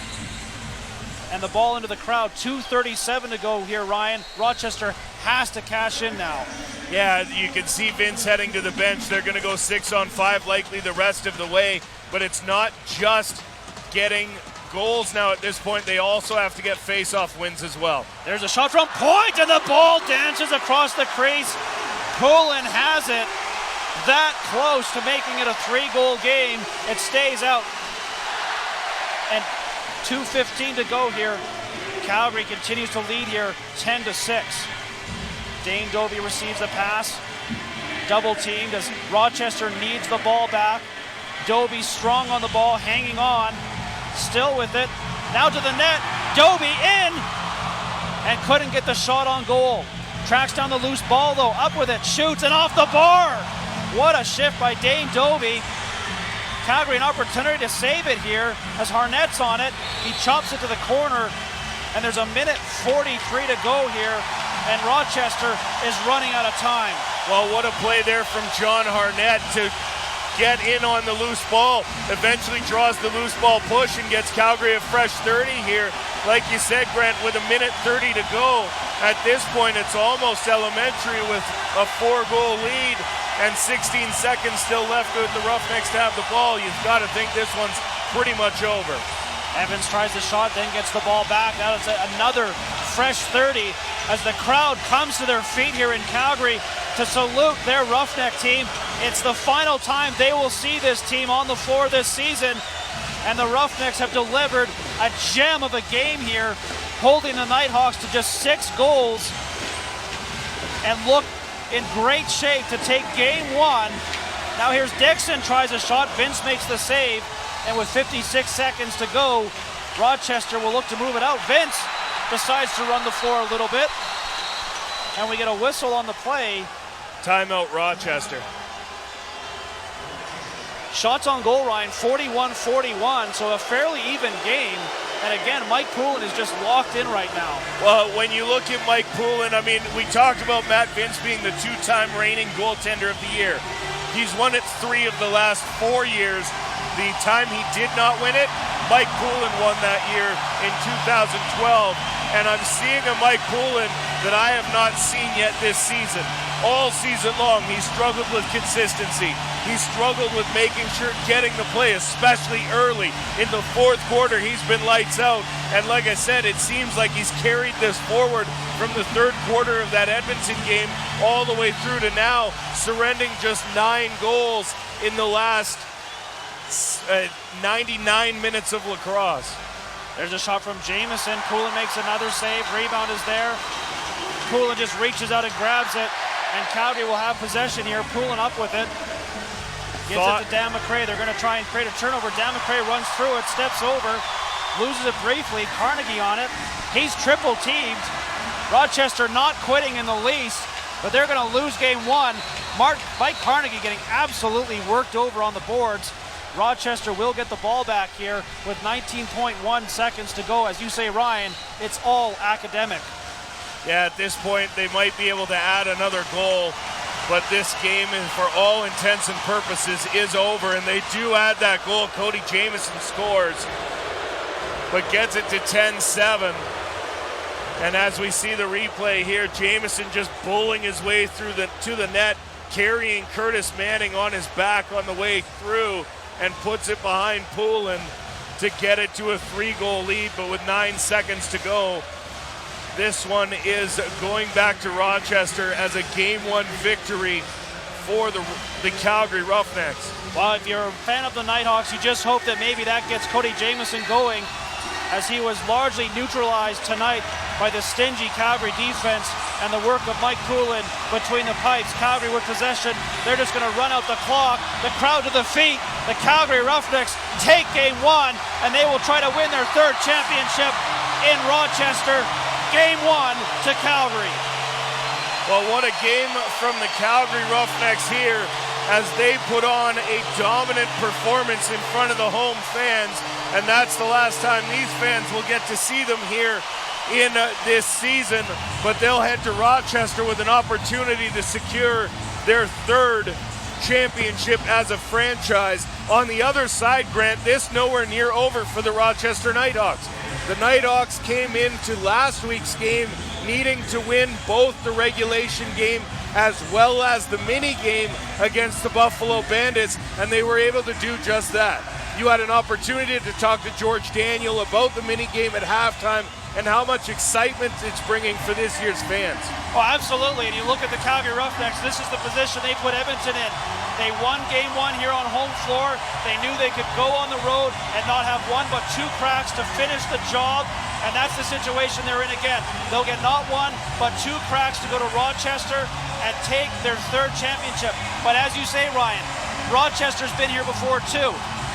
and the ball into the crowd. 2:37 to go here, Ryan. Rochester has to cash in now. Yeah, you can see Vince heading to the bench. They're going to go 6-on-5 likely the rest of the way, but it's not just getting goals now at this point. They also have to get face-off wins as well. There's a shot from Point, and the ball dances across the crease. Poulin has it. That close to making it a 3-goal game. It stays out. And 2:15 to go here. Calgary continues to lead here 10-6. Dane Dobie receives a pass. Double teamed as Rochester needs the ball back. Dobie strong on the ball, hanging on. Still with it. Now to the net. Dobie in! And couldn't get the shot on goal. Tracks down the loose ball though. Up with it. Shoots and off the bar. What a shift by Dane Dobie. Calgary an opportunity to save it here as Harnett's on it. He chops it to the corner. And there's a minute 43 to go here, and Rochester is running out of time. Well, what a play there from John Harnett to get in on the loose ball. Eventually draws the loose ball push and gets Calgary a fresh 30 here. Like you said, Grant, with a minute 30 to go. At this point, it's almost elementary with a 4-goal lead and 16 seconds still left with the Roughnecks to have the ball. You've got to think this one's pretty much over. Evans tries the shot, then gets the ball back. Now it's another fresh 30 as the crowd comes to their feet here in Calgary to salute their Roughneck team. It's the final time they will see this team on the floor this season, and the Roughnecks have delivered a gem of a game here, holding the Knighthawks to just 6 goals and look in great shape to take game 1. Now here's Dixon, tries a shot. Vince makes the save. And with 56 seconds to go, Rochester will look to move it out. Vince decides to run the floor a little bit. And we get a whistle on the play. Timeout, Rochester. Shots on goal, Ryan, 41-41, so a fairly even game. And again, Mike Poulin is just locked in right now. Well, when you look at Mike Poulin, I mean, we talked about Matt Vince being the 2-time reigning goaltender of the year. He's won it 3 of the last 4 years. The time he did not win it, Mike Poulin won that year in 2012. And I'm seeing a Mike Poulin that I have not seen yet this season. All season long, he struggled with consistency. He struggled with making sure getting the play, especially early. In the 4th quarter, he's been lights out. And like I said, it seems like he's carried this forward from the 3rd quarter of that Edmonton game all the way through to now, surrendering just 9 goals in the last 99 minutes of lacrosse. There's a shot from Jamieson. Poulin makes another save. Rebound is there. Poulin just reaches out and grabs it, and Calgary will have possession here. Poulin up with it. Gives it to Dan McRae. They're going to try and create a turnover. Dan McRae runs through it, steps over, loses it briefly. Carnegie on it. He's triple teamed. Rochester not quitting in the least, but they're going to lose game 1. Mike Carnegie getting absolutely worked over on the boards. Rochester will get the ball back here with 19.1 seconds to go. As you say, Ryan, it's all academic. Yeah, at this point, they might be able to add another goal, but this game, for all intents and purposes, is over, and they do add that goal. Cody Jamieson scores, but gets it to 10-7. And as we see the replay here, Jamieson just bullying his way through to the net, carrying Curtis Manning on his back on the way through, and puts it behind Poulin to get it to a 3-goal lead. But with 9 seconds to go, this one is going back to Rochester as a Game 1 victory for the Calgary Roughnecks. Well, if you're a fan of the Knighthawks, you just hope that maybe that gets Cody Jamieson going, as he was largely neutralized tonight by the stingy Calgary defense and the work of Mike Poulin between the pipes. Calgary with possession. They're just going to run out the clock. The crowd to the feet. The Calgary Roughnecks take game 1, and they will try to win their 3rd championship in Rochester. Game 1 to Calgary. Well, what a game from the Calgary Roughnecks here as they put on a dominant performance in front of the home fans. And that's the last time these fans will get to see them here in this season. But they'll head to Rochester with an opportunity to secure their 3rd championship as a franchise. On the other side, Grant, this nowhere near over for the Rochester Knighthawks. The Knighthawks came into last week's game needing to win both the regulation game as well as the mini game against the Buffalo Bandits, and they were able to do just that. You had an opportunity to talk to George Daniel about the mini game at halftime. and how much excitement it's bringing for this year's fans. Oh, absolutely. And you look at the Calgary Roughnecks, this is the position they put Edmonton in. They won game one here on home floor. They knew they could go on the road and not have one but two cracks to finish the job. And that's the situation they're in again. They'll get not one but two cracks to go to Rochester and take their third championship. But as you say, Ryan, Rochester's been here before too.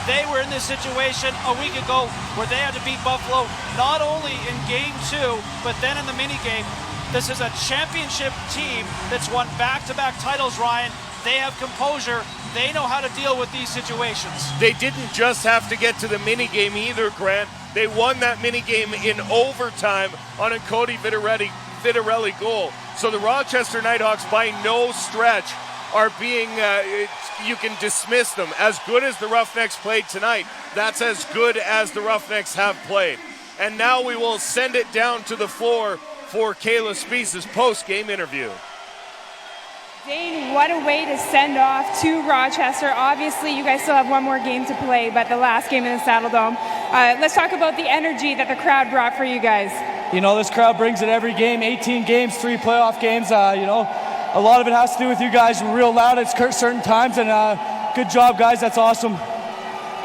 They were in this situation a week ago where they had to beat Buffalo not only in game two, but then in the mini game. This is a championship team that's won back-to-back titles, Ryan. They have composure. They know how to deal with these situations. They didn't just have to get to the mini game either, Grant. They won that mini game in overtime on a Cody Vitarelli goal. So the Rochester Knighthawks by no stretch are being, you can dismiss them. As good as the Roughnecks played tonight, that's as good as the Roughnecks have played. And now we will send it down to the floor for Kayla Spies' post-game interview. Dane, what a way to send off to Rochester. Obviously, you guys still have one more game to play, but the last game in the Saddle Dome. Let's talk about the energy that the crowd brought for you guys. You know, this crowd brings it every game, 18 games, 3 playoff games. You know, a lot of it has to do with you guys. We're real loud at certain times, and good job, guys. That's awesome.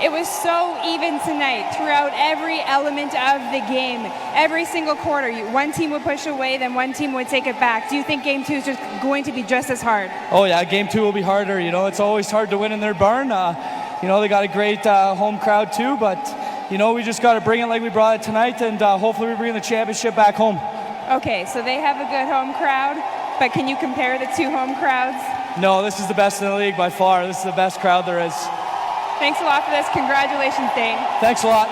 It was so even tonight throughout every element of the game. Every single quarter, one team would push away, then one team would take it back. Do you think game 2 is just going to be just as hard? Oh, yeah, game 2 will be harder. You know, it's always hard to win in their barn. You know, they got a great home crowd too, but, you know, we just got to bring it like we brought it tonight, and hopefully we bring the championship back home. Okay, so they have a good home crowd, but can you compare the two home crowds? No, this is the best in the league by far. This is the best crowd there is. Thanks a lot for this. Congratulations, Dane. Thanks a lot.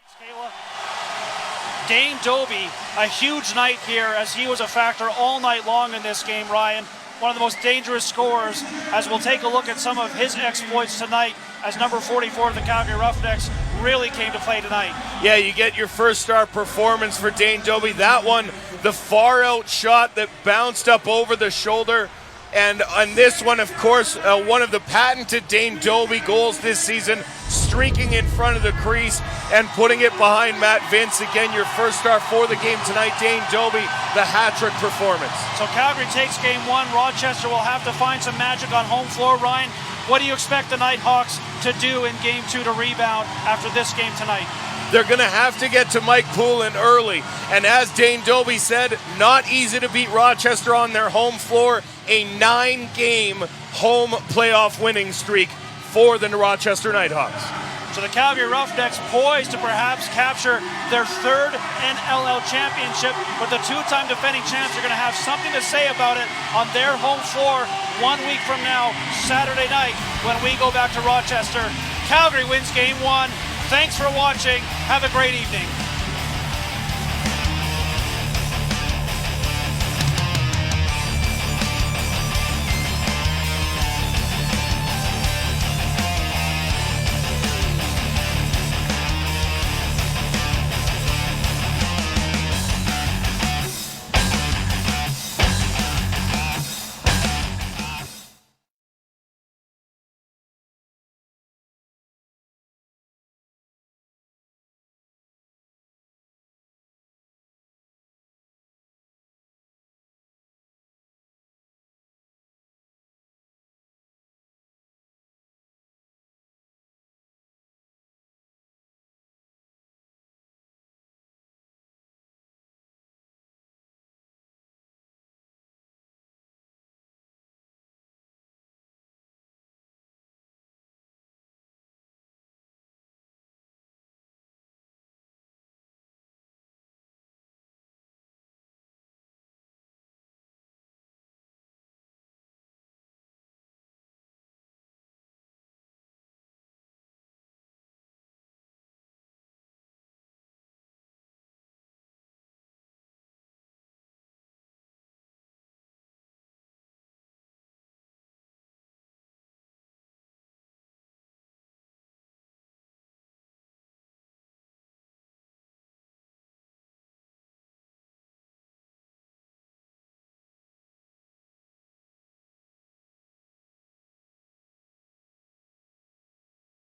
Thanks, Kayla. Dane Dobbie, a huge night here as he was a factor all night long in this game, Ryan. One of the most dangerous scorers, as we'll take a look at some of his exploits tonight as number 44 of the Calgary Roughnecks really came to play tonight. Yeah, you get your first star performance for Dane Dobbie. That one, the far out shot that bounced up over the shoulder. And on this one, of course, one of the patented Dane Dobbie goals this season, streaking in front of the crease and putting it behind Matt Vince. Again, your first star for the game tonight, Dane Dobbie, the hat-trick performance. So Calgary takes game 1. Rochester will have to find some magic on home floor. Ryan, what do you expect the Knighthawks to do in game 2 to rebound after this game tonight? They're going to have to get to Mike Poulin early. And as Dane Dobbie said, not easy to beat Rochester on their home floor. A 9-game home playoff winning streak for the Rochester Knighthawks. So the Calgary Roughnecks poised to perhaps capture their third NLL championship, but the two-time defending champs are going to have something to say about it on their home floor 1 week from now, Saturday night, when we go back to Rochester. Calgary wins game 1. Thanks for watching. Have a great evening.